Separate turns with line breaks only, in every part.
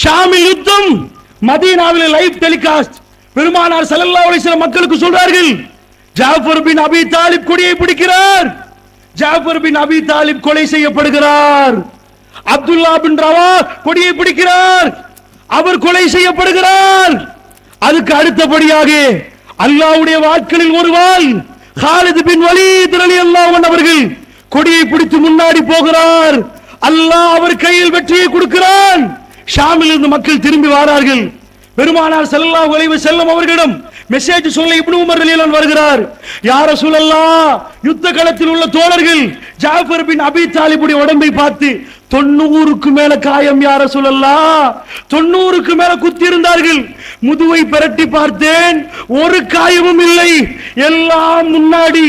ஷாமில் யுத்தம், மதீனாவில் live telecast. பெருமானார் ஸல்லல்லாஹு அலைஹி வஸல்லம் மக்களுக்கு சொல்றார்கள், ஜாஃபர் பின் அபி தாலிப் கொடியை பிடிக்கிறார், ஜாஃபர் பின் அபி தாலிப் கொலை செய்யப்படுகிறார். அப்துல்லா பின் ரவா கொடியை பிடிக்கிறார், அவர் கொலை செய்யப்படுகிறார். அதுக்கு அடுத்தபடியாக அல்லாஹ்வுடைய வாட்களில் ஒருவாள் காலித் பின் வலீத் ரலியல்லாஹு அன்ஹு அவர்கள் கொடியை பிடித்து முன்னாடி போகிறார். அல்லாஹ் அவர் கையில் வெற்றியை கொடுக்கிறான். ஷாமில் இருந்து மக்கள் திரும்பி வாரார்கள். பெருமானார் ஸல்லல்லாஹு அலைஹி வஸல்லம் அவர்களிடம் மெசேஜ் சொல்ல இப்னு உமர் ரலியல்லாஹு வருகிறார். யா ரசூலல்லாஹ், யுத்த களத்தில் உள்ள தோழர்கள் ஜாஃபர் பின் அபி தாலிபுடைய உடம்பை பார்த்து 90க்கு மேல காயம் யா ரசூலல்லாஹ், 90க்கு மேல குத்தி இருந்தார்கள். முதுவை பிரட்டி பார்த்தேன், ஒரு காயமும் இல்லை. எல்லாம் முன்னாடி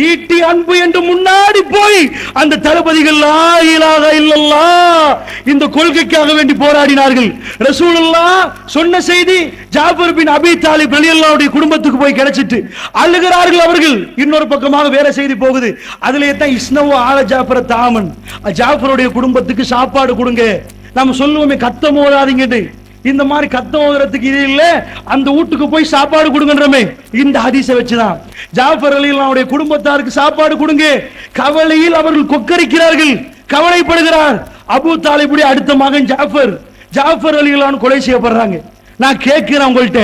ஈட்டி அன்பு என்று முன்னாடி போய் அந்த தளபதிகள் லா இலாஹ இல்லல்லாஹ் இந்த கொள்கைக்காக வேண்டி போராடினார்கள். ரசூலுல்லாஹ் சொன்ன செய்தி ஜாஃபர் பின் அபி தாலிப் ரலியல்லாஹு குடும்பத்துக்கு போய் கிடைச்சிட்டு அழுகிறார்கள் அவர்கள். இன்னொரு பக்கமாக வேற செய்தி போகுது, அதிலே தான் இஸ்னவு ஆல ஜாஃபர் தாமன், ஜாஃபருடைய குடும்பத்துக்கு சாப்பாடு கொடுங்க. நம்ம சொல்லுவோமே கத்தம் ஓதாதீங்கன்னு, இந்த மாதிரி கத்தம் ஓதுறதுக்கு இது இல்ல, அந்த வீட்டுக்கு போய் சாப்பாடு கொடுங்கன்றமே, இந்த ஹதீஸை வச்சுதான் ஜாஃபர் ரலியல்லாஹு குடும்பத்தாருக்கு சாப்பாடு கொடுங்க. கவலையில் அவர்கள் கொக்கரிக்கிறார்கள், கவலைப்படுகிறார். அபூ தாலிபுடைய அடுத்த மகன் ஜாஃபர் ரலியல்லாஹு கொலை செய்யப்படுறாங்க. நான் கேட்கிறேன் உங்கள்கிட்ட,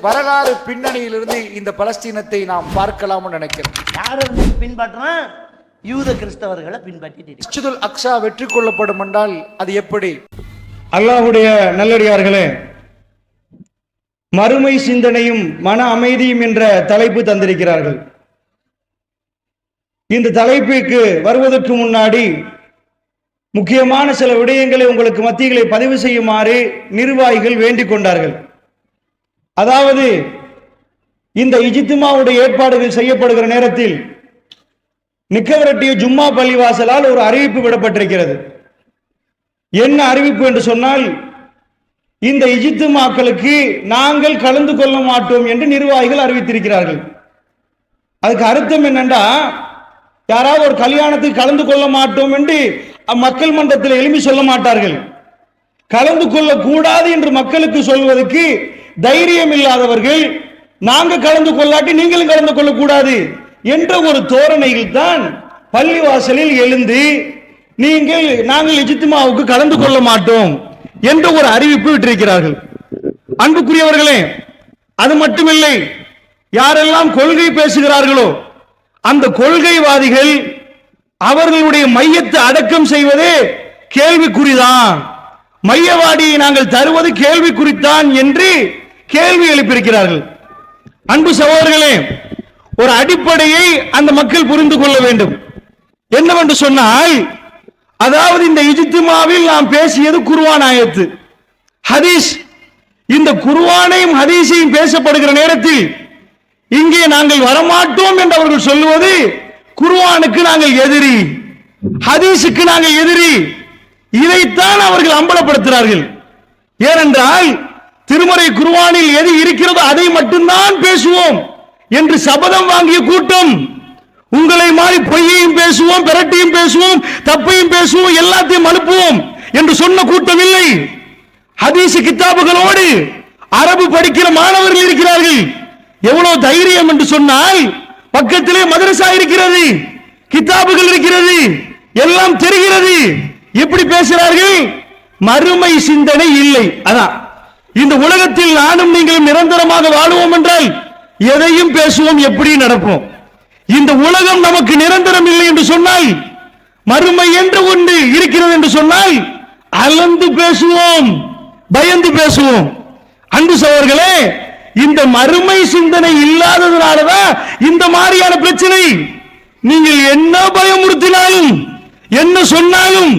வரலாறு பின்னணியிலிருந்து இந்த பலஸ்தீனத்தை நாம் பார்க்கலாம்னு நினைக்கிறேன்.
யாரை பின்பற்றான்? யூத கிறிஸ்தவர்களை பின்பற்றிட்டு
மஸ்ஜிதுல் அக்ஸா வெற்றி கொள்ளப்படும் என்றால் அது எப்படி?
அல்லாஹ்வுடைய நல்லடியார்களே, மறுமை சிந்தனையும் மன அமைதியும் என்ற தலைப்பு தந்திருக்கிறார்கள். இந்த தலைப்புக்கு வருவதற்கு முன்னாடி முக்கியமான சில விடயங்களை உங்களுக்கு மத்தியிலே பதிவு செய்யுமாறு நிர்வாகிகள் வேண்டிக் கொண்டார்கள். அதாவது, இந்த இஜ்திமாவுடைய ஏற்பாடுகள் செய்யப்படுகிற நேரத்தில் நிக்கவரட்டிய ஜும்மா பள்ளிவாசலால் ஒரு அறிவிப்பு விடப்பட்டிருக்கிறது. என்ன அறிவிப்பு என்று சொன்னால், இந்த இஜ்திமாக்களுக்கு நாங்கள் கலந்து கொள்ள மாட்டோம் என்று நிர்வாகிகள் அறிவித்திருக்கிறார்கள். அதுக்கு அர்த்தம் என்னண்டா, யாராவது ஒரு கல்யாணத்துக்கு கலந்து கொள்ள மாட்டோம் என்று மக்கள் மன்றத்தில் எழுப்பி சொல்ல மாட்டார்கள். கலந்து கொள்ள கூடாது என்று மக்களுக்கு சொல்வதற்கு தைரியம் இல்லாதவர்கள், நாங்க கலந்து கொள்ளாட்டி நீங்களும் கலந்து கொள்ள கூடாது என்ற ஒரு தோரணையில் தான் பள்ளிவாசலில் எழுந்து நாங்கள் இஜ்திமாவுக்கு கலந்து கொள்ள மாட்டோம் என்ற ஒரு அறிவிப்பு விட்டிருக்கிறார்கள். அன்புக்குரியவர்களே, அது மட்டுமில்லை, யாரெல்லாம் கொள்கை பேசுகிறார்களோ அந்த கொள்கைவாதிகள் அவர்களுடைய மையத்தை அடக்கம் செய்வதே கேள்விக்குறிதான், மையவாடியை நாங்கள் தருவது கேள்விக்குறித்தான் என்று கேள்வி எழுப்பியிருக்கிறார்கள். அன்பு சகோதரர்களே, ஒரு அடிப்படையை அந்த மக்கள் புரிந்து கொள்ள வேண்டும். என்னவென்று சொன்னால், அதாவது இந்த இஜ்திமாவில் நாம் பேசியது குர்ஆன் ஆயத்து, ஹதீஸ். இந்த குர்ஆனையும் ஹதீஸையும் பேசப்படுகிற நேரத்தில் இங்கே நாங்கள் வரமாட்டோம் என்று அவர்கள் சொல்லுவது குர்ஆனுக்கு நாங்கள் எதிரி, ஹதீஸுக்கு நாங்கள் எதிரி. இதைத்தான் அவர்கள் அம்பலப்படுத்துகிறார்கள். ஏனென்றால் திருமறை குர்ஆனில் எது இருக்கிறதோ அதை மட்டும்தான் பேசுவோம் என்று சபதம் வாங்கிய கூட்டம். உங்களை மாதிரி பொய்யையும் பேசுவோம், பிரட்டியும் பேசுவோம், தப்பையும் பேசுவோம், எல்லாத்தையும் அனுப்புவோம் என்று சொன்ன கூட்டம் இல்லை. ஹதீஸ் கிதாபுகளோடு அரபு படிக்கிற மாணவர்கள் இருக்கிறார்கள். எவ்வளவு தைரியம் என்று சொன்னால், பக்கத்திலே மதரசா இருக்கிறது, கிதாபுகள் இருக்கிறது, எல்லாம் தெரிகிறது. எப்படி பேசுகிறார்கள்? மறுமை சிந்தனை இல்லை. அதான் இந்த உலகத்தில் நானும் நீங்களும் நிரந்தரமாக வாழுவோம் என்றால் எதையும் பேசுவோம், எப்படி நடப்போம். இந்த உலகம் நமக்கு நிரந்தரம் இல்லை என்று சொன்னால், மறுமை என்று ஒன்று இருக்கிறது என்று சொன்னால் அளந்து பேசுவோம், பயந்து பேசுவோம். அன்பு சகோதரர்களே, இந்த மறுமை சிந்தனை இல்லாததுனாலதான் இந்த மாதிரியான பிரச்சனை. நீங்கள் என்ன பயமுறுத்தினாலும் என்ன சொன்னாலும்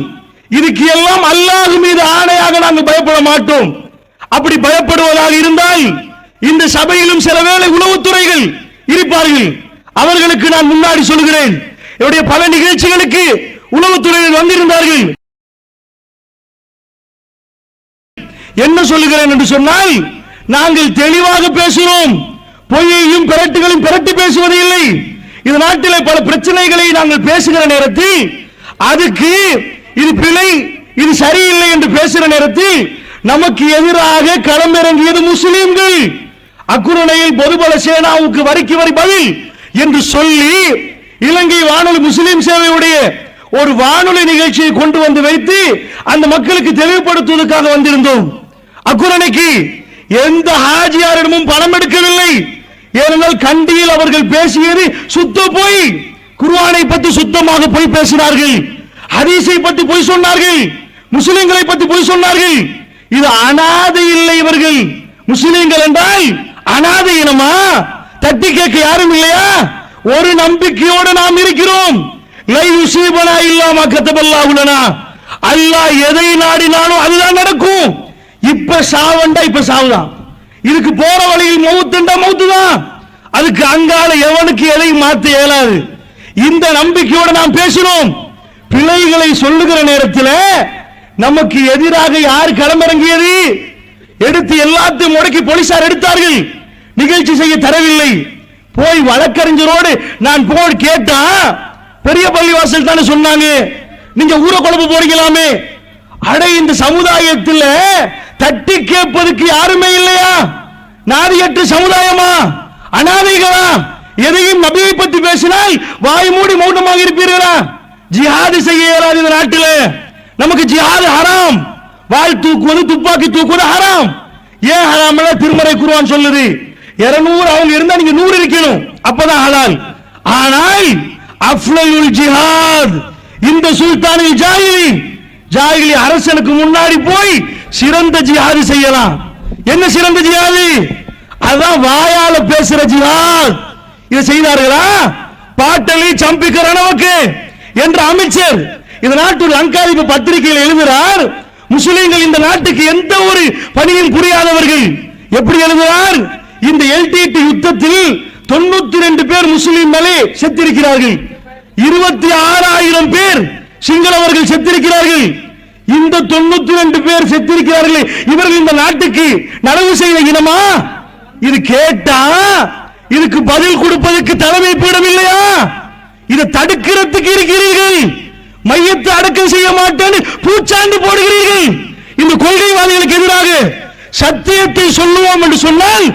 இதுக்கு எல்லாம் அல்லாஹ் மீது ஆணையாக நாங்கள் பயப்பட மாட்டோம். அப்படி பயப்படுவதாக இருந்தால் இந்த சபையிலும் சில வேளை உளவுத்துறைகள் இருப்பார்கள். அவர்களுக்கு நான் முன்னாடி சொல்கிறேன், என்னுடைய பல நிகழ்ச்சிகளுக்கு உளவுத்துறையில் வந்திருந்தார்கள். என்ன சொல்லுகிறேன் என்று சொன்னால், நாங்கள் தெளிவாக பேசுகிறோம், பொய்யையும் பிரட்டுகளையும் பிரட்டி பேசுவது இல்லை. இந்த நாட்டிலே பல பிரச்சனைகளை நாங்கள் பேசுகிற நேரத்தில் அதுக்கு இது பிழை, இது சரியில்லை என்று பேசுகிற நேரத்தில் நமக்கு எதிராக களமிறங்கியது முஸ்லிம்கள். அக்குரணையில் பொதுபல சேனாவுக்கு வரிக்கு வரி பதில் என்று சொல்லி இலங்கை வானொலி முஸ்லிம் சேவையுடைய ஒரு வானொலி நிகழ்ச்சியை கொண்டு வந்து வைத்து அந்த மக்களுக்கு தெளிவுபடுத்துவதற்காக வந்திருந்தோம். அக்குரணைக்கு எந்த ஹாஜியாரிடமும் பணம் எடுக்கவில்லை. ஏனென்றால் கண்டியில் அவர்கள் பேசியது சுத்த போய், குர்ஆனை பற்றி சுத்தமாக போய் பேசினார்கள், ஹதீஸை பற்றி போய் சொன்னார்கள், முஸ்லிம்களை பற்றி போய் சொன்னார்கள். இது அனாதை இல்லை. இவர்கள் முஸ்லிம்கள் என்றால் அனாதை இனமா? தட்டி கேட்க யாரும் இல்லையா? ஒரு நம்பிக்கையோடு நாம் இருக்கிறோம். லை யுஸீபனா இல்லா மா கதபல்லாஹு லனா. அல்லாஹ் எதை நாடினாலும் அதுதான் நடக்கும். இப்ப சாவண்டா இப்ப சாவுதான். இதுக்கு போற வழியில் மௌத்துண்டா மௌத்து தான். அதுக்கு அங்கால எவனுக்கு எதையும் மாற்ற இயலாது. இந்த நம்பிக்கையோடு நாம் பேசினோம். பிழைகளை சொல்லுகிற நேரத்தில் நமக்கு எதிராக யார் களமிறங்கியது? எடுத்து எல்லாத்தையும் முடக்கி போலீசார் எடுத்தார்கள். நிகழ்ச்சி செய்ய தரவில்லை. போய் வழக்கறிஞரோடு நான் போய் கேட்டா, பெரிய பள்ளிவாசல் தானே சொன்னாங்க, நீங்க ஊரை குழப்ப போறீங்களாமே. அட, இந்த சமுதாயத்தில் தட்டி கேட்பதற்கு யாருமே இல்லையா? நாதியற்ற சமுதாயமா? அனாதைகளா? எதையும் நபியை பற்றி பேசினால் வாய் மூடி மௌனமாக இருப்பீர்களா? ஜிஹாது செய்ய இயலாது இந்த நாட்டில். நமக்கு ஜிஹாது ஹராம். வாள் தூக்குவது, துப்பாக்கி தூக்குவது ஹராம். ஏன் ஹராம்? திருமறை குர்ஆன் சொல்லுது. 200 அவங்க இருந்தா நீங்க 100 இருக்கணும், அப்பதான் ஹலால். ஆனால் அஃலலுல் ஜிஹாத் இந்த சுல்தானில் ஜாகிலி அரசனுக்கு முன்னாடி போய் சிறந்த ஜிஹாது செய்யலாம். என்ன சிறந்த ஜிஹாது? அதான் வாயால பேசுற ஜிஹாத். இதை செய்தார்களா? பாட்டலி சம்பிக்க ரணவக்கு என்ற அமைச்சர் இந்த நாட்டு லங்காதிப பத்திரிகையில் எழுதுகிறார், முஸ்லிம்கள் இந்த நாட்டுக்கு எந்த ஒரு பணியும் புரியாதவர்கள். எப்படி எழுதுகிறார்? இந்த எல்டிடி யுத்தத்தில் 92 பேர் முஸ்லிம்களே செத்திருக்கிறார்கள். 26,000 பேர் சிங்களவர்கள் செத்திருக்கிறார்கள். இந்த 92 பேர் செத்திருக்கிறார்கள். இவர்கள் இந்த நாட்டுக்கு நலவு செய்த இனமா? இது கேட்டா இதுக்கு பதில் கொடுப்பதற்கு தலைமை பீடம் இல்லையா? இதை தடுக்கிறதுக்கு இருக்கிறீர்கள். மையத்தை அடக்கம் செய்ய மாட்டேன்னு பூச்சாண்டு போடுகிறீர்கள். இந்த கொள்கைவாதிகளுக்கு எதிராக சத்தியத்தை சொல்லுவோம் என்று சொன்னால்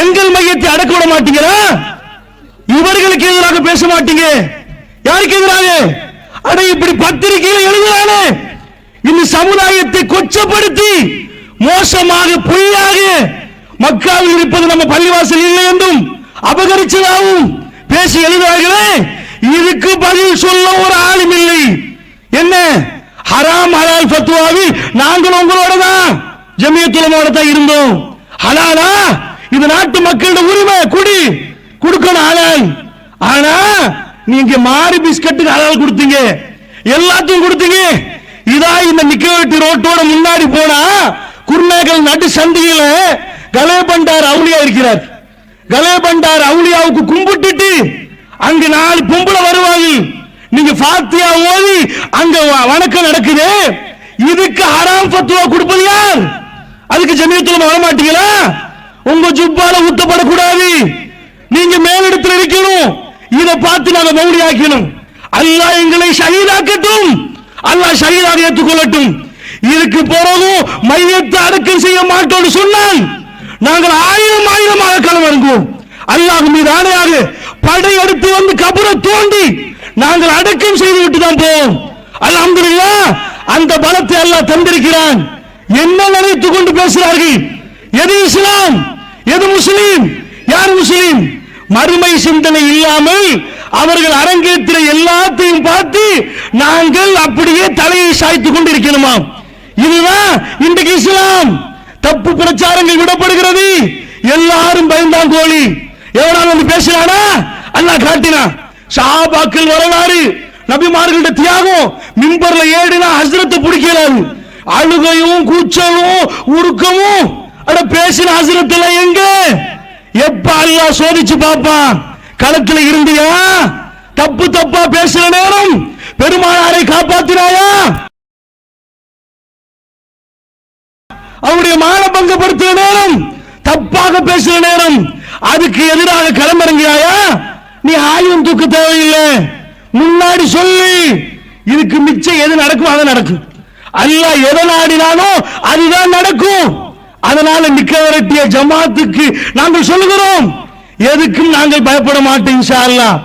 எங்கள் மையத்தை அடக்க விட மாட்டீங்களா? இவர்களுக்கு எதிராக பேச மாட்டீங்க. யாருக்கு எதிராக? அட, இப்படி பத்திரிகையில் எழுதுறானே, இந்த சமுதாயத்தை கொச்சப்படுத்தி மோசமாக பொய்யாக மக்காவில் இருப்பது நம்ம பள்ளிவாசல் இல்லை என்றும் அபகரிச்சதாகவும் பேசி எழுதுவார்களே, இதுக்கு பதில் சொல்ல ஒரு ஆளும் இல்லை. என்ன ஹராம் ஹலால் ஃபத்வாவில் நாங்கள் உங்களோட தான், ஜமியத்துல் உலமாவோட தான் இருந்தோம். ஹலாலா? இது நாட்டு மக்களோட உரிமை, குடி கொடுக்கணும் ஹலால். ஆனா நீங்க மாறி பிஸ்கட்டுக்கு ஹலால் கொடுத்தீங்க, எல்லாத்தையும் கொடுத்தீங்க. இதா இந்த நிக்கவெட்டி ரோட்டோட முன்னாடி போனா குர்நேகல் நடு சந்தியில கலேபண்டார் அவுலியா இருக்கிறார். கலேபண்டார் அவுலியாவுக்கு கும்பிட்டுட்டு அங்க 4 பொம்பளை வருவாங்க. நீங்க ஃபாத்தியா ஓதி அங்க வணக்கம் நடக்குது. இதுக்கு ஹராம் ஃபத்வா கொடுப்பது யார்? அதுக்கு ஜமியத்துல் வர மாட்டீங்களா? உங்க ஜுப்பால ஊத்தப்படக்கூடாது, நீங்க மேலிடத்தில் இருக்கணும். இதை பார்த்து நாங்க மௌடி ஆக்கணும். அல்லாஹ் எங்களை ஷஹீதாக்கட்டும், அல்லாஹ் ஷஹீதாக ஏற்றுக்கொள்ளட்டும். இதுக்கு பிறகு மையத்தை அடக்கம் செய்ய மாட்டோம் சொன்னால் நாங்கள் 1000 களம் இறங்குவோம். அல்லாஹ் மீது ஆணையாக படையெடுத்து வந்து கபரை தோண்டி நாங்கள் அடக்கம் செய்து விட்டு தான் போவோம். அல்ஹம்துலில்லாஹ், அந்த பலத்தை அல்லாஹ் தந்திருக்கிறான். என்ன நினைத்துக் கொண்டு பேசுகிறார்கள்? எது இஸ்லாம், எது முஸ்லீம், யார் முஸ்லீம்? மறுமை சிந்தனை இல்லாமல் அவர்கள் அரங்கேற்ற எல்லாத்தையும் பார்த்து நாங்கள் அப்படியே தலையை சாய்த்துக் கொண்டு இருக்கணுமா? இதுதான் இன்றைக்கு இஸ்லாம். தப்பு பிரச்சாரங்கள் விடப்படுகிறது. எல்லாரும் பயந்தாங்கோலி. எவனாலும் வந்து பேசுறானா? அல்லாஹ் காட்டினா. சஹாபாக்கள் வரலாறு, நபிமார்களோட தியாகம், மிம்பர்ல ஏறினா ஹஸ்ரத்தை பிடிக்கிறாரு. அழுகையும் கூச்சலும் உருக்கமும். அட, பேசின ஹஸ்ரத்துல எங்க? எப்ப அல்லாஹ் சோதிச்சு பாப்பான்? களத்துல இருந்தியா? தப்பு தப்பா பேசுற நேரம் பெருமானாரை காப்பாத்தினாயா? அவருடைய மானபங்கப்படுத்துற நேரம், தப்பாக பேசுற நேரம், அதுக்கு எதிராக களமிறங்கியாயா? நீ ஆயுதம் தூக்க தேவையில்லை. முன்னாடி சொல்லி இதுக்கு மிச்சம் எது நடக்கும் அது நடக்கும். அல்லாஹ் எதை நாடினாலும் அதுதான் நடக்கும். அதனால நிக்கவரட்டிய ஜமாத்துக்கு நாங்கள் சொல்லுகிறோம், எதுக்கும் நாங்கள் பயப்பட மாட்டோம் இன்ஷா அல்லாஹ்.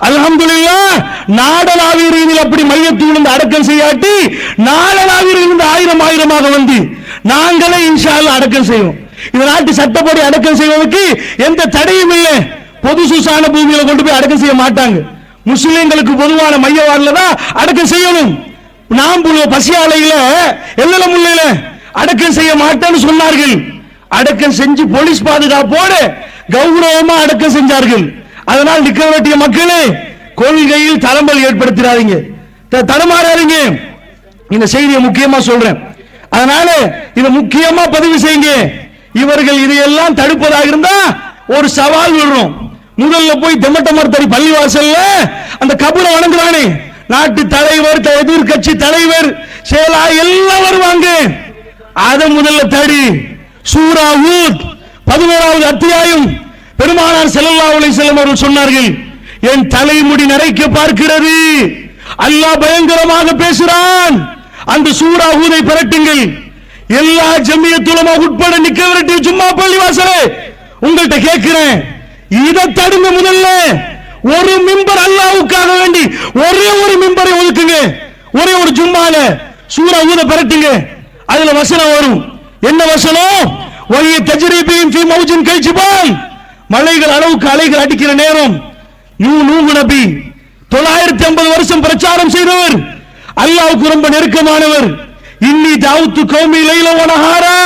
அல்ஹம்துலில்லாஹ், நாடளாவிய ரீதியில் அப்படி மையத்திலிருந்து அடக்கம் செய்யாட்டி நாடளாவிய ரீதியில் ஆயிரம் ஆயிரமாக வந்து நாங்களே இன்ஷா அல்லாஹ் அடக்கம் செய்வோம். இந்த நாட்டு சட்டப்படி அடக்கம் செய்வதற்கு எந்த தடையும் இல்லை. பொது சூசான பூமியில கொண்டு போய் அடக்கம் செய்ய மாட்டாங்க. முஸ்லிம்களுக்கு பொதுவான மையவாரில தான் அடக்கம் செய்யணும். நாம் பசியாலையில எல்லல முல்லையில அடக்கம் செய்ய மாட்டேன்னு சொன்னார்கள். அடக்கம் செஞ்சு போலீஸ் பாதுகாப்போடு கௌரவமா அடக்கம் செஞ்சார்கள். அதனால் நிக்க வேண்டிய மக்களே, கொள்கையில் தளம்பல் ஏற்படுத்திடாதீங்க, தடமாறாதீங்க. இந்த செய்தியை முக்கியமா சொல்றேன். அதனால இதை முக்கியமா பதிவு செய்யுங்க. இவர்கள் இதையெல்லாம் தடுப்பதாக இருந்தா ஒரு சவால் விடுறோம். முதல்ல போய் தெமட்டமர்த்தடி பள்ளிவாசல்ல அந்த கபரை வணங்குறானே நாட்டு தலைவர், எதிர்கட்சி தலைவர், செயலா எல்லாம் வருவாங்க. அதை முதல்ல தடி. சூரா ஹூத் 11வது அத்தியாயம் பெருமானார் ஸல்லல்லாஹு அலைஹி வஸல்லம் அவர்கள் சொன்னார்கள், என் தலைமுடி நரைக்க பார்க்கிறது, அல்லாஹ் பயங்கரமாக பேசுறான். அந்த சூரா ஹூதை பரட்டுங்கள். எல்லா ஜமியத் உலமா உட்பட நிக்க விரட்டி சும்மா பள்ளிவாசலே உங்கள்கிட்ட கேட்கிறேன், இதை தடுங்க. முதல்ல ஒரு மிம்பர் அல்லாஹ்வுக்காக வேண்டி ஒரே ஒரு மிம்பரை ஒதுக்குங்க. ஒரே ஒரு ஜும்மால சூரா ஹூதை பரட்டுங்க. அதுல வசனம் வரும். என்ன வசனம்? வஹிய தஜ்ரி பிஹிம் ஃபீ மௌஜின் கல்ஜிபால். மலைகள் அளவுக்கு அலைகள் அடிக்கிற நேரம். நூஹ் நபி 950 வருஷம் பிரச்சாரம் செய்தவர், அல்லாஹ்வுக்கு ரொம்ப நெருக்கமானவர். இன்னி தாவுத்து கௌமி லைல வ நஹாரா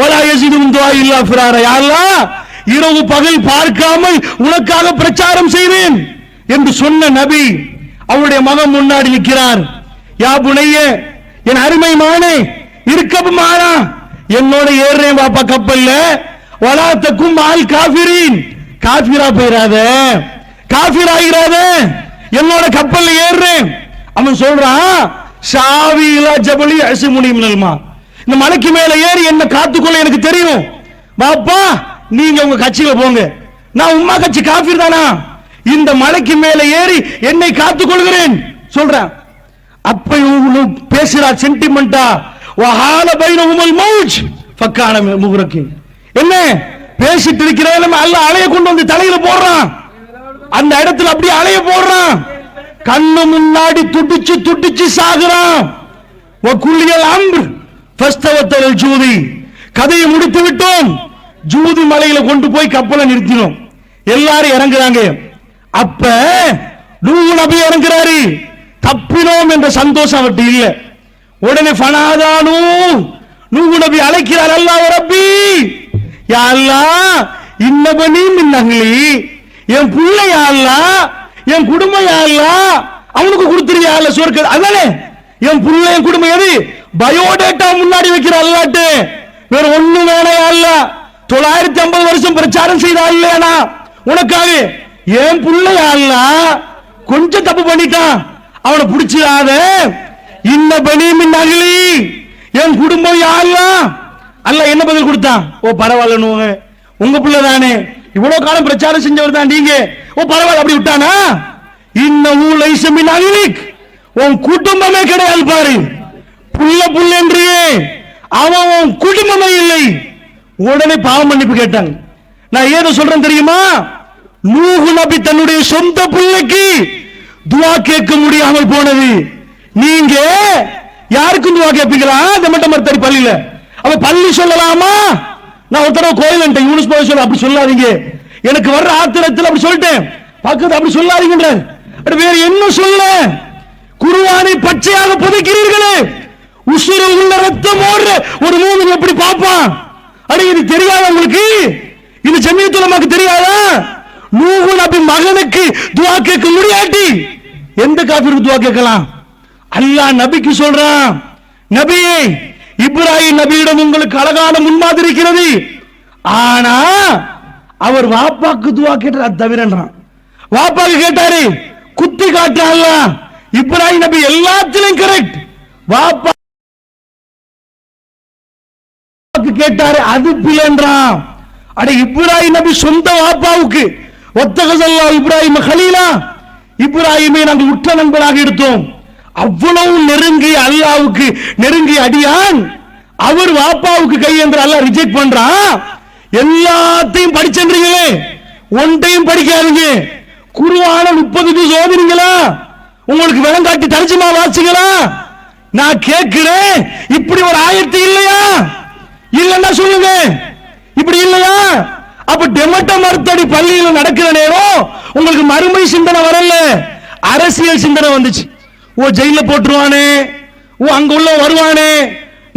வலா யஸிதுஹும் துஆ இல்லா ஃபிராரா. யா அல்லாஹ், இரவு பகல் பார்க்காமல் உனக்காக பிரச்சாரம் செய்வேன் என்று சொன்ன நபி அவருடைய மகன் முன்னாடி நிற்கிறார். யா புனைய, என் அருமை மானே, இருக்கபுமானா, என்னோட ஏறுறேன் பாப்பா கப்பல்ல. வலாத்தக்கும் ஆல் காஃபிரின், காஃபிரா போயிராத, காஃபிராயிராத, என்னோட கப்பல்ல ஏறுறேன். அவன் சொல்றான், ஷாவிலா ஜபலி அஸ்முனி மினல் மா, இந்த மலைக்கு மேல ஏறி என்ன காத்துக்கொள்ள எனக்கு தெரியும். பாப்பா நீங்க உங்க கட்சியில போங்க, நான் உம்மா கட்சி காஃபிர் தானா, இந்த மலைக்கு மேல ஏறி என்னை காத்துக்கொள்கிறேன் சொல்றேன். அப்ப பேசுறா சென்டிமெண்டா, வஹால பைனஹுமல் மௌஜ் ஃபக்கான முக்ரகின். என்ன பேசிட்டு இருக்கிறத அல்லாஹ் அலைய கொண்டு வந்து தலையில போடுறான். அந்த இடத்துல அப்படியே அலைய போடுறான். கண்ணு முன்னாடி துடிச்சு துடிச்சு சாகுறான். வகுல்லியல் அம்ர் ஃபஸ்தவத்தல் ஜூதி. கதையை முடித்து விட்டோம். ஜூதி மலையில கொண்டு போய் கப்பலை நிறுத்தினோம். எல்லாரும் இறங்குறாங்க. அப்ப நூஹ் நபி இறங்குறாரு. தப்பினோம் என்ற சந்தோஷம் அவர்கிட்ட இல்ல. உடனே ஃபனாதானு, நூஹ் நபி அழைக்கிறார், அல்லாஹ் ரப்பி, யா அல்லாஹ், இன்னபனி மின் அஹ்லி, என் புள்ளை யா அல்லாஹ், என் குடும்பம் யா அல்லாஹ், அவனுக்கு கொடுத்துறியா அல்லாஹ் சொர்க்கம். அதானே என் புள்ளை என் குடும்பம். எது பயோடேட்டா முன்னாடி வைக்கிற அல்லாஹ்ட்டு வேற ஒண்ணு வேணா யா அல்லாஹ். 950 வருஷம் பிரச்சாரம் செய்தா இல்லையானா உனக்காக என் புள்ளை யா அல்லாஹ் கொஞ்சம் தப்பு பண்ணிட்டான், அவனை பிடிச்சிடாத. இன்னபனி மின் அஹ்லி, என் குடும்பம் யா அல்லாஹ். அல்லாஹ் என்ன பதில் கொடுத்தான்? ஓ பரவாயில்ல, உங்க பிள்ளை தானே, இவ்வளவு காலம் பிரச்சாரம் செஞ்சவர் தான் நீங்க, ஓ பரவாயில்ல அப்படி விட்டானா. இன்னஹு லைஸ மின் அஹ்லிக், உன் குடும்பமே கிடையாது பாரு, புள்ள புள்ள என்றியே அவன் உன் குடும்பமே இல்லை. உடனே பாவ மன்னிப்பு கேட்டாங்க. நான் ஏதோ சொல்றேன் தெரியுமா? நூஹ் நபி தன்னுடைய சொந்த பிள்ளைக்கு துஆ கேட்க முடியாமல் போனது. நீங்க யாருக்கும் துஆ கேட்பீங்களா? தெமட்டமர்த்தடி பள்ளியில அவ பள்ளி சொல்லலாமா? நான் ஒரு தடவை கோயில் யூனிஸ் போய் சொல்ல, அப்படி சொல்லாதீங்க, எனக்கு வர்ற ஆத்திரத்தில் அப்படி சொல்லிட்டேன், பக்கத்து அப்படி சொல்லாதீங்க. வேற என்ன சொல்ல? குர்ஆனை பச்சையாக புதைக்கிறீர்களே, உசுறு உள்ள ரத்தம் ஓடுற ஒரு மூமின் எப்படி பாப்பான்? அட இது தெரியாத உங்களுக்கு? இது ஜமியத் உலமாக்கு தெரியாதா? நூஹ் நபி மகனுக்கு துஆ கேட்க முடியாட்டி எந்த காஃபிருக்கு துஆ கேட்கலாம்? அல்லாஹ் நபிக்கு சொல்றான், நபியே, இப்ராஹிம் நபியிடம் உங்களுக்கு அழகான முன்மாதிரி இருக்கிறது, ஆனா அவர் வாப்பாக்கு துஆ கேட்டார், அது தவிரன்றான். வாப்பாக்கு கேட்டாரு, குத்தி காட்டான்ல. இப்ராஹிம் நபி எல்லாத்திலும் கரெக்ட், வாப்பா கேட்டாரு, அது பிள்ளைன்றான். அட இப்ராஹிம் நபி சொந்த வாப்பாவுக்கு ஒத்தகசல்லா இப்ராஹிம் கலீலா, இப்ராஹிமை நாங்கள் உற்ற நண்பராக எடுத்தோம், அவ்வளவு நெருங்கி அல்லாவுக்கு நெருங்கி அடியான் அவர் வாப்பாவுக்கு கை என்று அல்லாஹ் ரிஜெக்ட் பண்றான். எல்லாத்தையும் படிச்சீங்களே, ஒன்றையும் படிக்காதீங்க. குர்ஆன 30 ஜுஸ் ஓதுறீங்களா? உங்களுக்கு விளங்காட்டி தர்ஜுமா வாசிங்களா? நான் கேட்கிறேன், இப்படி ஒரு ஆயத்து இல்லையா? இல்லன்னா சொல்லுங்க, இப்படி இல்லையா? அப்ப டெமட்ட மருத்தடி பள்ளியில் நடக்கிற நேரம் உங்களுக்கு மறுமை சிந்தனை வரல, அரசியல் சிந்தனை வந்துச்சு. ஓ ஜெயில போட்டுருவானே, ஓ அங்க உள்ள வருவானே,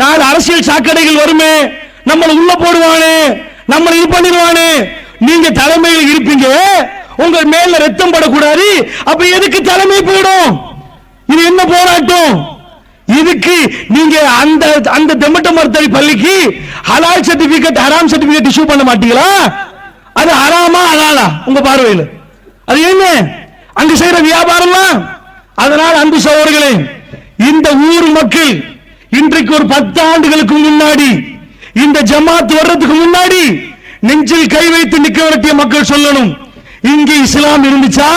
4 அரசியல் சாக்கடைகள் வருமே, நம்மள உள்ள போடுவானே, நம்மள இது பண்ணிடுவானே. நீங்க தலைமையில் இருப்பீங்க, உங்க மேல ரத்தம் படக்கூடாது. அப்ப எதுக்கு தலைமை போயிடும்? இது என்ன போராட்டம்? இதுக்கு நீங்க அந்த அந்த தெமட்ட மருத்தடி பள்ளிக்கு ஹலால் சர்டிபிகேட் ஹராம் சர்டிபிகேட் இஷ்யூ பண்ண மாட்டீங்களா? அது ஹராமா ஹலாலா உங்க பார்வையில்? அது என்ன அங்க செய்யற வியாபாரம்? அதனால் அன்பு சகோதரர்களே, இந்த ஊர் மக்கள் இன்றைக்கு ஒரு 10 ஆண்டுகளுக்கு முன்னாடி இந்த ஜமாத் வர்றதுக்கு முன்னாடி நெஞ்சில் கை வைத்து நிக்க வரட்டிய மக்கள் சொல்லணும், இங்கே இஸ்லாம் இருந்துச்சா?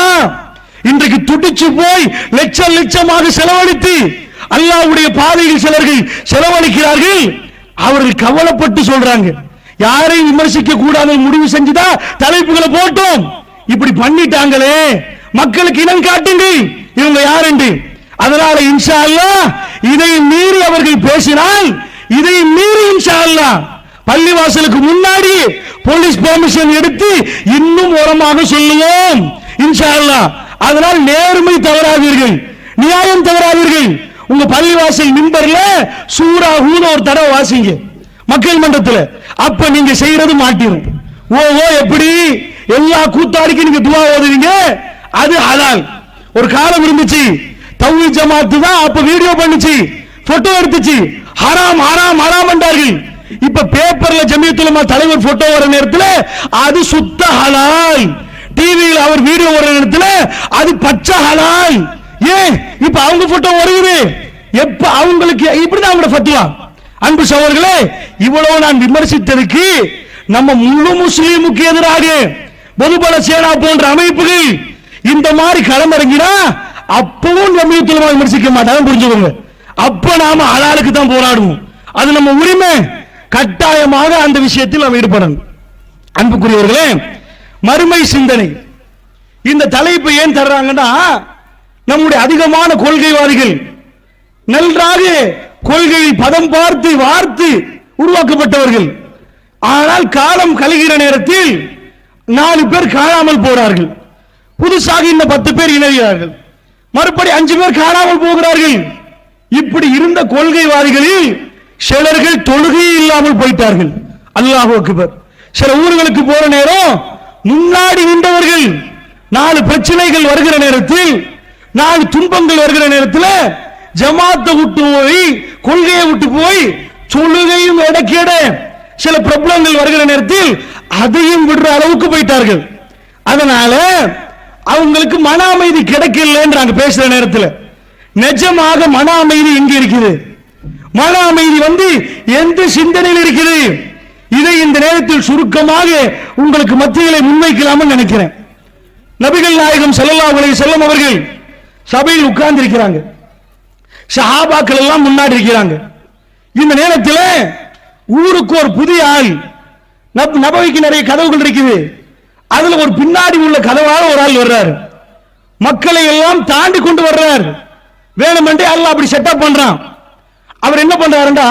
இன்றைக்கு துடிச்சு போய் லட்சம் லட்சமாக செலவழித்து அல்லாஹ்வுடைய பாதையில் சிலர்கள் செலவழிக்கிறார்கள். அவர்கள் கவலைப்பட்டு சொல்றாங்க, யாரையும் விமர்சிக்க கூடாது முடிவு செஞ்சுதான் தலைப்புகளை போட்டோம். இப்படி பண்ணிட்டாங்களே, மக்களுக்கு இனம் காட்டுங்கள் இவங்க யார் என்று. அதனால இன்ஷா அல்லாஹ் இதை மீறி அவர்கள் பேசினால், இதை மீறி இன்ஷா அல்லாஹ் பள்ளிவாசலுக்கு முன்னாடி போலீஸ் பெர்மிஷன் எடுத்து இன்னும் ஓரமாக சொல்லுவோம் இன்ஷா அல்லாஹ். அதனால் நேர்மை தவறாதீர்கள், நியாயம் தவறாதீர்கள். உங்க பள்ளிவாசல் மிம்பர்ல சூரா ஹூத் ஒரு தடவை வாசிங்க மக்கள் மன்றத்தில், அப்ப நீங்க செய்யறது மாட்டிரும். ஓ எப்படி எல்லா கூத்தாடிக்கு நீங்க துவா ஓதுவீங்க, அது ஹலால். ஒரு காலம் இருந்துச்சு, தௌஹீத் ஜமாத் தான் அப்ப வீடியோ பண்ணுச்சு, போட்டோ எடுத்துச்சு, ஹராம் ஹராம் ஹராம் என்றார்கள். இப்ப பேப்பர்ல ஜமியத்துல் உலமா தலைவர் போட்டோ வர நேரத்தில் அது சுத்த ஹலால், டிவியில் அவர் வீடியோ வர நேரத்தில் அது பச்சை ஹலால். ஏன் இப்ப அவங்க போட்டோ வருகிறது? எப்ப அவங்களுக்கு இப்படிதான் அவங்க ஃபத்வா. அன்பு சகோதரர்களே, இவ்வளவு நான் விமர்சித்ததுக்கு நம்ம முழு முஸ்லீமுக்கு எதிராக பொதுபல சேனா போன்ற அமைப்புகள் இந்த மாதிரி களமிறங்கினா அப்பவும் ஜமியத்துல் உலமா விமர்சிக்க மாட்டாங்க, புரிஞ்சுக்கோங்க. அப்ப நாம ஹலாலுக்கு தான் போராடுவோம், அது நம்ம உரிமை. கட்டாயமாக அந்த விஷயத்தில் நாம் ஈடுபடணும். அன்புக்குரியவர்களே, மறுமை சிந்தனை இந்த தலைப்பு ஏன் தர்றாங்கன்னா, நம்முடைய அதிகமான கொள்கைவாதிகள் நன்றாக கொள்கையில் பதம் பார்த்து வார்த்து உருவாக்கப்பட்டவர்கள். ஆனால் காலம் கழிகிற நேரத்தில் 4 பேர் காணாமல் போறார்கள், புதுசாக இன்னும் 10 பேர் இணைகிறார்கள், மறுபடி 5 பேர் காணாமல் போகிறார்கள். இப்படி இருந்த கொள்கைவாதிகளில் சிலர்கள் தொழுகை இல்லாமல் போயிட்டார்கள். அல்லாஹ் அக்பர். சில ஊர்களுக்கு போற நேரம் முன்னாடி நின்றவர்கள் 4 பிரச்சனைகள் வருகிற நேரத்தில், 4 துன்பங்கள் வருகிற நேரத்தில் ஜமாத்தை விட்டு போய் கொள்கையை விட்டு போய் தொழுகையும் இடக்கேட சில பிரபலங்கள் வருகிற நேரத்தில் அதையும் விடுற அளவுக்கு போயிட்டார்கள். அதனால அவங்களுக்கு மன அமைதி கிடைக்கலன்றாங்க பேசுற நேரத்தில். நிஜமாக மன அமைதி எங்க இருக்குது? மன அமைதி எந்த சிந்தனையில் இருக்குது? இதை இந்த நேரத்தில் சுருக்கமாக உங்களுக்கு மத்தியிலே முன்வைக்கலாம்னு நினைக்கிறேன். நபிகள் நாயகம் ஸல்லல்லாஹு அலைஹி வஸல்லம் அவர்கள் சபையில் உட்கார்ந்து இருக்கிறாங்க, சஹாபாக்கள் எல்லாம் முன்னாடி இருக்கிறாங்க. இந்த நேரத்தில் ஊருக்கு ஒரு புதிய ஆள், நபவிக்கு நிறைய கதவுகள் இருக்குது, அதுல ஒரு பின்னாடி உள்ள கதவால ஒரு ஆள் வர்றாரு, மக்களை எல்லாம் தாண்டி கொண்டு வர்றார். வேணுமென்றே அல்லாஹ் அப்படி செட்டப் பண்றான். அவர் என்ன பண்றாருன்னா,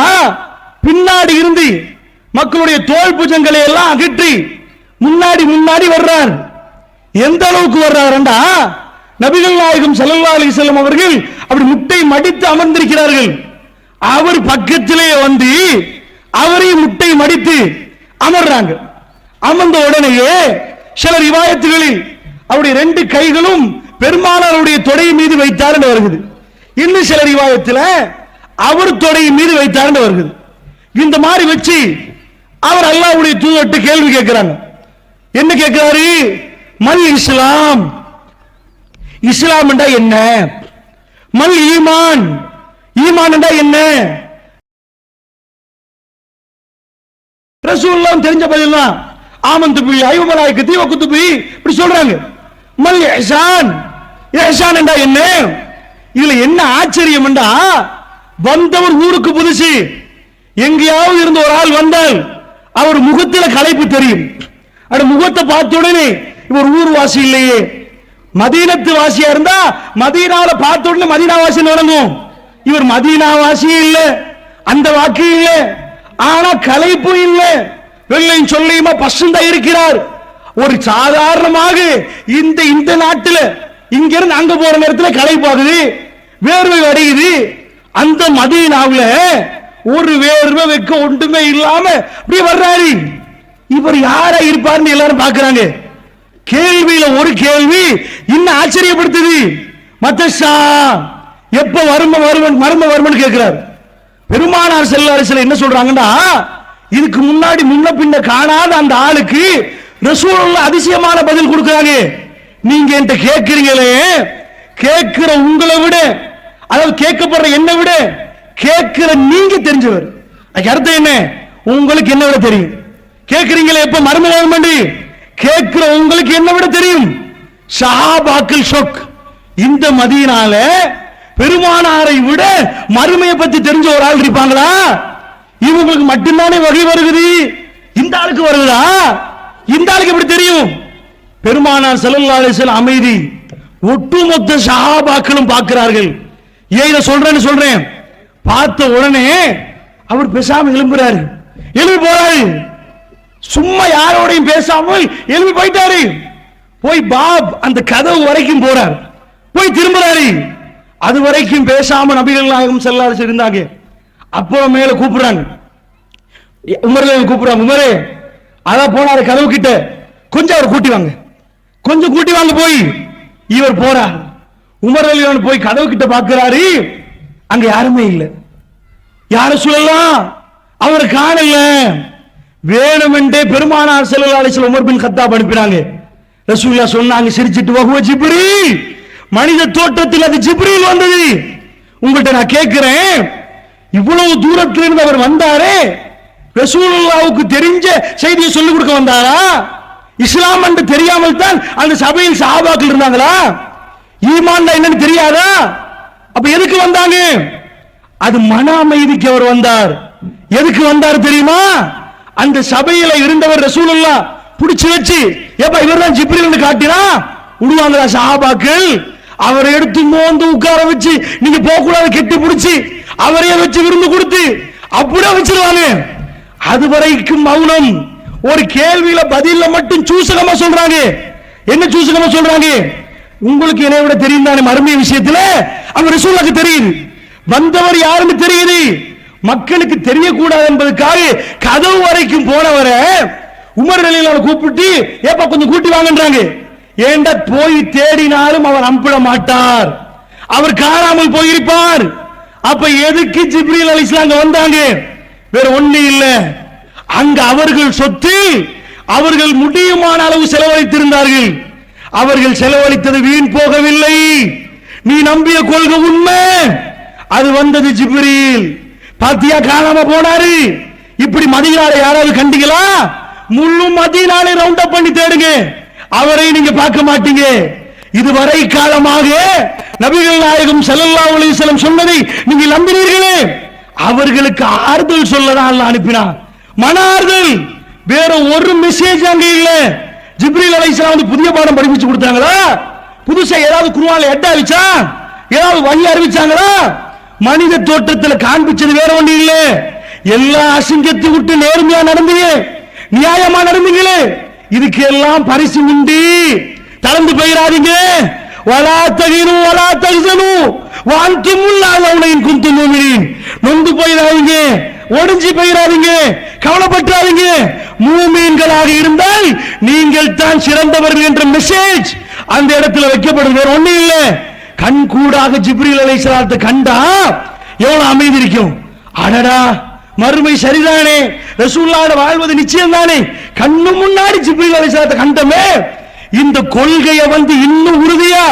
பின்னாடி இருந்து மக்களுடைய தோல் புஜங்களை எல்லாம் அகற்றி முன்னாடி முன்னாடி வர்றார். எந்த அளவுக்கு வர்றாருண்டா, நபிகள் நாயகம் ஸல்லல்லாஹு அலைஹி வஸல்லம் அவர்கள் அப்படி முட்டை மடித்து அமர்ந்திருக்கிறார்கள். அவர் பக்கத்திலே வந்து அவரை முட்டை மடித்து அமர்றாங்க. அமர்ந்த உடனேயே சில ரிவாயத்துகளில் அவருடைய 2 கைகளும் பெருமானாருடைய தொடை மீது வைத்தார் என்று வருகிறது. இன்னும் சில ரிவாயத்தில் அவர் தொடை மீது வைத்தார் என்று வருகிறது. இந்த மாதிரி வச்சு அவர் அல்லாஹ்வுடைய தூதர்ட்ட கேள்வி கேட்கிறாங்க. என்ன கேட்கிறாரு? மல் இஸ்லாம், இஸ்லாம் என்றா என்ன? மல் ஈமான், ஈமான் என்றா என்ன? ரசூலுல்லாஹ் தெரிஞ்ச பதில் தான், ஆமன்து பில்லாஹி வ மலாயிகத்திஹி வ குதுபிஹி இப்படி சொல்றாங்க. மல் இஹ்சான், இஹ்சான் என்றா என்ன? இதுல என்ன ஆச்சரியம்டா, வந்தவர் ஊருக்கு புதுசு, எங்கேயாவது இருந்த ஒரு ஆள் வந்தால் அவர் முகத்துல களைப்பு தெரியும். அந்த முகத்தை பார்த்த உடனே இவர் ஊர்வாசி இல்லையே, மதீனத்து வாசியா இருந்தா மதீனாவில பார்த்த உடனே மதீனா வாசி வழங்கும். இவர் மதீனா வாசியே இல்ல, அந்த வாக்கு இல்ல, ஆனா களைப்பு இல்ல, வெள்ளையும் சொல்லியுமா பசுந்தா இருக்கிறார். ஒரு சாதாரணமாக இந்த நாட்டில் இங்க இருந்து அங்க போற நேரத்தில் களைப்பாகுது, வேர்வை வடியுது. அந்த மதீனாவுல ஒரு வேர்வை வெக்க ஒன்றுமே இல்லாம அப்படியே வர்றாரு. இவர் யாரா இருப்பார்னு எல்லாரும் பாக்குறாங்க. கேள்வியில ஒரு கேள்வி இன்னும் ஆச்சரியப்படுத்துது. மத்தஷா எப்ப மர்ம கேட்கிறார். பெருமானார் ஸல்லல்லாஹு அலைஹி வஸல்லம் என்ன சொல்றாங்கன்னா, இதுக்கு முன்னாடி முன்ன பின்ன காணாத அந்த ஆளுக்கு ரசூலுல்லாஹ் அதிசயமான பதில் கொடுக்கறாங்க. நீங்க என்கிட்ட கேட்கிறீங்களே, கேட்கிற உங்களை விட, அதாவது கேட்கப்படுற என்னை விட கேட்கிற நீங்க தெரிஞ்சவர். அதுக்கு அர்த்தம் என்ன? உங்களுக்கு என்ன விட தெரியும். கேட்கிறீங்களே எப்ப மர்ம கேட்கிற உங்களுக்கு என்ன விட தெரியும். ஷஹாபாக்கள் ஷொக். இந்த மதீனால பெருமானாரை விட மறுமையை பத்தி தெரிஞ்ச ஒரு ஆள் இருப்பாங்களா? இவங்களுக்கு மட்டும்தானே வகை வருகிறது, இந்த ஆளுக்கு வருதா? இந்த ஆளுக்கு எப்படி தெரியும்? பெருமானார் ஸல்லல்லாஹு அலைஹி வஸல்லம் அமைதி, ஒட்டுமொத்த ஷஹாபாக்களும் பார்க்கிறார்கள். ஏன் இதை சொல்றேன், பார்த்த உடனே அவர் பேசாம எழும்புறாரு, எழுப்பி போறாரு. சும்மா யாரோடையும் பேசாமல் எழுப்பி போயிட்டாரு. போய் பாப் அந்த கதவு வரைக்கும் போறார், போய் திரும்புறாரு. அது வரைக்கும் பேசாம நபிகள் நாயகம் ஸல்லல்லாஹு அலைஹி வஸல்லம் இருந்தாங்க. அப்புறம் மேல கூப்பிடுறாங்க, கூப்பிடுறாங்க, உமரே அதான் போனாரு கதவு கிட்ட, கொஞ்சம் அவர் கூட்டி வாங்க, கொஞ்சம் கூட்டி வாங்க. போய் இவர் போறார். உமர் ரலியல்லாஹு போய் கதவு கிட்ட பார்க்கிறாரு, அங்க யாருமே இல்லை. யார சொல்லலாம், அவர் காணல. வேணுமென்றே பெருமானார் ஸல்லல்லாஹு அலைஹி வஸல்லம் உமர் பின் கத்தாப் அனுப்பினாங்க. ரசூலுல்லாஹ் சொன்னாங்க சிரிச்சிட்டு, வஹுவ ஜிப்ரீல், மனித தோற்றத்தில் அது ஜிப்ரீல் வந்தது. உங்கள்கிட்ட நான் கேட்கிறேன், இவ்வளவு தூரத்திலிருந்து அவர் வந்தாரே, ரசூலுல்லாஹ்வுக்கு தெரிஞ்ச செய்தியை சொல்லிக் கொடுக்க வந்தாரா? இஸ்லாம் என்று தெரியாமல் தான் அந்த சபையில் சஹாபாக்கள் இருந்தாங்களா? ஈமான் என்னன்னு தெரியாதா? அப்ப எதுக்கு வந்தாங்க? அது மன அமைதிக்கு அவர் வந்தார். எதுக்கு வந்தார் தெரியுமா? அந்த சபையில இருந்தவர் ரசூலுல்லாஹ் பிடிச்சு வச்சு, ஏப்பா இவர்தான் ஜிப்ரீல்னு காட்டினா விடுவாங்களா சஹாபாக்கள்? அவரை எடுத்து மோந்து உட்கார வச்சு, நீங்க போக கூடாது கெட்டி பிடிச்சி அவரையே வச்சு விருந்து கொடுத்து அப்படியே வச்சிருவாங்க. அது வரைக்கும் மௌனம். ஒரு கேள்வியில பதில மட்டும் சூசகமா சொல்றாங்க. என்ன சூசகமா சொல்றாங்க? உங்களுக்கு என்னை விட தெரியும் தானே மர்ம விஷயத்துல. அவர் ரசூலுல்லாஹ்க்கு தெரியுது, வந்தவர் யாருன்னு தெரியுது. மக்களுக்கு தெரியக்கூடாது என்பதற்காக கதவு வரைக்கும் போனவரை உமர் ரலியல்லாஹு கூப்பிட்டு, ஏப்பா கொஞ்சம் கூட்டி வாங்கன்றாங்க. ஏண்டா போய் தேடினாலும் அவர் அம்பிட மாட்டார், அவர் காணாமல் போயிருப்பார். அப்ப எதுக்கு ஜிப்ரீல் அலைஹிஸ்ஸலாம் வந்தாங்க? வேற ஒண்ணு இல்ல, அங்க அவர்கள் சொத்து அவர்கள் முடியுமான அளவு செலவழித்திருந்தார்கள். அவர்கள் செலவழித்தது வீண் போகவில்லை. நீ நம்பிய கொள்கை உண்மை. அது வந்தது ஜிப்ரீல். பாத்தியா, காணாம போனாரு. இப்படி மதீனால யாராவது கண்டீங்களா? முழு மதீனாலை ரவுண்ட் அப் பண்ணி தேடுங்க, அவரை நீங்க பார்க்க மாட்டீங்க. இதுவரை காலமாக நபிகள் நாயகம் ஸல்லல்லாஹு அலைஹி வஸல்லம் சொன்னதை நீங்க நம்பினீர்களே, அவர்களுக்கு ஆறுதல் சொல்லதான் அல்லாஹ் அனுப்பினான். மன ஆறுதல். வேற ஒரு மெசேஜ் அங்க இல்ல. ஜிப்ரீல் அலைஹிஸ்ஸலாம் வந்து புதிய பாடம் படிப்பிச்சு கொடுத்தாங்களா? புதுசா ஏதாவது குர்ஆன்ல எட்ட அறிவிச்சா, ஏதாவது வழி அறிவிச்சாங்களா? மனித தோற்றத்தில் காண்பிச்சது வேற ஒண்ணு இல்ல. எல்லா அசிங்கத்தை விட்டு நேர்மையா நடந்தீங்க, நியாயமா நடந்தீங்களே, இதுக்கு எல்லாம் பரிசு உண்டு. தளர்ந்து போயிடாதீங்க. வலா தகினு வலா தஹ்சனு வஅன்துமுல் அலௌன இன் குன்தும் முஃமினீன். நொந்து போயிடாதீங்க, ஒடிஞ்சு போயிடாதீங்க, கவலைப்பட்டாதீங்க. மூமீன்களாக இருந்தால் நீங்கள் தான் சிறந்தவர்கள் என்ற மெசேஜ் அந்த இடத்துல வைக்கப்படுது. வேற ஒண்ணு இல்ல. கண் கூடாக ஜிப்ரீல் அலைஹிஸ்ஸலாத்தை கண்டா எவ்வளவு அமைதி இருக்கும். அடடா, மறுமை சரிதானே, ரசூலுல்லாஹ் வாழ்வது நிச்சயம் தானே, கண்ணு முன்னாடி ஜிப்ரீல் அலைஹிஸ்ஸலாத்தை கண்டமே. இந்த கொள்கையை வந்து இன்னும் உறுதியா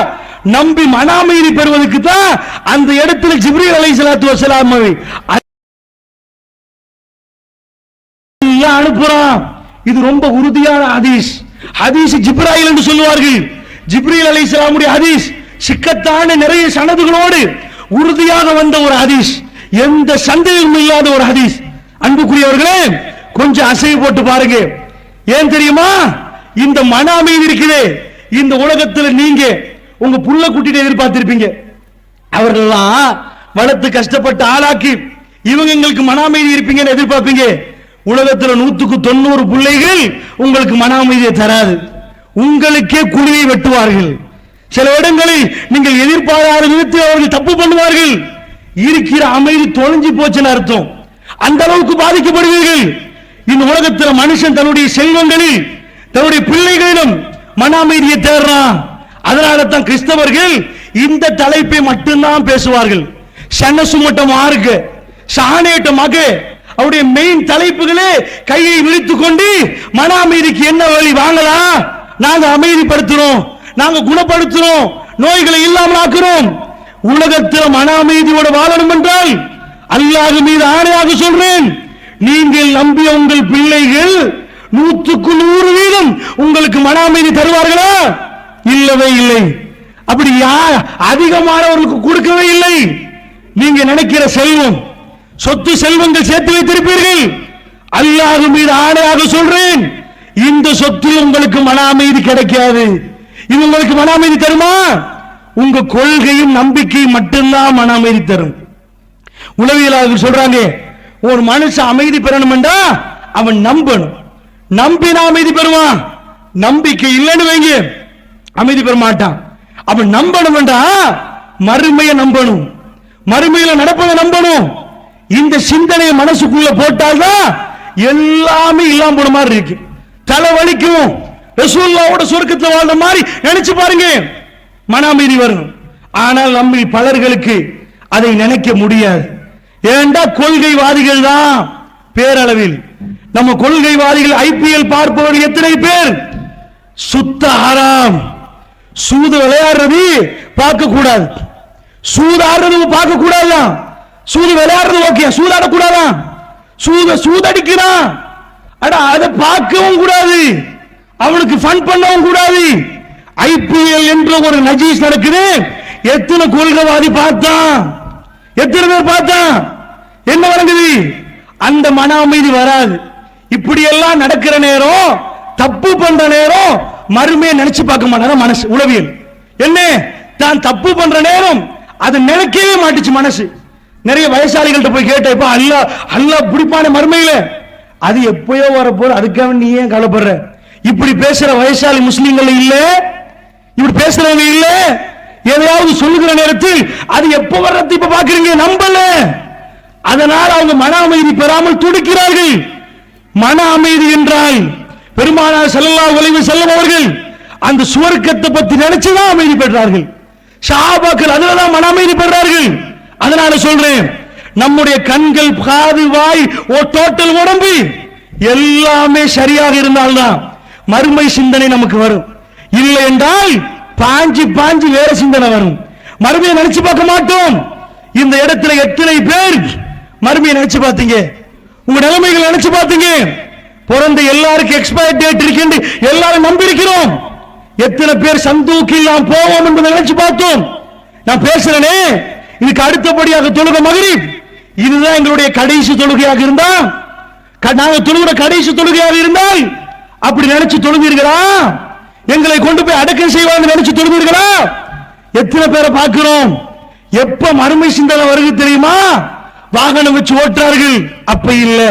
நம்பி மன அமைதி பெறுவதற்கு தான் அந்த இடத்துல ஜிப்ரீல் அலைஹிஸ்ஸலாத்து வஸலாம் அனுப்புறான். இது ரொம்ப உறுதியான ஹதீஸ். ஹதீஸ் ஜிப்ராயில் என்று சொல்லுவார்கள். ஜிப்ரீல் அலைஹிஸ்ஸலாமுடைய ஹதீஸ் சிக்கத்தான நிறைய சனதுகளோடு உறுதியாக வந்த ஒரு ஹதீஸ், எந்த சந்தேகமும் இல்லாத ஒரு ஹதீஸ். அன்புக்குரியவர்களே, கொஞ்சம் அசைவு போட்டு பாருங்க. ஏன் தெரியுமா? இந்த மன அமைதி இருக்குது. இந்த உலகத்தில் நீங்க உங்க புள்ள குட்டியை எதிர்பார்த்திருப்பீங்க. அவர்கள்லாம் வளர்த்து கஷ்டப்பட்டு ஆளாக்கி இவங்க எங்களுக்கு மன அமைதி இருப்பீங்கன்னு எதிர்பார்ப்பீங்க. உலகத்தில் 100க்கு 90 பிள்ளைகள் உங்களுக்கு மன அமைதியை தராது. உங்களுக்கே குழியை வெட்டுவார்கள். சில இடங்களில் நீங்கள் எதிர்பாராத விதத்தில் அவர்கள் தப்பு பண்ணுவார்கள். இருக்கிற அமைதி தொலைஞ்சு போச்சுன்னு அர்த்தம். அந்த அளவுக்கு பாதிக்கப்படுவீர்கள். இந்த உலகத்தில் மனுஷன் தன்னுடைய செல்வங்களில் தன்னுடைய பிள்ளைகளிடம் மன அமைதியை தேடுறான். அதனால தான் கிறிஸ்தவர்கள் இந்த தலைப்பை மட்டும்தான் பேசுவார்கள். சன்னசுமட்டமாக சாணேட்டமாக அவருடைய மெயின் தலைப்புகளே கையை விழித்துக் கொண்டு மன அமைதிக்கு என்ன வழி வாங்கலாம், நாங்க அமைதிப்படுத்துறோம், நாங்க குணப்படுத்துறோம், நோய்களை இல்லாமல் ஆக்குறோம். உலகத்தில் மன அமைதியோடு வாழணும் என்றால் அல்லாஹ் மீது ஆணையாக சொல்றேன், நீங்கள் நம்பிய உங்கள் பிள்ளைகள் 100க்கு 100% உங்களுக்கு மன அமைதி தருவார்களா? இல்லவே இல்லை. அப்படி அதிகமானவர்களுக்கு கொடுக்கவே இல்லை. நீங்க நினைக்கிற செல்வம், சொத்து செல்வங்கள் சேர்த்து வைத்திருப்பீர்கள். அல்லாஹ் மீது ஆணையாக சொல்றேன், இந்த சொத்து உங்களுக்கு மன அமைதி கிடைக்காது. இது உங்களுக்கு மன அமைதி தருமா? உங்க கொள்கையும் நம்பிக்கையும் மட்டும்தான் மன அமைதி தரும். உளவியலாளர்கள் சொல்றாங்க, ஒரு மனுஷன் அமைதி பெறணும் என்றா அவன் நம்பணும். நம்பினா அமைதி பெறுவான். நம்பிக்கை இல்லைன்னு வைங்க, அமைதி பெற மாட்டான். அவன் நம்பணும் என்றா மறுமையை நம்பணும், மறுமையில நடப்பதை நம்பணும். இந்த சிந்தனையை மனசுக்குள்ள போட்டால்தான் எல்லாமே இல்லாம போன மாதிரி இருக்கு. தலை வலிக்கும். ரசூலுல்லாஹ்வோட சொர்க்கத்துல வாழ்ந்த மாதிரி நினைச்சு பாருங்க, மன அமைதி வரணும். ஆனால் நம்ம பலர்களுக்கு அதை நினைக்க முடியாது. ஏண்டா கொள்கைவாதிகள் தான் பேரளவில். நம்ம கொள்கைவாதிகள் ஐபிஎல் பார்ப்பவர்கள் எத்தனை பேர்? சுத்த ஹராம். சூது விளையாடுறது பார்க்க கூடாது, சூதாடுறது பார்க்க கூடாதான். சூது விளையாடுறது ஓகே, சூதாட கூடாதான். சூதடிக்கிறான், அட அதை பார்க்கவும் கூடாது, அவனுக்கு ஃபன் பண்ணவும் கூடாது. ஐபிஎல் என்ற ஒரு நஜீஸ் நடக்குது. எத்தனை கொள்கைவாதி பார்த்தான், எத்தனை பேர் பார்த்தான்? என்ன வழங்குது? அந்த மன அமைதி வராது. இப்படி எல்லாம் நடக்கிற நேரம், தப்பு பண்ற நேரம் மறுமையை நினைச்சு பார்க்க மாட்டாங்க மனசு. உளவியல் என்ன, தான் தப்பு பண்ற நேரம் அது நினைக்கவே மாட்டுச்சு மனசு. நிறைய வயசாளிகள்ட்ட போய் கேட்ட, இப்ப அல்லாஹ் பிடிப்பான மறுமையில, அது எப்பயோ வரப்போற, அதுக்காக நீ ஏன் கவலைப்படுற? இப்படி பேசுற வயசாளி முஸ்லிம்கள் இல்ல, இப்படி பேசுறவங்க இல்ல. எதையாவது சொல்லுகிற நேரத்தில் அது எப்ப வர்றது இப்ப பாக்குறீங்க, நம்பல. அதனால் அவங்க மன அமைதி பெறாமல் துடிக்கிறார்கள். மன அமைதி என்றால் பெருமானார் ஸல்லல்லாஹு அலைஹி வஸல்லம் அவர்கள் அந்த சுவர்க்கத்தை பத்தி நினைச்சுதான் அமைதி பெற்றார்கள். சஹாபாக்கள் அதுலதான் மன அமைதி பெற்றார்கள். அதனால சொல்றேன், நம்முடைய கண்கள், காது, வாய், டோட்டல் உடம்பு எல்லாமே சரியாக இருந்தால்தான் மறுமை சிந்தனை நமக்கு வரும். இல்லை என்றால் பாஞ்சு பாஞ்சு வேற சிந்தனை வரும். மறுமையை நினைச்சு பார்க்க மாட்டோம். இந்த இடத்துல எத்தனை பேர் மறுமையை நினைச்சு பார்த்தீங்க? உங்க நிலைமைகளை நினைச்சு பார்த்தீங்க? பிறந்த எல்லாருக்கும் எக்ஸ்பயர் டேட் இருக்கு எல்லாரும் நம்பி இருக்கிறோம். எத்தனை பேர் சந்தூக்கில் நாம் போவோம் என்பதை நினைச்சு பார்த்தோம். நான் பேசுறேனே, இதுக்கு அடுத்தபடியாக தொழுகை மக்ரிப், இதுதான் எங்களுடைய கடைசி தொழுகையாக இருந்தா, நாங்க தொழுகிற கடைசி தொழுகையாக இருந்தால் அப்படி நினைச்சு தொழுவீர்களா? எங்களை கொண்டு போய் அடக்கம் செய்வாங்க நினைச்சு தொழுவீர்களா? எத்தனை பேரை பார்க்கிறோம்? எப்ப மறுமை சிந்தனை வருது தெரியுமா? வாகனம் வச்சு ஓட்டுறார்கள், அப்ப இல்ல.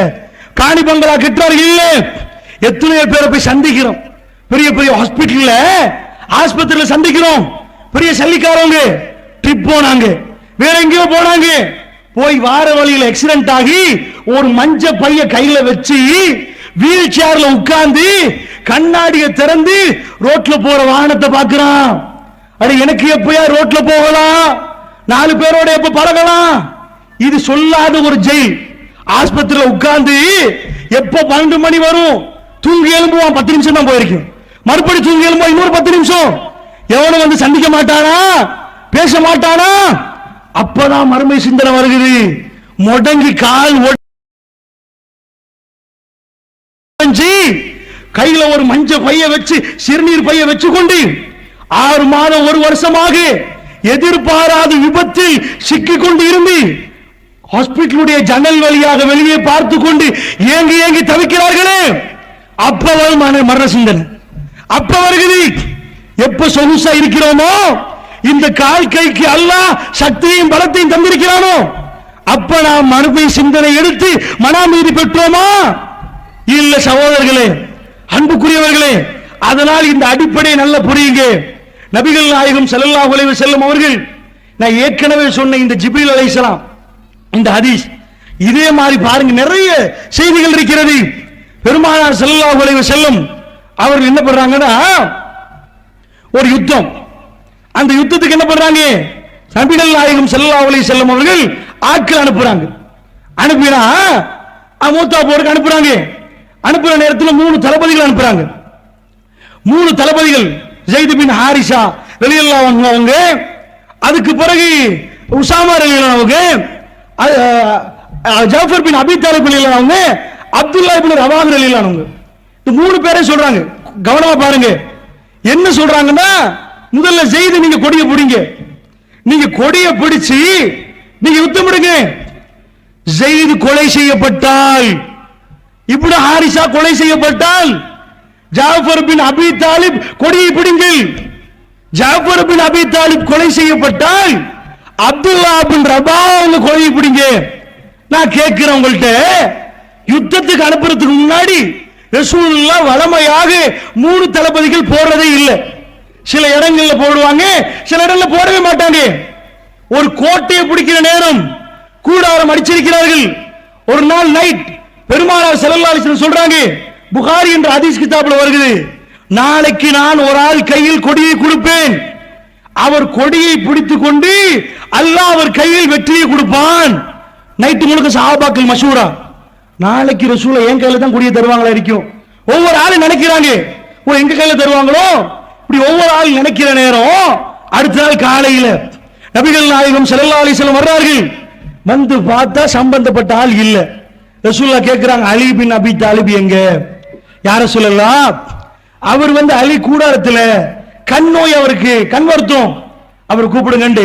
காணி பங்களா கட்டுறார்கள், இல்ல. எத்தனையோ பேரை போய் சந்திக்கிறோம், பெரிய பெரிய ஹாஸ்பிட்டல்ல, ஆஸ்பத்திரியில சந்திக்கிறோம். பெரிய சல்லிக்காரங்க ட்ரிப் போனாங்க, வேற எங்கேயோ போனாங்க. போய் வார வழியில் ஆக்சிடென்ட் ஆகி ஒரு மஞ்ச பைய கையில வச்சு வீல் சேர்ல உட்கார்ந்து கண்ணாடியை திறந்து ரோட்ல போற வாகனத்தை பார்க்கிறான். அட எனக்கு எப்பயா ரோட்ல போகலாம், 4 பேரோட எப்ப பழகலாம்? இது சொல்லாத ஒரு ஜெயில். ஆஸ்பத்திரியில உட்கார்ந்து எப்ப 12 மணி வரும், தூங்கி எழும்புவான். 10 நிமிஷம் தான் போயிருக்கும், மறுபடி தூங்கி எழும்புவான் இன்னொரு 10 நிமிஷம். எவனும் வந்து சந்திக்க மாட்டானா, பேச மாட்டானா? அப்பதான் மறுமை சிந்தனை வருகிறது. முடங்கி கால் கையில ஒரு மஞ்ச பைய வச்சு, சிறுநீர் பைய வச்சு கொண்டு 6 மாதம் 1 வருஷமாக எதிர்பாராத விபத்தில் சிக்கிக்கொண்டு இருந்து ஹாஸ்பிட்டலுடைய ஜன்னல் வழியாக வெளியே பார்த்து கொண்டு ஏங்கி ஏங்கி தவிக்கிறார்களே, அப்ப மரண சிந்தனை அப்ப வருகிறது. எப்ப சொகுசா இருக்கிறோமோ, இந்த கால் கைக்கு அல்லாஹ் சக்தியையும் பலத்தையும் தந்திருக்கிறானோ, அப்ப நாம் மறுமை சிந்தனை எடுத்து மனாமீதி பெற்றோமா? இல்ல சகோதரர்களே, அன்புக்குரியவர்களே. அதனால் இந்த அடிப்படை நல்ல புரியுங்க. நபிகள் நாயகம் ஸல்லல்லாஹு அலைஹி வஸல்லம் அவர்கள், நான் ஏற்கனவே சொன்ன இந்த ஜிப்ரீல் அலைஹிஸ்ஸலாம், இந்த ஹதீஸ் இதே மாதிரி பாருங்க, நிறைய செய்திகள் இருக்கிறது. பெருமானார் ஸல்லல்லாஹு அலைஹி வஸல்லம் அவர்கள் என்ன பண்றாங்கன்னா, ஒரு யுத்தம், அந்த யுத்தத்துக்கு என்ன பண்றாங்க, நபிகள் நாயகம் ஸல்லல்லாஹு அலைஹி வஸல்லம் அவர்கள் ஆட்கள் அனுப்புறாங்க. அனுப்பினா மூத்தா போருக்கு அனுப்புறாங்க. அனுப்புற நேரத்தில் 3 தளபதிகள் அனுப்புறாங்க. 3 தளபதிகள் ஸைத் பின் ஹாரிஸா ரலியல்லாஹு அன்ஹு அவங்க, அதுக்கு பிறகு உசாமா ரலியல்லாஹு அவங்க, ஜாஃபர் பின் அபி தாலிப் ரலியல்லாஹு அவங்க, அப்துல்லா இப்னு ரவாஹ் ரலியல்லாஹு அவங்க. இந்த 3 பேரை சொல்றாங்க. கவனமா பாருங்க என்ன சொல்றாங்கன்னா, முதல்ல ஸைத் நீங்க கொடியை பிடிங்க, நீங்க கொடியை பிடிச்சு நீங்க யுத்தம் பண்ணுங்க. ஸைத் கொலை செய்யப்பட்டால், இப்னு ஹாரிஸா கொலை செய்யப்பட்டால், ஜாஃபர் பின் அபி தாலிப் கொடியை பிடிங்கள். ஜாஃபர் பின் அபி தாலிப் கொலை செய்யப்பட்டால் அப்துல்லா பின் ரவாஹ் அவங்க கொலையை பிடிங்க. நான் கேட்கிறேன் உங்கள்கிட்ட, யுத்தத்துக்கு அனுப்புறதுக்கு முன்னாடி ரசூலுல்லாஹ் வளமையாக 3 தளபதிகள் போடுறதே இல்லை. சில இடங்கள்ல போடுவாங்க, சில இடங்கள்ல போடவே மாட்டாங்க. ஒரு கோட்டையை பிடிக்கிற நேரம் கூடாரம் அடிச்சிருக்கிறார்கள். ஒரு நாள் நைட் பெருமானார் ஸல்லல்லாஹு அலைஹி வஸல்லம் சொல்றாங்க, புகாரி என்ற ஹதீஸ் கிதாபில் வருகிறது, நாளைக்கு நான் ஒரு ஆள் கையில் கொடியை கொடுப்பேன், அவர் கொடியை பிடித்துக் கொண்டு அல்லாஹ் அவர் கையில் வெற்றியை கொடுப்பான். நைட்டு முழுக்க சஹாபாக்கள் மஷூரா, நாளைக்கு ரசூலை என் கையில தான் கொடியை தருவாங்களா இருக்கும். ஒவ்வொரு ஆளும் நினைக்கிறாங்க, ஓ எங்க கையில தருவாங்களோ, இப்படி ஒவ்வொரு ஆள் நினைக்கிற நேரம் அடுத்த நாள் காலையில நபிகள் நாயகம் ஸல்லல்லாஹு அலைஹி வஸல்லம் வர்றார்கள். வந்து பார்த்தா சம்பந்தப்பட்ட ஆள் இல்ல. ரசூலுல்லாஹ் கேட்கிறாங்க, அலி பின் அபி தாலிப் எங்க? யார சொல்லலாம், அவர் அலி கூடாரத்துல கண் நோய், அவருக்கு கண் வருத்தம், அவர் கூப்பிடுங்கண்டு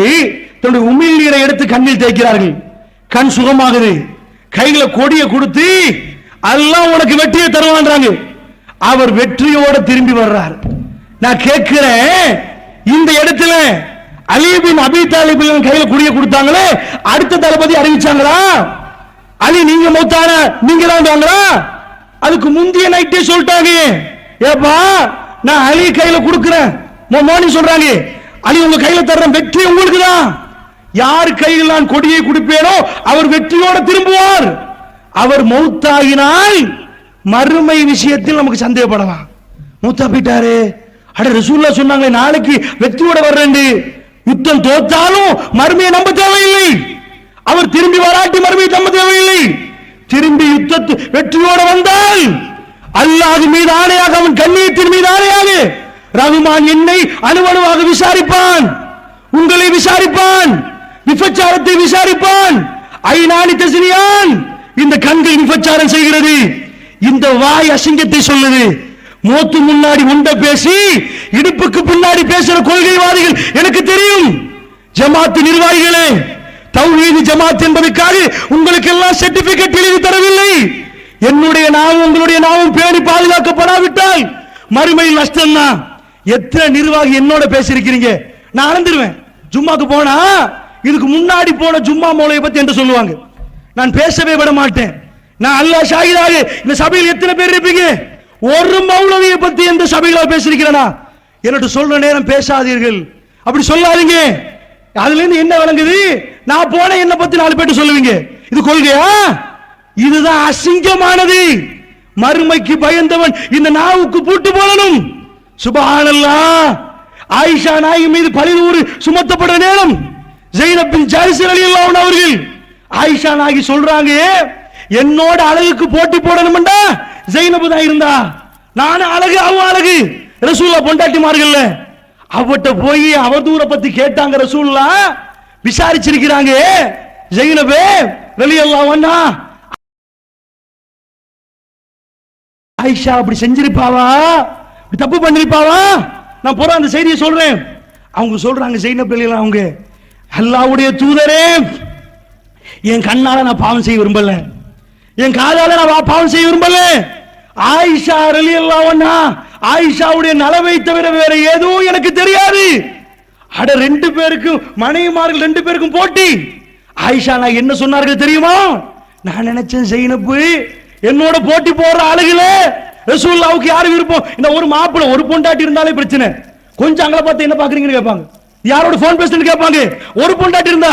தன்னுடைய உமிழ் நீரை எடுத்து கண்ணில் தேய்க்கிறார்கள். கண் சுகமாகுது. கையில கொடியை கொடுத்து அல்லாஹ் உனக்கு வெற்றியை தருவான்றாங்க. அவர் வெற்றியோட திரும்பி வர்றார். நான் கேட்கிறேன், இந்த இடத்துல அலி பின் அபி தாலிப் கையில கொடியை கொடுத்தாங்களே, அடுத்த தளபதி அறிவிச்சாங்களா? அலி நீங்க மௌத்தான நீங்க தான் வாங்களா? அதுக்கு முந்தைய நைட்டே சொல்லிட்டாங்க, ஏப்பா நான் அலி கையில கொடுக்கிறேன் மோனி சொல்றாங்க, அலி உங்க கையில தர்றேன், வெற்றி உங்களுக்கு தான். யார் கையில் நான் கொடியை கொடுப்பேனோ அவர் வெற்றியோட திரும்புவார். அவர் மௌத்தாகினால் மறுமை விஷயத்தில் நமக்கு சந்தேகப்படலாம். மூத்தா போயிட்டாரு, அட ரசூலுல்லாஹ் சொன்னாங்களே நாளைக்கு வெற்றியோட வர்றேன், யுத்தம் தோத்தாலும் மறுமையை நம்ப தேவையில்லை, அவர் திரும்பி வராட்டி மறுமையை நம்ப தேவையில்லை. திரும்பி யுத்தத்து வெற்றியோட வந்தால் அல்லாஹ் மீது ஆணையாக, அவன் கண்ணியத்தின் மீது ஆணையாக, ரஹ்மான் என்னை அணுவணுவாக விசாரிப்பான், உங்களை விசாரிப்பான், விபச்சாரத்தை விசாரிப்பான். ஐநானி தஸ்னியான், இந்த கண்கள் விபச்சாரம் செய்கிறது, இந்த வாய் அசிங்கத்தை சொல்லுது. மூத்து முன்னாடி உண்ட பேசி இடுப்புக்கு பின்னாடி பேசுற கொள்கைவாதிகள் எனக்கு தெரியும். ஜமாத் நிர்வாகிகளே, தௌஹீத் ஜமாத் என்பதற்காக உங்களுக்கு எல்லாம் சர்டிபிகேட் எழுதி தரவில்லை. என்னுடைய நாவும் உங்களுடைய நாவும் பேணி பாதுகாக்கப்படாவிட்டால் மறுமையில் நஷ்டம் தான். எத்தனை நிர்வாகி என்னோட பேசியிருக்கிறீங்க, நான் அளந்துருவேன். ஜும்மாக்கு போனா இதுக்கு முன்னாடி போன ஜும்மா மௌலையை பத்தி என்று சொல்லுவாங்க, நான் பேசவே விட மாட்டேன். நான் அல்லாஹ் ஷாஹிதாக, இந்த சபையில் எத்தனை பேர் இருப்பீங்க, ஒரு மௌலவியை பத்தி எந்த சபையில பேசிருக்கிறேனா? என்னட்டு சொல்ற நேரம் பேசாதீர்கள், அப்படி சொல்லாதீங்க. அதுல இருந்து என்ன விளங்குது, நான் போன என்ன பத்தி 4 பேர் சொல்லுவீங்க, இது கொள்கையா? இதுதான் அசிங்கமானது. மறுமைக்கு பயந்தவன் இந்த நாவுக்கு பூட்டு போடணும். சுப்ஹானல்லாஹ். ஆயிஷா நாயகி மீது பழிதூறு சுமத்தப்பட்ட நேரம் ஸைனப் பின் ஜாரிஸ் ரலியல்லாஹு அன்ஹா அவர்கள், ஆயிஷா நாயகி சொல்றாங்க, என்னோட அழகுக்கு போட்டி போடணும்டா ஸைனப் தான் இருந்தா, நானும் அழகு அவன் அழகு. ரசூலுல்லாஹ் பொண்டாட்டிமார்கள் அவட்ட போய் அவதூற பத்தி கேட்டாங்க. ரசூலுல்லாஹ் விசாரிச்சிருக்கிறாங்க, ஸைனப் ரலியல்லாஹு அன்ஹா ஆயிஷா அப்படி செஞ்சிருப்பாவா, தப்பு பண்ணிருப்பாவா? நான் போற அந்த செய்தியை சொல்றேன். அவங்க சொல்றாங்க ஜெயினப் ரலியல்லாஹு அவங்க, அல்லாஹ்வுடைய தூதரே, என் கண்ணால நான் பாவம் செய்ய விரும்பல, என் காதால நான் பாவம் செய்ய விரும்பல. ஆயிஷா ரலியல்லாஹு அன்ஹா, ஆயிஷாவுடைய நலவை தவிர வேற எதுவும் எனக்கு தெரியாது. அட ரெண்டு பேருக்கும் மனைவிமார்கள் ரெண்டு பேருக்கும் போட்டி. ஆயிஷா நான் என்ன சொன்னார்கள் தெரியுமா? நான் நினைச்சேன் ஜெயினப் என்னோட போட்டி போடுற ஆளுகள ரசூலுல்லாஹ்வுக்கு யாரு விருப்பம்? இந்த ஒரு மாப்பிள ஒரு பொண்டாட்டி இருந்தாலே பிரச்சனை. கொஞ்சம் அங்கல பார்த்து என்ன பாக்குறீங்கன்னு கேட்பாங்க, யாரோட போன் பேசுறேன்னு கேட்பாங்க. ஒரு பொண்டாட்டி இருந்தா,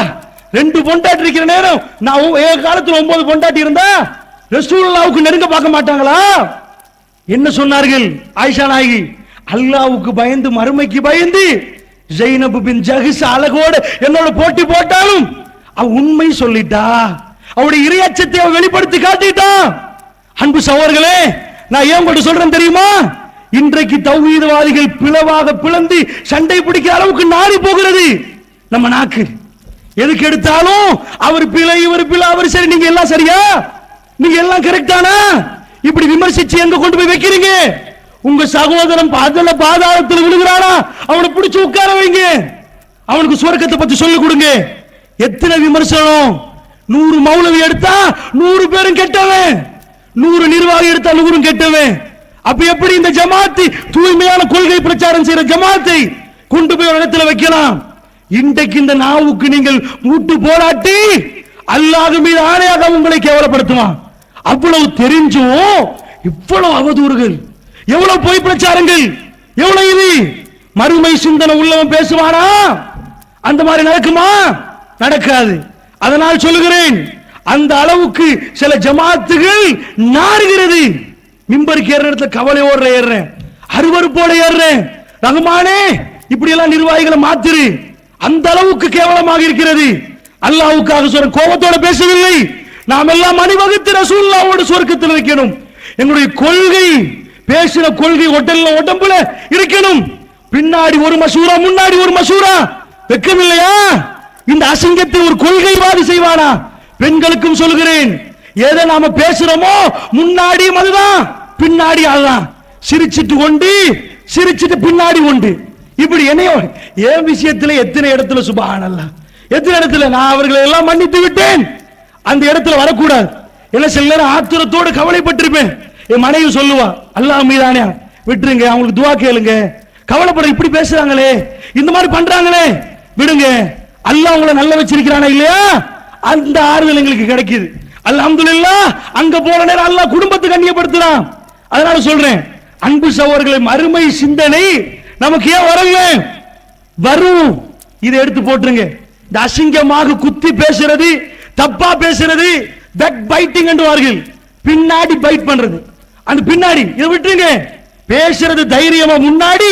ரெண்டு பொண்டாட்டி இருக்கிற நேரம், நான் காலத்துல 9 பொண்டாட்டி இருந்தா ரசூலுல்லாஹ்வுக்கு நெருங்க பார்க்க மாட்டாங்களா? என்ன சொன்னார்கள் ஆயிஷா நாயகி? அல்லாஹ்வுக்கு பயந்து மறுமைக்கு பயந்து ஜெயினப் பின் ஜஹ்ஷ் அழகோடு என்னோட போட்டி போட்டாலும் அவ உண்மை சொல்லிட்டா, அவருடைய இறையச்சத்தை அவ வெளிப்படுத்தி காட்டிட்டா. அன்பு சகோதரர்களே, நான் ஏன் உங்கள்ட்ட சொல்றேன் தெரியுமா? இன்றைக்கு தௌஹீத்வாதிகள் பிளவாக பிளந்து சண்டை பிடிக்கிற அளவுக்கு நாடி போகிறது நம்ம நாக்கு. எதுக்கு எடுத்தாலும் அவர் பிழை இவர் பிழை, அவர் சரி, நீங்க எல்லாம் சரியா, நீங்க எல்லாம் கரெக்டானா? இப்படி விமர்சிச்சு எங்க கொண்டு போய் வைக்கிறீங்க? உங்க சகோதரன் பாதாளத்தில் விழுகிறானா, அவனை பிடிச்சு உட்கார வைங்க, அவனுக்கு சுவர்க்கத்தை பத்தி சொல்லி கொடுங்க. எத்தனை விமர்சனம்? 100 மௌலவி எடுத்தா 100 பேரும் கெட்டவன், 100 நிர்வாகி எடுத்தா 100 கெட்டவன். அப்ப எப்படி இந்த ஜமாத்தை, தூய்மையான கொள்கை பிரச்சாரம் செய்யற ஜமாத்தை கொண்டு போய் ஒரு இடத்துல வைக்கலாம்? இன்றைக்கு இந்த நாவுக்கு நீங்கள் மூட்டு போராட்டி அல்லாஹ் மீது ஆணையாக உங்களை கேவலப்படுத்துவான். அவ்வளவு தெரிஞ்சும் இவ்வளவு அவதூறுகள், எவ்வளவு பொய் பிரச்சாரங்கள், எவ்வளவு இது மறுமை சிந்தனை உள்ளவன் பேசுவானா? அந்த மாதிரி நடக்குமா? நடக்காது. அதனால் சொல்லுகிறேன், அந்த அளவுக்கு சில ஜமாத்துகள் நாறுகிறது. மிம்பருக்கு ஏற இடத்துல கவலையோட ஏறுறேன், அருவருப்போட ஏறுறேன். ரஹ்மானே, இப்படி எல்லாம் நிர்வாகிகளை மாத்திரு. அந்த அளவுக்கு கேவலமாக இருக்கிறது. அல்லாஹ்வுக்காக சொல்ற கோபத்தோட பேசவில்லை. நாம் எல்லாம் அணிவகுத்து ரசூலுல்லாஹ்வோடு சொர்க்கத்தில் இருக்கணும். எங்களுடைய கொள்கை, பேசுற கொள்கை உடல்ல உடம்புல இருக்கணும். பின்னாடி ஒரு மசூரா, முன்னாடி ஒரு மசூரா, வெக்கமில்லையா? இந்த அசிங்கத்தை ஒரு கொள்கைவாதி செய்வானா? பெண்களுக்கும் சொல்கிறேன், எதை நாம பேசுறோமோ முன்னாடியும் அதுதான், பின்னாடி அதுதான். சிரிச்சிட்டு கொண்டு, சிரிச்சிட்டு பின்னாடி கொண்டு, இப்படி என்னையோ என் விஷயத்துல எத்தனை இடத்துல சுப்ஹானல்லாஹ், எத்தனை இடத்துல நான் அவர்களை எல்லாம் மன்னித்து விட்டேன். அந்த இடத்துல வரக்கூடாது. என்ன சில நேரம் ஆத்திரத்தோடு கவலைப்பட்டிருப்பேன். என் மனைவி சொல்லுவா, அல்லாஹ் மீதானே விட்டுருங்க, அவங்களுக்கு துவா கேளுங்க, கவலைப்பட, இப்படி பேசுறாங்களே, இந்த மாதிரி பண்றாங்களே, விடுங்க, அல்லாஹ் உங்களை நல்ல வச்சிருக்கிறானா இல்லையா? அந்த ஆறுதல் எங்களுக்கு கிடைக்குது. அல்ஹம்துலில்லாஹ். அங்க போற நேரம் அல்லாஹ் குடும்பத்தை கண்ணியப்படுத்துறான். அதனால சொல்றேன், அன்பு சகோதரர்களை, மறுமை சிந்தனை நமக்கு ஏன் வரல? வரும். இதை எடுத்து போட்டுருங்க. இந்த அசிங்கமாக குத்தி பேசுறது, தப்பா பேசுறது, பேக் பைட்டிங் என்றுவார்கள், பின்னாடி பைட் பண்றது. அந்த பின்னாடி இதை விட்டுருங்க. பேசுறது தைரியமா முன்னாடி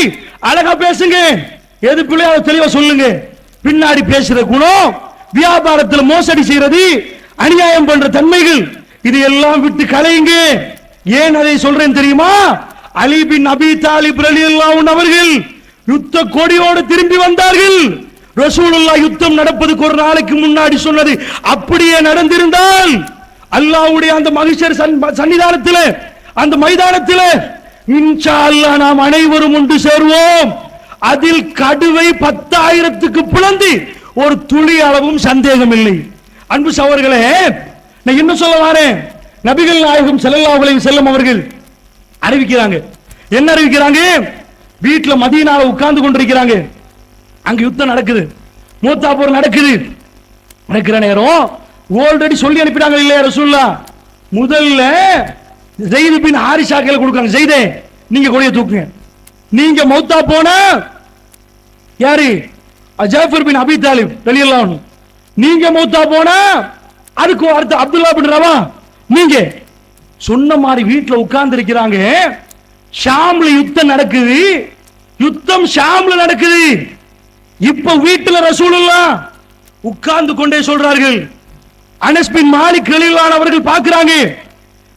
அழகா பேசுங்க, எது பிள்ளையா தெளிவா சொல்லுங்க. பின்னாடி பேசுற குணம், வியாபாரத்தில் மோசடி செய்யறது, அநியாயம் பண்ற தன்மைகள், இது எல்லாம் விட்டு கலையுங்க. ஏன் அதை சொல்றேன் தெரியுமா? அலி பின் அபி தாலிப் ரலியல்லாஹு அன்ஹு அவர்கள் யுத்த கொடியோடு திரும்பி வந்தார்கள். ரசூலுல்லாஹ் யுத்தம் நடப்பதுக்கு ஒரு நாளைக்கு முன்னாடி சொன்னது அப்படியே நடந்திருந்தால் அல்லாஹ்வுடைய அந்த மகிஷர் சன்னிதானத்தில், அந்த மைதானத்தில் இன்ஷா அல்லாஹ் நாம் அனைவரும் ஒன்று சேருவோம். அதில் கடுவை 10,000க்கு பிளந்து ஒரு துளி அளவும் சந்தேகம் இல்லை. அன்பு சகோதரர்களே, நான் என்ன சொல்ல வரேன்? நபிகள் நாயகம் ஸல்லல்லாஹு அலைஹி வஸல்லம் அவர்கள் அறிவிக்கிறாங்க. என்ன அறிவிக்கிறாங்க? வீட்டுல மதீனால உட்கார்ந்து கொண்டிருக்கிறாங்க. அங்க யுத்தம் நடக்குது, மூத்தா போர் நடக்குது. நடக்கிற நேரம் ஆல்ரெடி சொல்லி அனுப்பிட்டாங்க இல்லையா ரசூலுல்லாஹ்? முதல்ல ஸைத் பின் ஹாரிஸா கையில கொடுக்காங்க, ஸைதே நீங்க கொடியை தூக்குங்க. நீங்க மௌத்தா போனா யாரு? ஜாஃபர் பின் அபி தாலிப் ரலியல்லாஹு அன்ஹு. நீங்க மௌத்தா போனா அதுக்கு அடுத்து அப்துல்லா பின் ரவா. நீங்க சொன்ன மாதிரி வீட்டுல உட்கார்ந்து இருக்கிறாங்க. ஷாம்ல யுத்தம் நடக்குது, யுத்தம் ஷாம்ல நடக்குது. இப்ப வீட்டுல ரசூலுல்லாஹ் உட்கார்ந்து கொண்டே சொல்றார்கள். அனஸ் பின் மாலிக் ரலியல்லாஹு அன்ஹு அவர்கள் பார்க்கிறாங்க.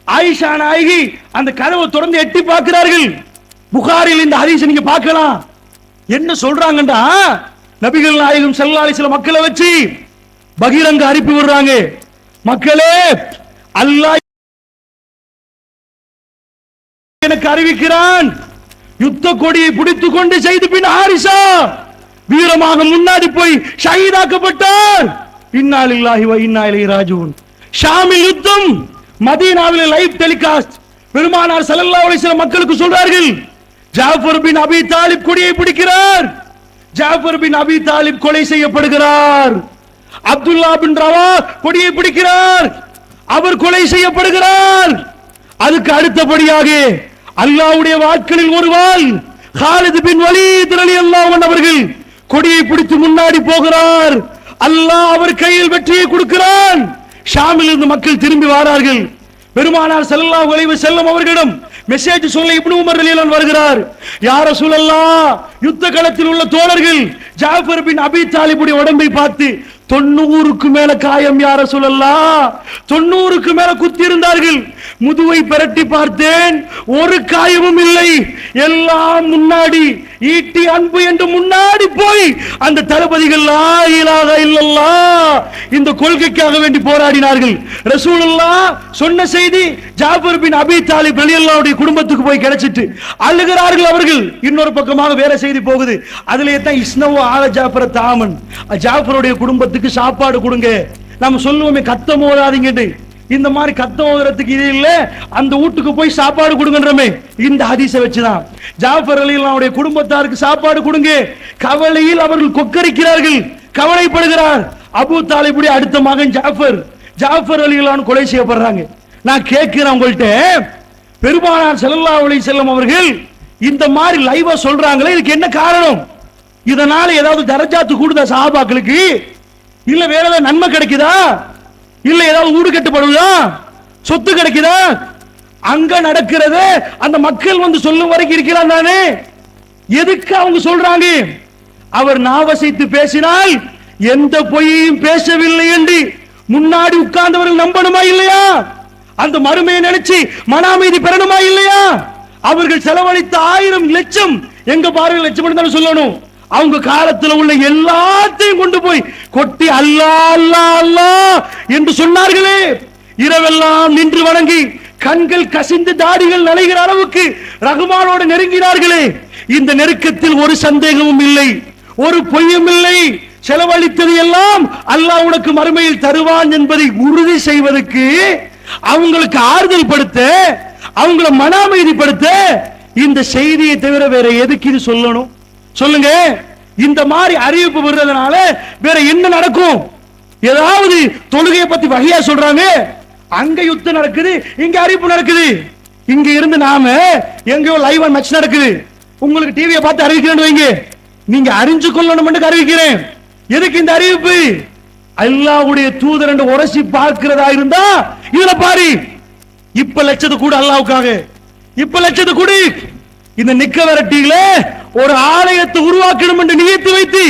ஆயிஷா நாயகி அந்த கதவை திறந்து எட்டி பார்க்கிறார்கள். புகாரில் இந்த ஹதீஸ் நீங்க பார்க்கலாம். என்ன சொல்றாங்கடா, நபிகள் நாயகம் ஸல்லல்லாஹு அலைஹி வஸல்லம் மக்களை வச்சு பகிரங்க அறிப்பு விடுறாங்க. மக்களே, அல்லாஹ் எனக்கு அறிவிக்கிறான், யுத்த கொடியை பிடித்துக் கொண்டு ஸைத் பின் ஹாரிஸா வீரமாக முன்னாடி போய் ஷஹீதாக்கப்பட்டார். இன்னா லில்லாஹி வ இன்னா இலைஹி ராஜிஊன். ஷாமில் யுத்தம், மதீனாவில் லைவ் டெலிகாஸ்ட். பெருமானார் ஸல்லல்லாஹு அலைஹி வஸல்லம் மக்களுக்கு சொல்றார்கள், ஜாஃபர் பின் அபி தாலிப் கொடியை பிடிக்கிறார். ஜாஃபர் பின் அபி தாலிப் கொலை செய்யப்படுகிறார். அப்துல்லா பின் ரவா கொடியை பிடிக்கிறார், அவர் கொலை செய்யப்படுகிறார். அதுக்கு அடுத்தபடியாக அல்லாஹ்வுடைய வாட்களில் ஒருவாள் காலித் பின் வலீத் ரலியல்லாஹு அன்ஹு அவர்கள் கொடியை பிடித்து முன்னாடி போகிறார். அல்லாஹ் அவர் கையில் வெற்றியை கொடுக்கிறான். ஷாமில் இருந்து மக்கள் திரும்பி வாரார்கள். பெருமானார் ஸல்லல்லாஹு அலைஹி வஸல்லம் அவர்களிடம் மெசேஜ் சொல்ல இப்னு உமர் ரலியல்லாஹு வருகிறார். யா ரசூலல்லாஹ், யுத்த களத்தில் உள்ள தோழர்கள் ஜாஃபர் பின் அபி தாலிபுடைய உடம்பை பார்த்து 90க்கு மேல காயம் யா ரசூலல்லாஹ், 90க்கு மேல குத்தி இருந்தார்கள். முதுவை பிரட்டி பார்த்தேன், ஒரு காயமும் இல்லை. எல்லாம் முன்னாடி ஈட்டி அன்பு என்று முன்னாடி போய் அந்த தளபதிகள் லா இலாஹ இல்லல்லாஹ் இந்த கொள்கைக்காக வேண்டி போராடினார்கள். ரசூலுல்லாஹ் சொன்ன செய்தி ஜாஃபர் பின் அபி தாலிப் ரலியல்லாஹு குடும்பத்துக்கு போய் கிடைச்சிட்டு அழுகிறார்கள் அவர்கள். இன்னொரு பக்கமாக வேற செய்தி போகுது. அதிலே தான் இஸ்னவு ஆல ஜாஃபர் தாமன், ஜாஃபருடைய குடும்பத்துக்கு சாப்பாடு கொடுங்க. நம்ம சொல்லுவோமே கத்தம் ஓதாதீங்கன்னு, இந்த மாதிரி கத்தம் ஓதுறதுக்கு இது இல்ல, அந்த வீட்டுக்கு போய் சாப்பாடு கொடுங்கன்றமே. இந்த ஹதீஸை வச்சுதான் ஜாஃபர் ரலியல்லாஹு குடும்பத்தாருக்கு சாப்பாடு கொடுங்க. கவலையில் அவர்கள் கொக்கரிக்கிறார்கள், கவலைப்படுகிறார். அபூ தாலிபுடைய அடுத்த மகன் ஜாஃபர் ரலியல்லாஹு கொலை செய்யப்படுறாங்க. நான் கேட்கிறேன் உங்கள்கிட்ட, பெருமானார் ஸல்லல்லாஹு அலைஹி வஸல்லம் அவர்கள் இந்த மாதிரி லைவா சொல்றாங்களே, இதுக்கு என்ன காரணம்? இதனால ஏதாவது தரஜாத்து கூடுதா சஹாபாக்களுக்கு? இல்ல வேற ஏதாவது நன்மை கிடைக்குதா? இல்ல ஏதாவது ஊடு கட்டுப்படுதா? சொத்து கிடைக்குதா? அங்க நடக்கிறது அந்த மக்கள் வந்து சொல்லும் வரைக்கும் இருக்கிறான் தானே. எதுக்கு அவங்க சொல்றாங்க? அவர் நாவசைத்து பேசினால் எந்த பொய்யையும் பேசவில்லை என்று முன்னாடி உட்கார்ந்தவர்கள் நம்பணுமா இல்லையா? அந்த மறுமையை நினைச்சு மன அமைதி பெறணுமா இல்லையா? அவர்கள் செலவழித்த 1000 லட்சம் எங்க பாருங்க, லட்சம் மட்டும் சொல்லணும். அவங்க காலத்தில் உள்ள எல்லாத்தையும் கொண்டு போய் கொட்டி அல்லாஹ் அல்லாஹ் அல்லாஹ் என்று சொன்னார்களே. இரவெல்லாம் நின்று வணங்கி கண்கள் கசிந்து தாடிகள் நனைகிற அளவுக்கு ரஹ்மானோடு நெருங்கினார்களே. இந்த நெருக்கத்தில் ஒரு சந்தேகமும் இல்லை, ஒரு பொய்யும் இல்லை. செலவழித்தது எல்லாம் அல்லாஹ் உனக்கு மறுமையில் தருவான் என்பதை உறுதி செய்வதற்கு, அவங்களுக்கு ஆறுதல் படுத்த, அவங்கள மன அமைதிப்படுத்த இந்த செய்தியை தவிர வேற எதுக்கு இது சொல்லணும்? சொல்லுங்க. இந்த மாதிரி அறிவிப்பு வர்றதுனால வேற என்ன நடக்கும்? ஏதாவது தொழுகையை பத்தி வகையா சொல்றாங்க, அங்க யுத்தம் நடக்குது, இங்க அறிவிப்பு நடக்குது. இங்க இருந்து நாம எங்கயோ லைவ் மேட்ச் நடக்குது, உங்களுக்கு டிவியை பார்த்து அறிவிக்கிறேன்னு வைங்க, நீங்க அறிஞ்சு கொள்ளணும் அறிவிக்கிறேன். எதுக்கு இந்த அறிவிப்பு? அல்லாஹ்வுடைய தூதர் என்று உரசி பார்க்கிறதா இருந்தா இதுல பாரு. இப்ப லட்சத்து கூட அல்லாஹ்வுக்காக, இப்ப லட்சத்து கூட இந்த நிக்க வரட்டியில ஒரு ஆலயத்தை உருவாக்கணும் என்று நியத்து வைத்து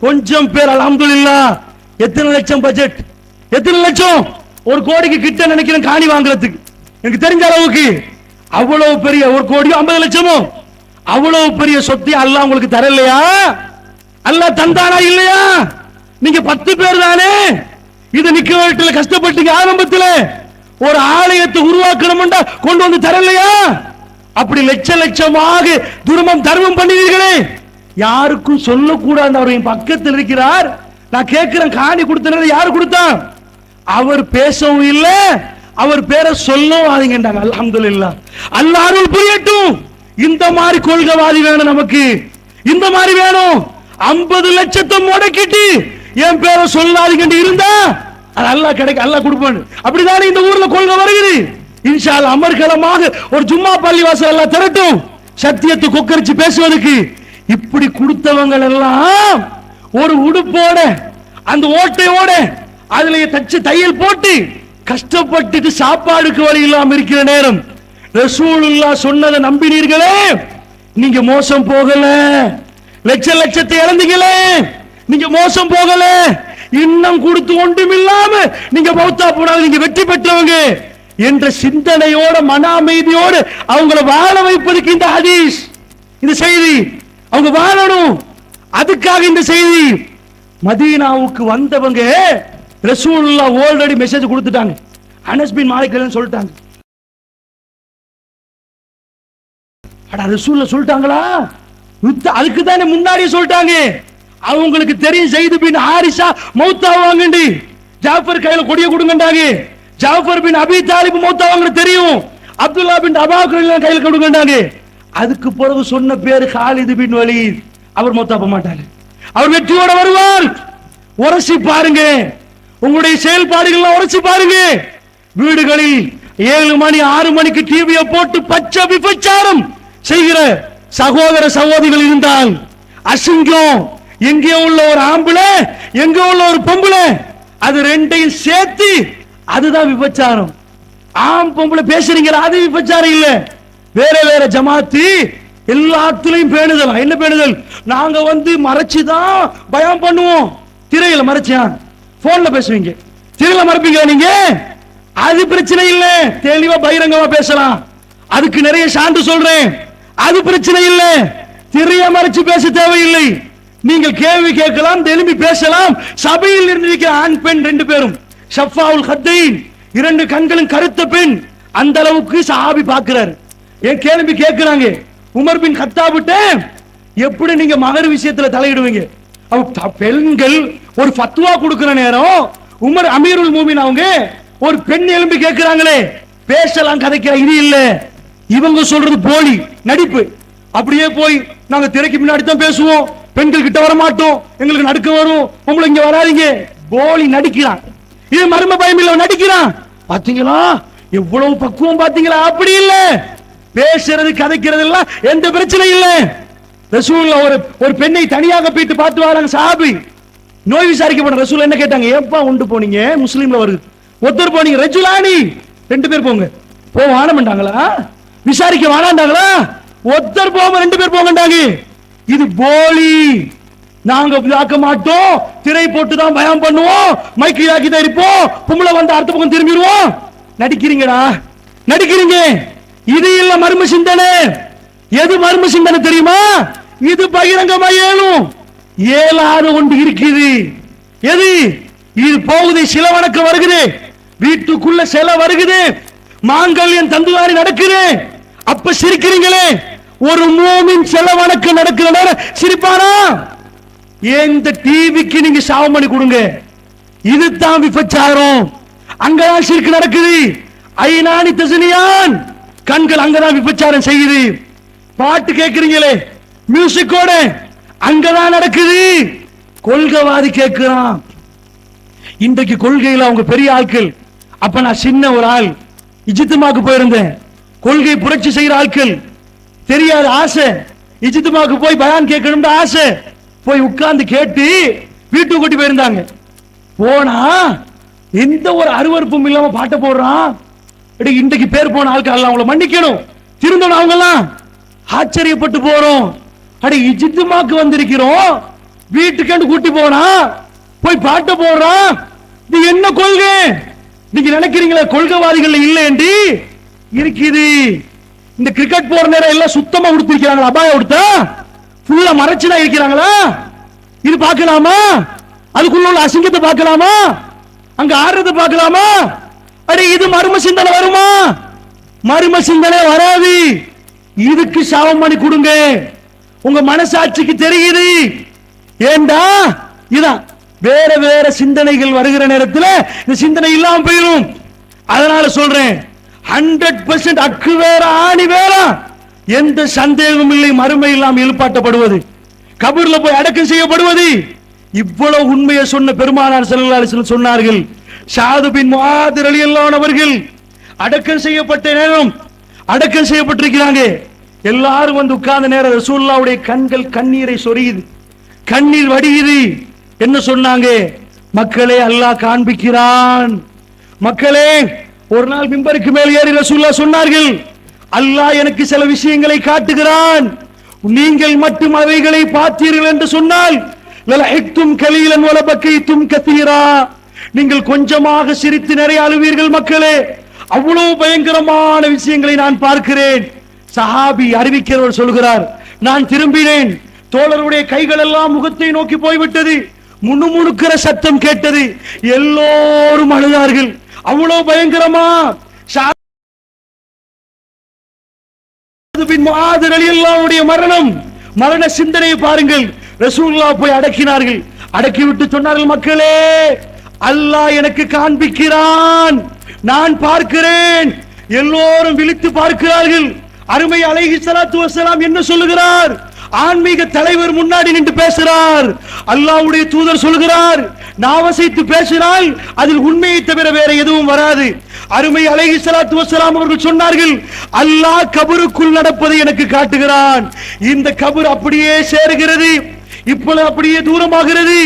கொஞ்சம் பேர் அல்ஹம்துலில்லாஹ். எத்தனை லட்சம் பட்ஜெட்? எத்தனை லட்சம்? 1 கோடிக்கு கிட்ட நினைக்கிறேன் காணி வாங்குறதுக்கு. எனக்கு தெரிஞ்ச அளவுக்கு அவ்வளவு பெரிய 1 கோடியோ 50 லட்சமோ அவ்வளவு பெரிய சொத்தை அல்லாஹ் உங்களுக்கு தரலையா? அல்லாஹ் தந்தானா இல்லையா? நீங்க 10 பேர் தானே இது நிக்க வரட்டில கஷ்டப்பட்டீங்க. ஆரம்பத்தில் ஒரு ஆலயத்தை உருவாக்கணும் கொண்டு வந்து தரலையா? அப்படி லட்ச லட்சமாக தர்மம் பண்ணினீர்களே, யாருக்கும் சொல்லக்கூடாது. அவரின் பக்கத்தில் இருக்கிறார். நான் கேட்கிறேன், காணி கொடுத்தது யாரு கொடுத்தான்? அவர் பேசவும் இல்லை, அவர் பேரை சொல்லவும் ஆதீங்கன்றாங்க. அல்ஹம்துலில்லாஹ், அல்லாஹ் அருள் புரியட்டும். இந்த மாதிரி கொள்கைவாதி வேணும் நமக்கு, இந்த மாதிரி வேணும். 50 லட்சத்தை முடக்கிட்டு என் பேரை சொல்லாதீங்க இருந்தா அது அல்லாஹ் கிடைக்க, அல்லாஹ் கொடுப்பான். அப்படிதானே இந்த ஊர்ல கொள்கை வருகிறது. இன்ஷா அல்லாஹ் அமர்கலமாக ஒரு ஜும்மா பள்ளிவாசல் எல்லாம் திரட்டும் சத்தியத்தை கொக்கரிச்சு பேசுவதற்கு. இப்படி கொடுத்தவங்க எல்லாம் ஒரு உடுப்போட அந்த ஓட்டையோட அதுல தச்சு தையல் போட்டு கஷ்டப்பட்டு சாப்பாடுக்கு வழி இல்லாம இருக்கிற நேரம் ரசூலுல்லாஹ் சொன்னதை நம்பினீர்களே, நீங்க மோசம் போகல. லட்சத்தை இழந்தீங்களே, நீங்க மோசம் போகல. இன்னும் கொடுத்து ஒன்றும் இல்லாம நீங்க மௌத்தா போனாலும் நீங்க வெற்றி பெற்றவங்க என்ற சிந்தனையோட மன அமைதியோடு அவங்கள வாழ வைப்பதற்கு இந்த ஹதீஸ், இந்த செய்தி. அவங்க வாழணும், அதுக்காக இந்த செய்தி. மதீனாவுக்கு வந்தவங்க ரசூலுல்லாஹ் ஆல்ரெடி மெசேஜ் கொடுத்துட்டாங்க. அனஸ் பின் மாலிக் சொல்லிட்டாங்க. அட ரசூலுல்லாஹ் சொல்லிட்டாங்களா? அதுக்கு தானே முன்னாடியே சொல்லிட்டாங்க. அவங்களுக்கு தெரியும் ஸைத் பின் ஹாரிஸா மௌத்தாவாங்கண்டி. ஜாஃபர் கையில கொடிய கொடுங்கண்டாங்க. ஜாஃபர் பின் அபி தாலிப் மௌத்தாவாங்கன்னு தெரியும். அப்துல்லா பின் அபூபக்கர் கையில கொடுங்கண்டாங்க. அதுக்கு பிறகு சொன்ன பேரு காலித் பின் வலீத். அவர் மௌத்தாப்ப மாட்டாரு, அவர் வெற்றியோட வருவார். உரசி பாருங்க, உங்களுடைய செயல்பாடுகள் உரசி பாருங்க. வீடுகளில் 7 மணி 6 மணிக்கு டிவியை போட்டு பச்சை விபச்சாரம் செய்கிற சகோதர சகோதரிகள் இருந்தால் அசிங்கம். எங்கே உள்ள ஒரு ஆம்பளை, எங்கே உள்ள ஒரு பொம்பளை, அது ரெண்டையும் சேர்த்து அதுதான் விபச்சாரம். ஆம் பொம்பளை பேசுறீங்களா, அது விபச்சாரம் இல்ல. வேற வேற ஜமாத்து எல்லாத்துலயும் பேணுதல். என்ன பேணுதல்? நாங்க மறைச்சுதான் பயம் பண்ணுவோம். திரையில மறைச்சா போன்ல பேசுவீங்க, திரையில மறைப்பீங்க நீங்க, அது பிரச்சனை இல்ல. தெளிவா பகிரங்கமா பேசலாம், அதுக்கு நிறைய சான்று சொல்றேன். அது பிரச்சனை இல்ல, திரைய மறைச்சு பேச தேவையில்லை. நீங்கள் கேள்வி கேட்கலாம், எழுப்பி பேசலாம். சபையில் இருந்திருக்கிற ஆண் பெண் 2 பேரும் ஷஃபாவுல் ஹத்தைன், 2 கண்களும் கருத்த பெண், அந்த அளவுக்கு சஹாபி பார்க்கிறார். ஏன் கேள்வி கேட்கிறாங்க, உமர் பின் கத்தாபிட்ட எப்படி நீங்க மகர் விஷயத்துல தலையிடுவீங்க? பெண்கள் ஒரு ஃபத்வா கொடுக்கிற நேரம் உமர் அமீருல் மூமின் அவங்க ஒரு பெண் எழும்பி கேட்கிறாங்களே, பேசலாம் கதைக்கிற இது இல்ல. இவங்க சொல்றது போலி நடிப்பு. அப்படியே போய் நாங்க திரைக்கு முன்னாடி தான் பேசுவோம், பெண்கள் கிட்ட வர மாட்டோம், எங்களுக்கு நடுக்க வரும், உங்களை இங்க வராதீங்க. போலி நடிக்கிறான். இது மர்ம பயம் இல்ல, நடிக்கிறான். பாத்தீங்களா எவ்வளவு பக்குவம் பாத்தீங்களா? அப்படி இல்ல, பேசுறது கதைக்கிறது எல்லாம் எந்த பிரச்சனை இல்ல. ரசூலுல்லாஹ் ஒரு பெண்ணை தனியாக போயிட்டு பார்த்து வராங்க சஹாபி. நோய் விசாரிக்கப்பட்ட ரசூல் என்ன கேட்டாங்க, ஏப்பா உண்டு போனீங்க? முஸ்லீம்ல வருது. ஒருத்தர் போனீங்க, ரஜுலானி 2 பேர் போங்க. வானம்ண்டாங்களா? விசாரிக்க வானாண்டாங்களா? ஒருத்தர் போக 2 பேர் போங்கண்டாங்க. இது போலி. நாங்க ஆக்க மாட்டோம், திரை போட்டு தான் பயம் பண்ணுவோம், மைக்கு ஆக்கி தான் இருப்போம், பொம்பளை வந்து அடுத்த பக்கம் திரும்பிடுவோம். நடிக்கிறீங்கடா, நடிக்கிறீங்க. இது இல்ல மர்ம சிந்தனை. எது மர்ம சிந்தனை தெரியுமா? இது பகிரங்கமா ஏழாவது ஒன்று இருக்குது. எது? இது போகுது, சில வணக்கம் வருகுது, வீட்டுக்குள்ள சில வருகுது, மாங்கல்யம் தந்துவாரி நடக்குது. அப்ப சிரிக்கிறீங்களே, ஒரு மூமின் சில வணக்கம் நடக்கிற நேரம் சிரிப்பானா? இந்த டிவிக்கு நீங்க சாவம் பண்ணி கொடுங்க, இதுதான் விபச்சாரம். அங்கதான் சிரிக்கு நடக்குது. ஐநானி தஸ்னியான், கண்கள் அங்கதான் விபச்சாரம் செய்யுது. பாட்டு கேட்கிறீங்களே மியூசிக்கோட, அங்கதான் நடக்குது. கொள்கைவாதி கேட்கிறான். இன்றைக்கு கொள்கையில அவங்க பெரிய ஆட்கள். அப்ப நான் சின்ன ஒரு ஆள், இஜித்துமாக்கு போயிருந்தேன். கொள்கை புரட்சி செய்யற ஆட்கள், தெரியாத ஆசை, இஜித்துமாக்கு போய் பயான் கேட்கணும் ஆசை, போய் உட்கார்ந்து கேட்டு வீட்டுக்கு கூட்டி போயிருந்தாங்க. போனா எந்த ஒரு அருவருப்பும் இல்லாம பாட்ட போடுறான். இன்றைக்கு பேர் போன ஆட்கள் அவங்கள மன்னிக்கணும், திருந்தணும். அவங்க எல்லாம் ஆச்சரியப்பட்டு போறோம். அடி இஜித்துமாக்கு வந்திருக்கிறோம், வீட்டுக்கு கூட்டி போனா போய் பாட்ட போடுறான். இது என்ன கொள்கை? நீங்க நினைக்கிறீங்களா கொள்கைவாதிகள் இல்லையண்டி? இருக்குது. இந்த கிரிக்கெட் போற நேரம் எல்லாம் சுத்தமா உடுத்திருக்கிறாங்களா? அபாயம் உடுத்தா ஃபுல்லா மறைச்சுதான் இருக்கிறாங்களா? இது பார்க்கலாமா? அதுக்குள்ள உள்ள அசிங்கத்தை பார்க்கலாமா? அங்க ஆடுறதை பார்க்கலாமா? அடி இது மர்ம சிந்தனை வருமா? மர்ம சிந்தனை வராது. இதுக்கு சாவம் பண்ணி கொடுங்க, உங்க மனசாட்சிக்கு தெரியுது. ஏண்டா இதான் வேற வேற சிந்தனைகள் வருகிற நேரத்தில் இந்த சிந்தனை இல்லாம போயிடும். அதனால சொல்றேன், 100% அக்கு வேற ஆணி வேற, எந்த சந்தேகமும் இல்லை. மறுமை இல்லாமல் எழுப்பாட்டப்படுவது, கபூர்ல போய் அடக்கம் செய்யப்படுவது. இவ்வளவு உண்மையை சொன்ன பெருமானார் ஸல்லல்லாஹு அலைஹி வஸல்லம் சொன்னார்கள், ஸஅத் பின் முஆத் ரலியல்லாஹு அன்ஹு அவர்கள் அடக்கம் செய்யப்பட்ட நேரம், அடக்கம் செய்யப்பட்டிருக்கிறாங்க. எல்லாரும் வந்து உட்கார்ந்த நேரம் ரசூலுல்லாஹ்வுடைய கண்கள் கண்ணீரை சொரியுது, கண்ணீர் வடியுது. என்ன சொன்னாங்க? மக்களே அல்லாஹ் காண்பிக்கிறான். மக்களே, ஒரு நாள் மிம்பருக்கு மேல் ஏறி ரசூலுல்லாஹ் சொன்னார்கள், அல்லாஹ் எனக்கு சில விஷயங்களை காட்டுகிறான், நீங்கள் மட்டும் அவைகளை பார்த்தீர்கள் என்று சொன்னால் லலஹிக்தும் கலீலன் வலபகைதும் கதீரா, நீங்கள் கொஞ்சமாக சிரித்து நிறைய அழுவீர்கள். மக்களே, அவ்வளவு பயங்கரமான விஷயங்களை நான் பார்க்கிறேன். சஹாபி அறிவிக்கிறவர் சொல்கிறார், நான் திரும்பினேன், தோழருடைய கைகள் எல்லாம் முகத்தை நோக்கி போய்விட்டது, முணுமுணுக்கிற சத்தம் கேட்டது, எல்லோரும் அழுதார்கள். அவ்வளவு பயங்கரமா. மரணம், மரண சிந்தனையை பாருங்கள். ரசூலுல்லாஹ் போய் அடக்கினார்கள். அடக்கிவிட்டு சொன்னார்கள், மக்களே, அல்லாஹ் எனக்கு காண்பிக்கிறான், நான் பார்க்கிறேன். எல்லோரும் விழித்து பார்க்கிறார்கள். அருமை அலைஹிஸ்ஸலாத்து வஸ்ஸலாம் என்ன சொல்லுகிறார்? ஆன்மீக தலைவர் முன்னாடி நின்று பேசுறார். அல்லாஹ்வுடைய தூதர் சொல்கிறார், நாவசைத்து பேசினால் அதில் உண்மையை தவிர வேற எதுவும் வராது. அருமை அலைஹிஸ்ஸலாத்து வஸ்ஸலாம் அவர்கள் சொன்னார்கள், அல்லாஹ் கபருக்குள் நடப்பதை எனக்கு காட்டுகிறான். இந்த கபர் அப்படியே சேருகிறது, இப்பொழுது அப்படியே தூரமாகிறது.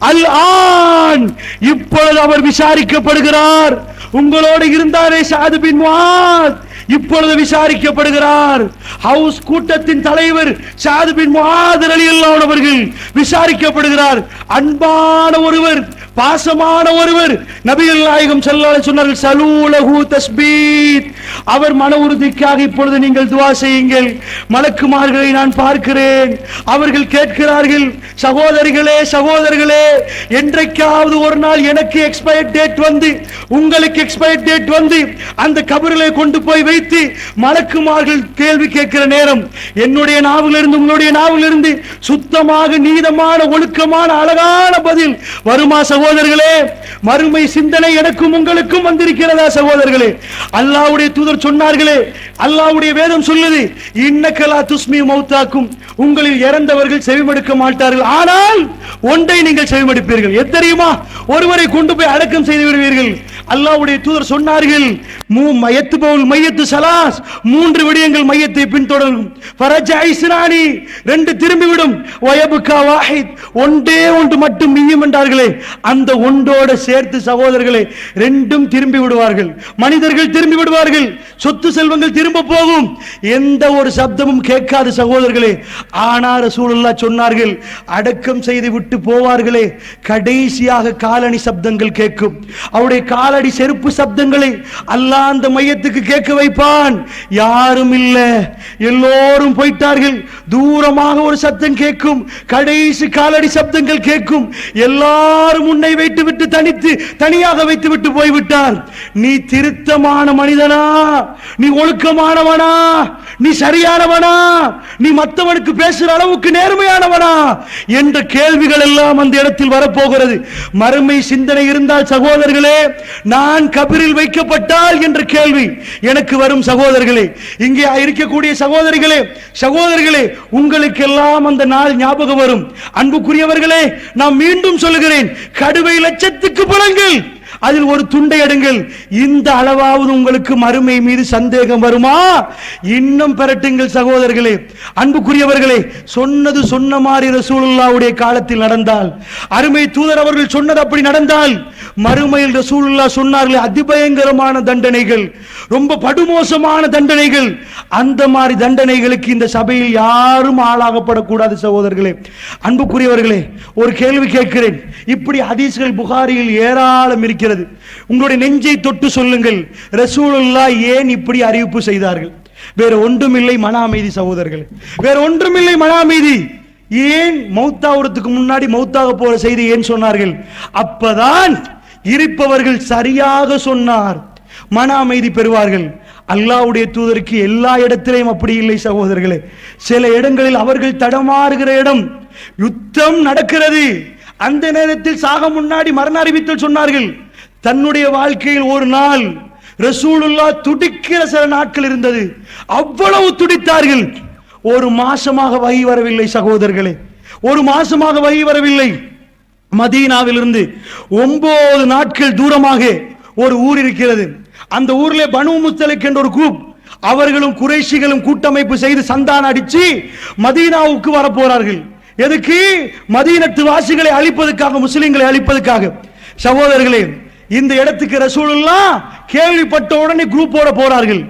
அல் ஆன், இப்பொழுது அவர் விசாரிக்கப்படுகிறார். உங்களோடு இருந்தாரே ஸஅத் பின் முஆத், இப்பொழுது விசாரிக்கப்படுகிறார். ஹவுஸ் கூட்டத்தின் தலைவர் ஸஅத் பின் முஆத் ரலியல்லாஹு அன்ஹு அவர்கள் விசாரிக்கப்படுகிறார். அன்பான ஒருவர், பாசமான ஒருவர், நபிகள் நாயகம் ஸல்லல்லாஹு அலைஹி சொன்னார்கள், ஸலூலஹு தஸ்பீத், அவர் மன உறுதிக்காக இப்பொழுது நீங்கள் துஆ செய்யுங்கள். மலக்குமார்களை நான் பார்க்கிறேன், அவர்கள் கேட்கிறார்கள், சகோதரிகளே சகோதரர்களே, என்றைக்காவது ஒரு நாள் எனக்கு எக்ஸ்பயர் டேட் வந்து, உங்களுக்கு எக்ஸ்பயர் டேட் வந்து அந்த கபரிலே கொண்டு போய் வைத்து மலக்குமார்கள் கேள்வி கேட்கிற நேரம் என்னுடைய நாவிலிருந்து உங்களுடைய நாவிலிருந்து சுத்தமாக நீதமான ஒழுக்கமான அழகான பதில் வருமா சகோதரர்களே? மறுமை சிந்தனை எனக்கும் உங்களுக்கும் வந்திருக்கிறதா சகோதரர்களே? அல்லாஹ்வுடைய தூதர் சொன்னார்களே, அல்லாஹ்வுடைய வேதம் சொல்லுது, இன்னக்கலா துஸ்மி மௌத்தாக்கும், உங்களில் இறந்தவர்கள் செவிமடுக்க மாட்டார்கள், ஆனால் ஒன்றை நீங்கள் செவிமடுப்பீர்கள். எத்தனையுமா? ஒருவரை கொண்டு போய் அடக்கம் செய்து விடுவீர்கள். அல்லாஹ்வுடைய தூதர் சொன்னார்கள், மையத்து சலாஸ், மூன்று விடயங்கள் மையத்தை பின்தொடரும். ஃபரஜா இஸ்ரானி, ரெண்டு திரும்பிவிடும். வயபுகா வாஹித், ஒன்றே ஒன்று மட்டும் மிஞ்சும் என்றார்களே, அந்த ஒன்றோட சேர்த்து சகோதரர்களே ரெண்டும் திரும்பி விடுவார்கள். மனிதர்கள் திரும்பி விடுவார்கள், சொத்து செல்வங்கள் திரும்ப போகும், எந்த ஒரு சப்தமும் கேட்காது சகோதரர்களே. ஆனா ரசூலுல்லாஹ் சொன்னார்கள், அடக்கம் செய்து விட்டு போவார்களே, கடைசியாக காலணி சப்தங்கள் கேட்கும். அவருடைய காலடி செருப்பு சப்தங்களை அல்லாஹ் அந்த மையத்துக்கு கேட்க வைப்பான். யாரும் இல்ல, எல்லோரும் போயிட்டார்கள். தூரமாக ஒரு சத்தம் கேட்கும், கடைசி காலடி சப்தங்கள் கேட்கும். எல்லாரும் உன்னை வைத்து விட்டு தனியாக வைத்து விட்டு போய்விட்டார். நீ திருத்தமான மனிதனா? நீ ஒழுக்கமானவனா? நீ சரியானவனா? நீ மற்றவனுக்கு பேசுற அளவுக்கு நேர்மையானவனா என்ற கேள்விகள் எல்லாம் அந்த இடத்தில் வரப்போகிறது. மறுமை சிந்தனை இருந்தால் சகோதரர்களே, நான் கபரில் வைக்கப்பட்டால் என்ற கேள்வி எனக்கு வரும் சகோதரர்களே. இங்கே இருக்கக்கூடிய சகோதரிகளே, உங்களுக்கெல்லாம் அந்த நாள் ஞாபகம் வரும். அன்புக்குரியவர்களே, நான் மீண்டும் சொல்லுகிறேன், கடுவை லட்சத்துக்கு புலங்கள், அதில் ஒரு துண்டை எடுங்கள். இந்த அளவாவது உங்களுக்கு மறுமை மீது சந்தேகம் வருமா? இன்னும் பெறட்டுங்கள் சகோதரர்களே. அன்புக்குரியவர்களே, சொன்னது சொன்ன மாதிரி ரசூலுல்லாஹ்வுடைய காலத்தில் நடந்தால், அருமை தூதர் அவர்கள் சொன்னது அப்படி நடந்தால், மறுமையில் ரசூலுல்லாஹ் சொன்னார்களே, அதிபயங்கரமான தண்டனைகள், ரொம்ப படுமோசமான தண்டனைகள், அந்த மாதிரி தண்டனைகளுக்கு இந்த சபையில் யாரும் ஆளாகப்படக்கூடாது சகோதரர்களே. அன்புக்குரியவர்களே, ஒரு கேள்வி கேட்கிறேன். இப்படி ஹதீஸ்கள் புகாரியில் ஏராளம் இருக்கிறது. உங்களுடைய நெஞ்சை தொட்டு சொல்லுங்கள், ரசூலுல்லாஹ் ஏன் இப்படி அறிவிப்பு செய்தார்கள்? வேற ஒன்றுமில்லை, மன அமைதி சகோதரர்களே, வேற ஒன்றுமில்லை, மன அமைதி. ஏன் மௌத்தாவதுக்கு முன்னாடி மௌத்தாக போற செய்தி ஏன் சொன்னார்கள்? அப்பதான் இருப்பவர்கள் சரியாக சொன்னார், மன அமைதி பெறுவார்கள். அல்லாஹ்வுடைய தூதருக்கு எல்லா இடத்திலையும் அப்படி இல்லை சகோதரர்களே. சில இடங்களில் அவர்கள் தடமாறுகிற இடம், யுத்தம் நடக்கிறது, அந்த நேரத்தில் சாக முன்னாடி மரண அறிவித்தல் சொன்னார்கள். தன்னுடைய வாழ்க்கையில் ஒரு நாள் ரசூலுல்லாஹ் துடிக்கிற சில நாட்கள் இருந்தது. அவ்வளவு துடித்தார்கள். ஒரு மாசமாக வகை வரவில்லை சகோதரர்களே, ஒரு மாசமாக வகை வரவில்லை. மதீனாவிலிருந்து 9 நாட்கள் தூரமாக ஒரு ஊர் இருக்கிறது. அந்த ஊரிலே பனு முஸ்தலிக் என்ற ஒரு குரூப், அவர்களும் குறைஷிகளும் கூட்டமைப்பு செய்து சந்தான அடிச்சு மதீனாவுக்கு வர போறார்கள். எதுக்கு? மதீனத்து வாசிகளை அழிப்பதற்காக, முஸ்லிம்களை அழிப்பதற்காக. சகோதரர்களே, இந்த இடத்துக்கு ரசூலுல்லாஹ் கேள்விப்பட்ட உடனே குரூப்போட போறார்கள்.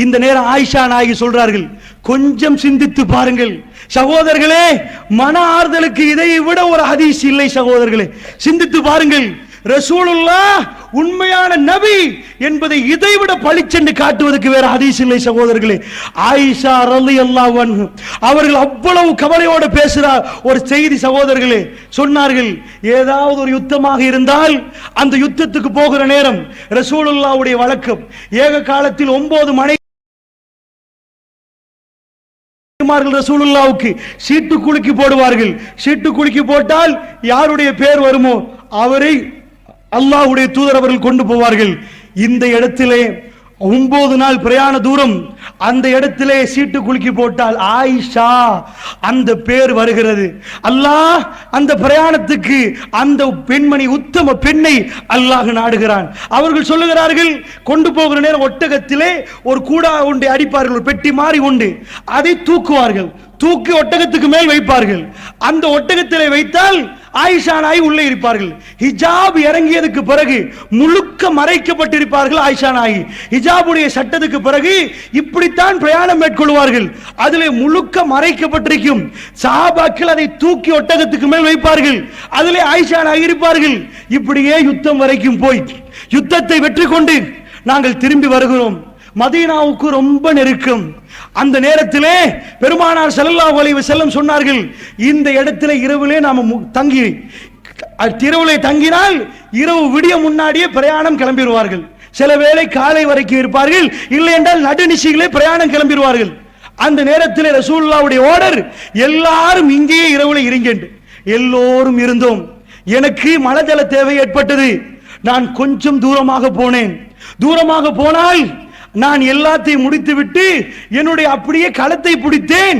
இந்த நேரம் ஆயிஷா நாயகி சொல்றார்கள், கொஞ்சம் சிந்தித்து பாருங்கள் சகோதரர்களே, மன ஆறுதலுக்கு இதை விட ஒரு ஹதீஸ் இல்லை சகோதரர்களே. சிந்தித்து பாருங்கள், ரசூலுல்லாஹ் உண்மையான நபி என்பதை இதைவிட பளிச்சென்று காட்டுவதற்கு வேற ஹதீஸ் இல்லை சகோதரர்களே. ஆயிஷா ரலியல்லாஹு அன்ஹா அவர்கள் அவ்வளவு கவலையோடு பேசுறார் ஒரு செய்தி சகோதரர்களே. சொன்னார்கள், ஏதாவது ஒரு யுத்தமாக இருந்தால் அந்த யுத்தத்துக்கு போகிற நேரம் ரசூலுல்லாஹ்வுடைய வழக்கம், ஏக காலத்தில் 9 நபிமார்கள் ரசூலுல்லாவுக்கு சீட்டு குலுக்கி போடுவார்கள். சீட்டு குலுக்கி போட்டால் யாருடைய பேர் வருமோ அவரை அல்லாஹ்வுடைய தூதர் அவர்கள் கொண்டு போவார்கள். இந்த இடத்திலே 9 நாள் பிரயாண தூரம், அந்த இடத்திலே சீட்டு குலுக்கி போட்டால் ஆயிஷா அந்த பேர் வருகிறது. அல்லாஹ் அந்த பிரயாணத்துக்கு அந்த பெண்மணி, உத்தம பெண்ணை அல்லாஹ் நாடுகிறான். அவர்கள் சொல்லுகிறார்கள், கொண்டு போகிற நேரம் ஒட்டகத்திலே ஒரு கூடா ஒன்றை அடிப்பார்கள், ஒரு பெட்டி மாறி உண்டு, அதை தூக்குவார்கள். தூக்கி ஒட்டகத்துக்கு மேல் வைப்பார்கள். அந்த ஒட்டகத்திலே வைத்தால் ஆயிஷா நாய் உள்ளே இருப்பார்கள். ஹிஜாப் இறங்கியதுக்கு பிறகு முழுக்க மறைக்கப்பட்டிருப்பார்கள் ஆயிஷா நாய். ஹிஜாபுடைய சட்டத்துக்கு பிறகு இப்படித்தான் பிரயாணம் மேற்கொள்வார்கள். அதிலே முழுக்க மறைக்கப்பட்டிருக்கும். சஹாபாக்கள் அதை தூக்கி ஒட்டகத்துக்கு மேல் வைப்பார்கள். அதிலே ஆயிஷா நாய் இருப்பார்கள். இப்படியே யுத்தம் வரைக்கும் போய் யுத்தத்தை வெற்றி கொண்டு நாங்கள் திரும்பி வருகிறோம். மதீனாவுக்கு ரொம்ப நெருக்கம். அந்த நேரத்திலே பெருமானார் ஸல்லல்லாஹு அலைஹி வஸல்லம் சொன்னார்கள், இந்த இடத்திலே இரவிலே நாம தங்கி, இரவிலே தங்கினால் இரவு விடிய முன்னாடியே பிரயாணம் கிளம்பிடுவார்கள். சில வேளை காலை வரைக்கும் இருப்பார்கள், இல்லை என்றால் நடுநிசிகளே பிரயாணம் கிளம்பிடுவார்கள். அந்த நேரத்திலே ரசூலுல்லாஹ்வுடைய ஆர்டர், எல்லாரும் இங்கேயே இரவுல இருங்க. எல்லோரும் இருந்தோம். எனக்கு மலஜல தேவை ஏற்பட்டது. நான் கொஞ்சம் தூரமாக போனேன். தூரமாக போனால் நான் எல்லாத்தையும் முடித்துவிட்டு என்னுடைய அப்படியே களத்தை பிடித்தேன்.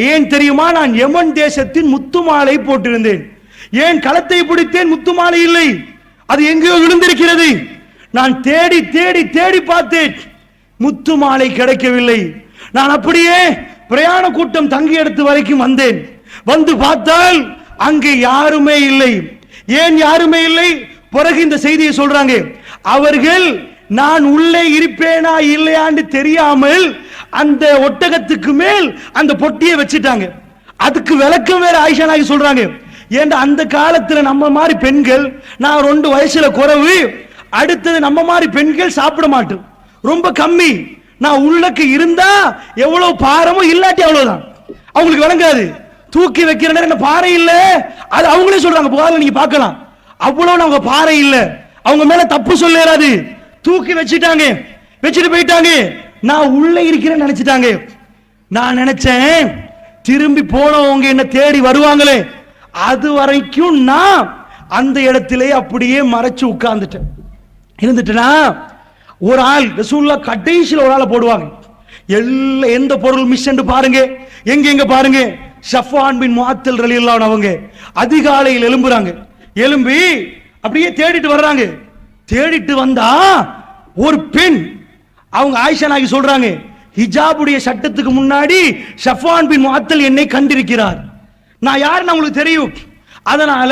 ஏன் தெரியுமா? நான் யமன் தேசத்தின் முத்துமாலை போட்டிருந்தேன். ஏன் களத்தை பிடித்தேன்? முத்துமாலை இல்லை, அது எங்கேயோ விழுந்திருக்கிறது. நான் தேடி தேடி தேடி பார்த்தேன், முத்துமாலை கிடைக்கவில்லை. நான் அப்படியே பிரயாண கூட்டம் தங்கி இடத்து வரைக்கும் வந்தேன். வந்து பார்த்தால் அங்கே யாருமே இல்லை. ஏன் யாருமே இல்லை? பிறகு இந்த செய்தியை சொல்றாங்க. அவர்கள் நான் உள்ளே இருப்பேனா இல்லையான்னு தெரியாமல் அந்த ஒட்டகத்துக்கு மேல் அந்த பொட்டியை வச்சிட்டாங்க. அதுக்கு விளக்கம் வேற ஆயிஷா நாயகி சொல்றாங்க. ஏன்னா அந்த காலத்துல நம்ம மாதிரி பெண்கள், நான் 2 வயசுல குறைவு, அடுத்தது நம்ம மாதிரி பெண்கள் சாப்பிட மாட்டோம், ரொம்ப கம்மி. நான் உள்ளக்கு இருந்தா எவ்வளவு பாரமோ, இல்லாட்டி அவ்வளவுதான். அவங்களுக்கு விளங்காது. தூக்கி வைக்கிற நேரம் என்ன பாறை இல்ல, அது அவங்களே சொல்றாங்க, புகாரில் நீங்க பார்க்கலாம். அவ்வளவு அவங்க பாறை இல்ல, அவங்க மேல தப்பு சொல்லிடாது. தூக்கி வச்சுட்டாங்க, வச்சுட்டு போயிட்டாங்க. நான் உள்ள இருக்கிறேன்னு நினைச்சிட்டாங்க. நான் நினைச்சேன் திரும்பி போனவங்க என்ன தேடி வருவாங்களே, அது வரைக்கும் நான் அந்த இடத்திலே அப்படியே மறைச்சு உட்கார்ந்துட்டேன். இருந்துட்டேனா ஒரு ஆள் ரசூலுல்லாஹ் கடைசியில் ஒரு ஆளை போடுவாங்க. எந்த பொருள் மிஸ் என்று பாருங்க, எங்க பாருங்க. ஸஃப்வான் பின் முஅத்தல் ரலியல்லாஹு அன்ஹு அவங்க அதிகாலையில் எழும்புறாங்க. எழும்பி அப்படியே தேடிட்டு வர்றாங்க. தேடிட்டு வந்தா ஒரு பெண், அவங்க ஆயிஷா நாயகி சொல்றாங்க, ஹிஜாபுடைய சட்டத்துக்கு முன்னாடி ஸஃப்வான் பின் முஅத்தல் என்னை கண்டிருக்கிறார். நான் யாருன்னு உங்களுக்கு தெரியும். அதனால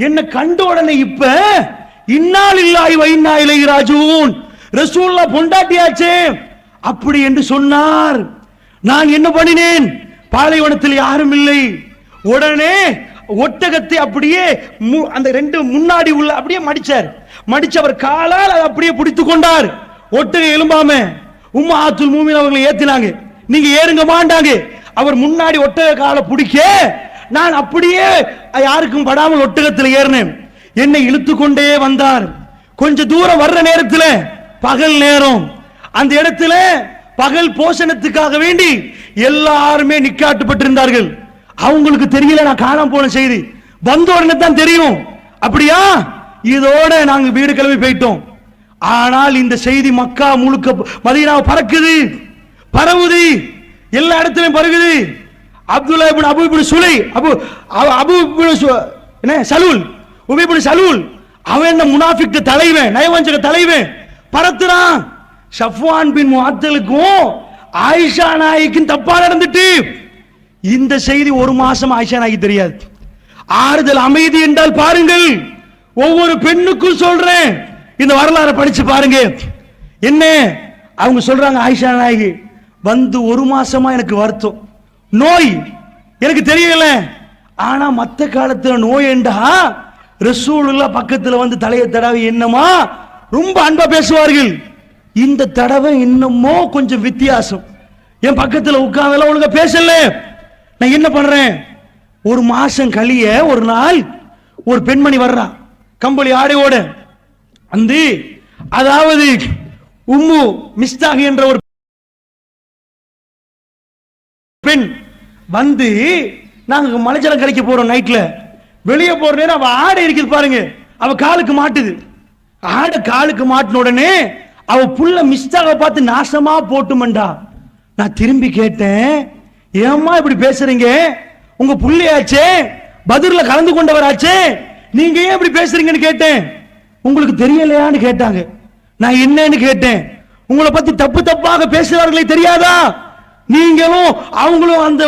என்ன கண்ட உடனே இப்ப இன்னா லில்லாஹி வ இன்னா இலைஹி ராஜிஊன், ரசூலுல்லாஹ் பொண்டாட்டியாச்சே அப்படி என்று சொன்னார். நான் என்ன பண்ணினேன்? பாலைவனத்தில் யாரும் இல்லை. உடனே ஒட்டகத்தை அப்படியே அந்த 2 முன்னாடி உள்ள அப்படியே மடிச்சார். மடிச்சவர் காலால் அதை அப்படியே பிடித்து கொண்டார். ஒட்டகம் எலும்பாம உம்மஹாத்துல் மூமின் அவர்களை ஏத்தினாங்க. நீங்க ஏறுங்க மாண்டாங்க. அவர் முன்னாடி ஒட்டக காலை பிடிக்க, நான் அப்படியே யாருக்கும் படாமல் ஒட்டகத்தில் ஏறினேன். என்னை இழுத்து கொண்டே வந்தார். கொஞ்ச தூரம் வர்ற நேரத்தில் பகல் நேரம், அந்த இடத்துல பகல் போஷணத்துக்காக வேண்டி எல்லாருமே நிக்காட்டுப்பட்டிருந்தார்கள். அவங்களுக்கு தெரியல நான் காணாம போன செய்தி, வந்த உடனே தான் தெரியும். அப்படியா? இதோட நாங்க வீடு கிளம்பி போயிட்டோம். ஆனால் இந்த செய்தி மக்கா முழுக்க, மதீனாவை பறக்குது, பரவுது, எல்லா இடத்திலும் பரவுது. அப்துல்லா இப்னு அபூ இப்னு சுலை, அபூ இப்னு சலூல், உபை இப்னு சலூல், அவன் என்ன முனாஃபிக் தலைவன், நயவஞ்சக தலைவன், பரத்துறான். ஸஃப்வான் பின் முஅத்தலுக்கும் ஆயிஷா நாயகிக்கும் தப்பா நடந்துட்டு இந்த செய்தி 1 மாசம் ஆயிஷா நாயகி தெரியாது. ஆறுதல் அமைதி என்றால் பாருங்கள், ஒவ்வொரு பெண்ணுக்கும் சொல்றேன், இந்த வரலாறு படிச்சு பாருங்க. என்ன அவங்க சொல்றாங்க, ஆயிஷா நாயகி வந்து 1 மாசமா எனக்கு வருத்தம், நோய் எனக்கு தெரியல. ஆனா மத்த காலத்துல நோய் என்றா ரசூலுல்லாஹ் பக்கத்துல வந்து தலையை தடவை என்னமா ரொம்ப அன்பா பேசுவார்கள். இந்த தடவை என்னமோ கொஞ்சம் வித்தியாசம். என் பக்கத்துல உட்கார்ந்தல ஒழுங்கா பேசல. நான் என்ன பண்றேன்? 1 மாசம் கழிய ஒரு நாள் ஒரு பெண்மணி வர்றா, கம்பளி ஆடையோட. அந்த அதாவது உம்மு மிஸ்தாக் என்ற ஒரு பெண் வந்து நாங்க மலைஜலம் கழிக்க போறோம் நைட்ல. வெளியே போற நேரம் அவ ஆடை இருக்குது பாருங்க, அவ காலுக்கு மாட்டுது. ஆடை காலுக்கு மாட்டின உடனே அவ புள்ள மிஸ்டாக பார்த்து நாசமா போட்டுமண்டா. நான் திரும்பி கேட்டேன், ஏம்மா இப்படி பேசுறீங்க? உங்க புள்ளையாச்சே, பதிர்ல கலந்து கொண்டவராச்சே, நீங்க ஏன் இப்படி பேசுறீங்கன்னு கேட்டேன். உங்களுக்கு தெரியலையான்னு கேட்டாங்க. நான் என்னன்னு கேட்டேன். உங்களை பத்தி தப்பு தப்பாக பேசுறார்களே தெரியாதா? நீங்களும் அவங்களும் அந்த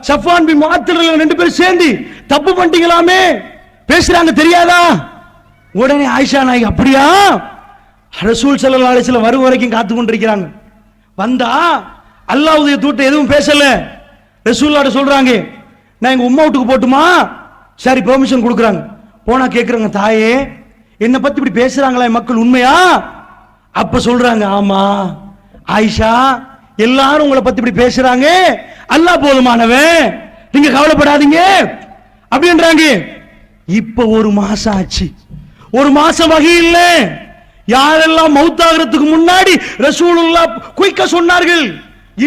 சஃபான் பின் முஅத்தில் ரெண்டு பேரும் சேர்ந்து தப்பு பண்ணிட்டீங்களாமே, பேசுறாங்க தெரியாதா? உடனே ஆயிஷா நாயகி, அப்படியா? ரசூல் ஸல்லல்லாஹு அலைஹி வஸல்லம் வரும் வரைக்கும் காத்து கொண்டிருக்கிறாங்க. வந்தா அல்லாஹ்வுடைய தூதர் எதுவும் பேசல. ரசூலுல்லாஹ் சொல்றாங்க, நான் எங்க உம்மா வீட்டுக்கு போட்டுமா? சரி, பெர்மிஷன் கொடுக்குறாங்க. போனா கேக்குறாங்க, தாயே என்ன பத்தி இப்படி பேசுறாங்களா மக்கள், உண்மையா? அப்ப சொல்றாங்க, ஆமா ஆயிஷா, எல்லாரும் உங்களை பத்தி இப்படி பேசுறாங்க, அல்லாஹ் போதுமானவன், நீங்க கவலைப்படாதீங்க அப்படின்றாங்க. இப்ப ஒரு மாசம் ஆச்சு, ஒரு மாசம் வகை இல்ல. யாரெல்லாம் மௌத்தாகிறதுக்கு முன்னாடி ரசூலுல்லாஹ் குயிக்க சொன்னார்கள்,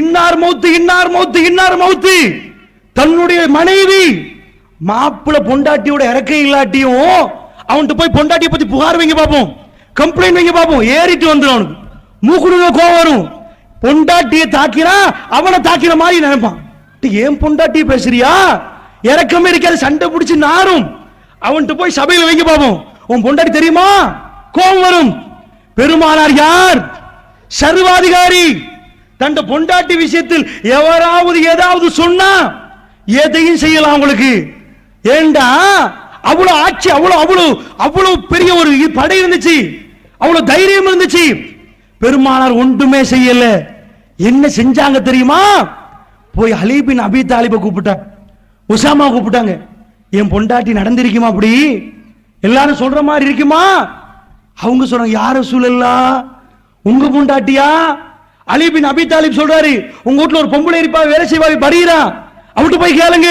இன்னார் மௌத்து, இன்னார் மௌத்து, இன்னார் மௌத்து. தன்னுடைய மனைவி மாப்பிள்ள பொண்டாட்டியோட இறக்கை இல்லாட்டியும் அவன்கிட்ட போய் பொண்டாட்டியை பத்தி புகார் வைங்க பாப்போம், கம்ப்ளைண்ட் வைங்க பாப்போம், ஏறிட்டு வந்துடும். அவனுக்கு மூக்குடுங்க கோவம் வரும். பொண்டாட்டியை தாக்கினா அவனை தாக்கிற மாதிரி நினைப்பான். ஏன் பொண்டாட்டியை பேசுறியா, இறக்கமே இருக்காது, சண்டை பிடிச்சு நாரும். அவன்கிட்ட போய் சபையில் வைங்க பாப்போம், உன் பொண்டாட்டி தெரியுமா, கோபம் வரும். பெருமானார் யார்? சர்வாதிகாரி. தன் பொண்டாட்டி விஷயத்தில் எவராவது ஏதாவது சொன்னா எதையும் செய்யலாம் உங்களுக்கு. ஏண்டா அவ்வளவு ஆட்சி, அவ்வளவு பெரிய ஒரு படை இருந்துச்சு, அவ்வளவு தைரியம் இருந்துச்சு. பெருமானார் ஒன்றுமே செய்யல. என்ன செஞ்சாங்க தெரியுமா? போய் அலி பின் அபி தாலிபை கூப்பிட்டாங்க, உசாமா கூப்பிட்டாங்க. என் பொண்டாட்டி நடந்திருக்குமா அப்படி, எல்லாரும் சொல்ற மாதிரி இருக்குமா? அவங்க சொல்றாங்க, யார ரசூலல்லாஹ், உங்க பொண்டாட்டியா? அலி பின் அபி தாலிப் சொல்றாரு, உங்க வீட்டுல ஒரு பொம்பளை இருப்பா, வேலை செய்வாவி பரீரா, அவட்டு போய் கேளுங்க.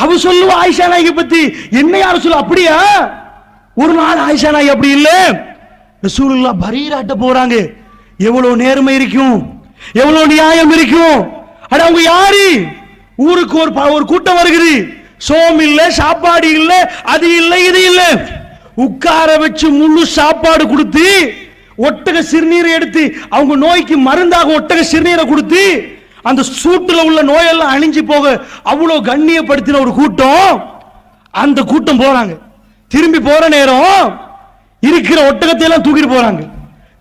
அவ சொல்லுவா ஆயிஷா நாயகி பத்தி. என்ன யார சொல்ல, அப்படியா? ஒரு நாள் ஆயிஷா நாயகி அப்படி இல்ல, ரசூலுல்லாஹ் பரீராட்ட போறாங்க. எவ்வளவு நேர்மை இருக்கும், எவ்வளவு நியாயம் இருக்கும். அட அவங்க யாரு? ஊருக்கு ஒரு கூட்டம் வருகிறது, சோம் இல்ல, சாப்பாடு இல்ல, அது இல்ல, இது இல்ல. உட்கார வச்சு முழு சாப்பாடு கொடுத்து, ஒட்டக சிறுநீரை எடுத்து, அவங்க நோய்க்கு மருந்தாக ஒட்டக சிறுநீரை கொடுத்து, அந்த சூட்டுல உள்ள நோயெல்லாம் அழிஞ்சு போக அவ்வளவு கண்ணியப்படுத்தின ஒரு கூட்டம். அந்த கூட்டம் போறாங்க. திரும்பி போற நேரம் இருக்கிற ஒட்டகத்தை எல்லாம் தூக்கிட்டு போறாங்க.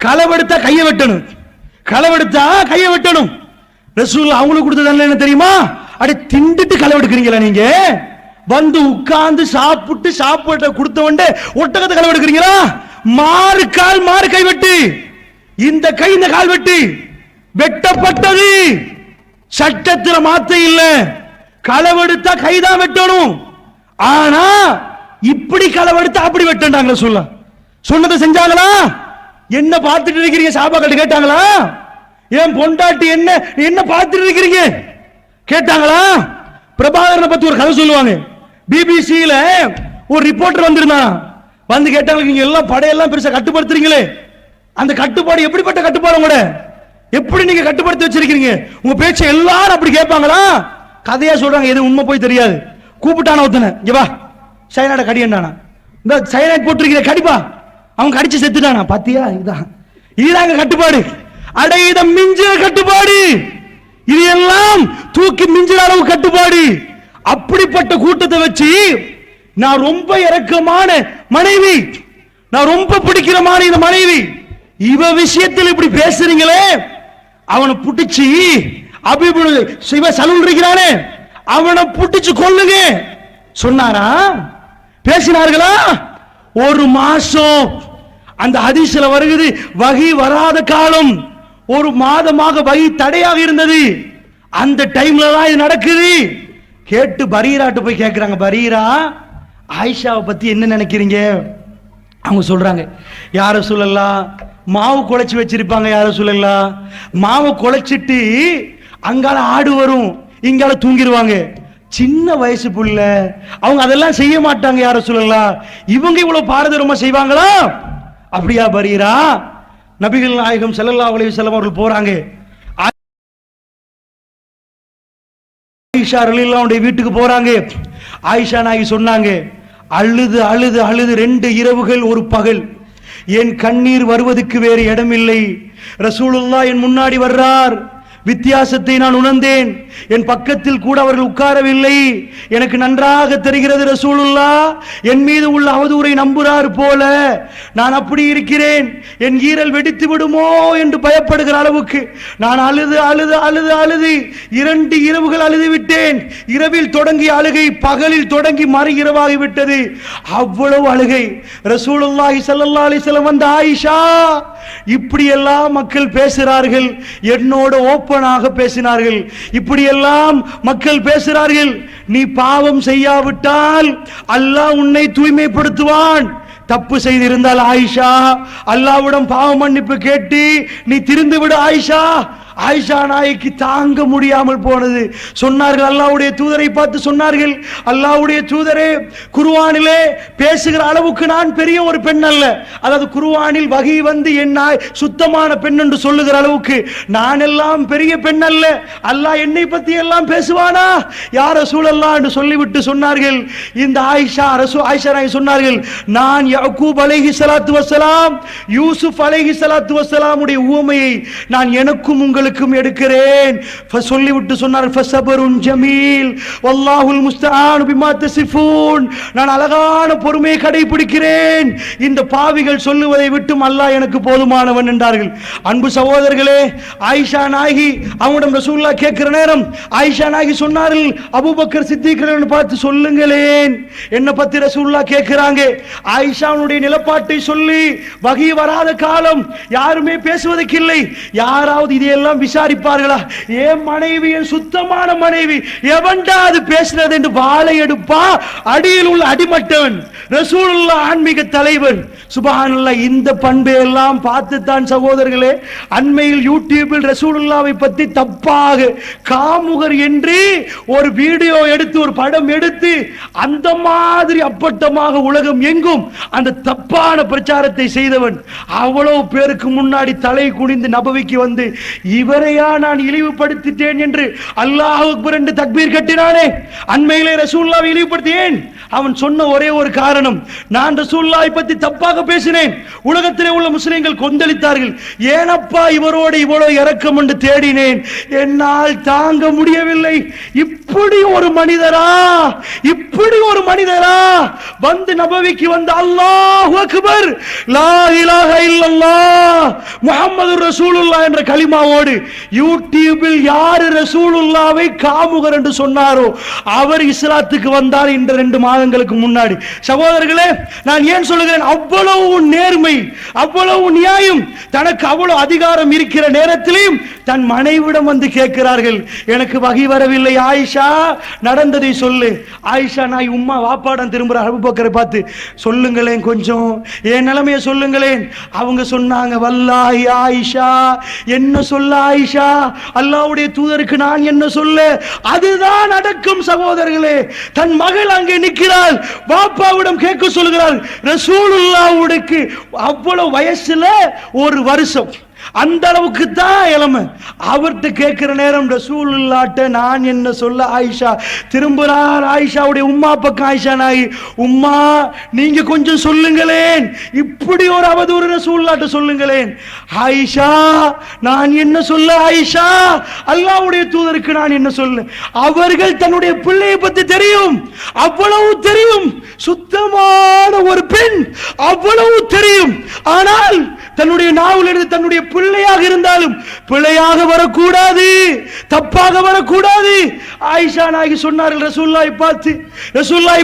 களவெடுத்தா கையை வெட்டணும், களவெடுத்தா கையை வெட்டணும். ரசூலுல்லாஹ் அவங்களுக்கு கொடுத்தது என்ன தெரியுமா? அடி திண்டுட்டு களவெடுக்கிறீங்களா நீங்க? வந்து உட்கார்ந்து சாப்பிட்டு சாப்பாட்டை கொடுத்தவன்டே ஒட்டகத்தை களவெடுக்கிறீங்களா? மாறு கால் மாறு கை வெட்டு, இந்த கை இந்த கால் வெட்டு. வெட்டப்பட்டது சட்டத்துல மாத்த இல்ல, களவெடுத்தா கைதான் வெட்டணும். ஆனா இப்படி களவெடுத்தா அப்படி வெட்டாங்க. சொன்னதை செஞ்சாங்களா? என்ன பார்த்துட்டு இருக்கிறீங்க? சாபாக்கள் கேட்டாங்களா? ஏன் பொண்டாட்டி என்ன என்ன பார்த்துட்டு இருக்கிறீங்க கேட்டாங்களா? பிரபாகரனை பத்தி ஒரு கதை சொல்லுவாங்க. பிபிசியில ஒரு ரிப்போர்ட்டர் வந்திருந்தான். வந்து கேட்டாங்க, நீங்க எல்லாம் படையெல்லாம் பெருசா கட்டுப்படுத்துறீங்களே, அந்த கட்டுப்பாடு எப்படிப்பட்ட கட்டுப்பாடு கூட, எப்படி நீங்க கட்டுப்படுத்தி வச்சிருக்கீங்க? உங்க பேச்சை எல்லாரும் அப்படி கேட்பாங்களா? கதையா சொல்றாங்க, எது உண்மை போய் தெரியாது. கூப்பிட்டான ஒருத்தனை, இங்க வா, சைனாட கடியண்டானா, இந்த சைனாட் போட்டிருக்கிற கடிப்பா, அவன் கடிச்சு செத்துட்டானா, பாத்தியா? இதுதாங்க கட்டுப்பாடு. அடையித மிஞ்சிற கட்டுப்பாடு, இது எல்லாம் தூக்கி மிஞ்சிற அளவு கட்டுப்பாடு. அப்படிப்பட்ட கூட்டத்தை வச்சு நான் ரொம்ப இரக்கமான மனைவி, நான் ரொம்ப பிடிக்கிறமான இந்த மனைவி, இவ விஷயத்தில் இப்படி பேசுறீங்களே, அவனை புடிச்சு சிவ சலூன் இருக்கிறானே, அவனை புடிச்சு கொல்லுங்க சொன்னாரா? பேசினார்களா? ஒரு மாசம் அந்த ஹதீஸ்ல வருகிறது, வகி வராத காலம், ஒரு மாதமாக வகி தடையாக இருந்தது. அந்த டைம்ல தான் இது நடக்குது. கேட்டு பரீராட்டு போய் கேட்கிறாங்க, பரீரா ஆயிஷாவை பத்தி என்ன நினைக்கிறீங்க? அவங்க சொல்றாங்க, யார சொல்லலாம், மாவு குழைச்சு வச்சிருப்பாங்க, யார சொல்லலாம், மாவு குழைச்சிட்டு அங்கால ஆடு வரும், இங்கால தூங்கிடுவாங்க. சின்ன வயசு புள்ள, அவங்க அதெல்லாம் செய்ய மாட்டாங்க, யார சொல்லலாம். இவங்க இவ்வளவு பாரதூரமா செய்வாங்களா? அப்படியா பரீரா? நபிகள் நாயகம் ஸல்லல்லாஹு அலைஹி வஸல்லம் அவர்கள் போறாங்க. ஆயிஷா ரலியல்லாஹு வீட்டுக்கு போறாங்க. ஆயிஷா நாயகி சொன்னாங்க, அழுது அழுது அழுது 2 இரவுகள் ஒரு பகல் என் கண்ணீர் வருவதற்கு வேறு இடமில்லை. ரசூலுல்லாஹ் என் முன்னாடி வர்றார், வித்தியாசத்தை நான் உணர்ந்தேன். என் பக்கத்தில் கூட அவர்கள் உட்காரவில்லை. எனக்கு நன்றாக தெரிகிறது ரசூலுல்லாஹ் என் மீது உள்ள அவதூறை நம்புறார் போல. நான் அப்படி இருக்கிறேன், என் ஈரல் வெடித்து விடுமோ என்று பயப்படுகிற அளவுக்கு நான் அழுது அழுது அழுது அழுது 2 இரவுகள் அழுது விட்டேன். இரவில் தொடங்கிய அழுகை பகலில் தொடங்கி மறு இரவாகி விட்டது. அவ்வளவு அழுகை. ரசூலுல்லாஹி ஸல்லல்லாஹு அலைஹி வஸல்லம் வந்த ஆயிஷா, இப்படி எல்லாம் மக்கள் பேசுகிறார்கள், என்னோட ஓப்பனாக பேசினார்கள். இப்படியெல்லாம் மக்கள் பேசுகிறார்கள், நீ பாவம் செய்யாவிட்டால் அல்லாஹ் உன்னை தூய்மைப்படுத்துவான். தப்பு செய்திருந்தால் ஆயிஷா, அல்லாஹ்விடம் பாவ மன்னிப்பு கேட்டு நீ திருந்து விடு ஆயிஷா. ஆயிஷா நாய்க்கு தாங்க முடியாமல் போனது. சொன்னார்கள், அல்லாஹ்வுடைய தூதரை பார்த்து சொன்னார்கள், அல்லாஹ்வுடைய தூதரே, குர்ஆனிலே பேசுகிற அளவுக்கு நான் பெரிய ஒரு பெண் அல்ல. அதாவது குர்ஆனில் வகை வந்து என்ன சுத்தமான பெண் என்று சொல்லுகிற அளவுக்கு நான் எல்லாம் பெரிய பெண் அல்ல. அல்லாஹ் என்னை பத்தி எல்லாம் பேசுவானா யா ரசூலல்லாஹ் என்று சொல்லிவிட்டு சொன்னார்கள். இந்த ஆயிஷா நாயகி சொன்னார்கள், நான் யாக்கூப் அலைஹிஸ்ஸலாத்து வஸ்ஸலாம், யூசுப் அலைஹிஸ்ஸலாத்து வஸ்ஸலாம் உடைய உவமையை நான் எனக்கும் உங்களுக்கும் எடுக்கிறேன். சொல்லிவிட்டு சொன்னார், ஃபஸபருன் ஜமீல் வல்லாஹுல் முஸ்தஆன் பிமா தஸிஃபூன். நான் அழகான பொறுமையை கடைபிடிக்கிறேன், இந்த பாவிகள் சொல்லுவதை விட்டும் அல்லாஹ் எனக்கு போதுமானவன் என்றார்கள். அன்பு சகோதரர்களே, ஆயிஷா நாயகி அவங்களிடம் ரசூலுல்லாஹ் கேட்கிற நேரம் ஆயிஷா நாயகி சொன்னார்கள், அபூபக்கர் சித்திக்ரன் பார்த்து சொல்லுங்களேன், என்ன பத்தி ரசூலுல்லாஹ் கேட்கிறாங்க. ஆயிஷாவுடைய நிலப்பாட்டை சொல்லி, வகை வராத காலம் யாருமே பேசுவதற்கு இல்லை. யாராவது இதையெல்லாம் விசாரிப்பார்களா? என் மனைவி, என் சுத்தமான மனைவி, எவன்டா அது பேசுறது என்று வாளை எடுப்பா. அடியில் உள்ள அடிமட்டவன் ரசூலுல்லாஹ் ஆன்மீக தலைவர். சுப்ஹானல்லாஹ். இந்த பண்பை எல்லாம் பார்த்துத்தான் சகோதரர்களே, அண்மையில் யூடியூபில் ரசூலுல்லாஹ்வை பற்றி தப்பாக காமுகர் என்று ஒரு வீடியோ எடுத்து, ஒரு படம் எடுத்து, அந்த மாதிரி அப்பட்டமாக உலகம் எங்கும் அந்த தப்பான பிரச்சாரத்தை செய்தவன் அவ்வளவு பேருக்கு முன்னாடி தலை குனிந்து நபவிக்கு வந்து, இவரையா நான் இழிவுபடுத்திட்டேன் என்று அல்லாஹ் அக்பர் என்று தக்பீர் கட்டினானே, அண்மையிலே ரசூலுல்லாஹ்வை இழிவுபடுத்தியேன். அவன் சொன்ன ஒரே ஒரு காரணம், நான் ரசூலுல்லாஹ்வை பற்றி தப்பாக பேசினேன், உலகத்திலே உள்ள முஸ்லிம்கள் கொந்தளித்தார்கள், ஏனப்பா இவரோடு இவ்வளவு இரக்கம் என்று தேடினேன், என்னால் தாங்க முடியவில்லை. இப்படி ஒரு மனிதரா, இப்படி ஒரு மனிதரா வந்து நபவிக்கு வந்து அல்லாஹு அக்பர் லா இலாஹ இல்லல்லாஹ் முஹம்மது ரசூலுல்லாஹ் என்ற கலிமாவோடு யூடியூபில் யார் ரசூலுல்லாஹ்வை காமுகர் என்று சொன்னாரோ அவர் இஸ்லாத்துக்கு வந்தார் இந்த 2 மாதங்களுக்கு முன்னாடி. சகோதரர்களே, நான் ஏன் சொல்லுகிறேன், அவ்வளவு நேர்மை, அவ்வளவு நியாயம், தனக்கு அவ்வளவு அதிகாரம் இருக்கிற நேரத்திலும் தன் மனைவிடம் வந்து கேட்கிறார்கள், எனக்கு வகை வரவில்லை ஆயிஷா, நடந்ததை சொல்லு. ஆயிஷா நாய் உம்மா வாப்பாடம் திரும்புற அபூபக்கரை பார்த்து, சொல்லுங்களேன், கொஞ்சம் என் நிலைமையை சொல்லுங்களேன். அவங்க சொன்னாங்க, வல்லாஹி ஆயிஷா, என்ன சொல்ல ஆயிஷா, அல்லாஹ்வுடைய தூதருக்கு நான் என்ன சொல்ல. அதுதான் அடக்கம் சகோதரர்களே. தன் மகள் அங்கே நிற்கிறாள், பாப்பாவிடம் கேட்க சொல்கிறாள். ரசூலுல்லாஹ்வுக்கு அவ்வளவு வயசுல ஒரு வருஷம், அந்த அளவுக்கு தான் இளமை. அவர்கிட்ட கேட்கிற நேரம் ரசூலுல்லாஹ்ட்ட நான் என்ன சொல்ல ஆயிஷா. திரும்புறார் ஆயிஷாவுடைய உம்மா பக்கம். ஆயிஷா நாய், உம்மா நீங்க கொஞ்சம் சொல்லுங்களேன், இப்படி ஒரு அவதூறு ரசூலுல்லாஹ்ட்ட சொல்லுங்களேன். ஆயிஷா, நான் என்ன சொல்ல ஆயிஷா, அல்லாஹ்வுடைய தூதருக்கு நான் என்ன சொல்ல. அவர்கள் தன்னுடைய பிள்ளையை பத்தி தெரியும், அவ்வளவு தெரியும், சுத்தமான ஒரு பெண், அவ்வளவு தெரியும். ஆனால் தன்னுடைய நாவிலிருந்து தன்னுடைய பிள்ளையாக இருந்தாலும் பிள்ளையாக வரக்கூடாது, தப்பாக வரக்கூடாது. ஆயிஷா நாயகி சொன்னார்கள், ரசூலுல்லாஹை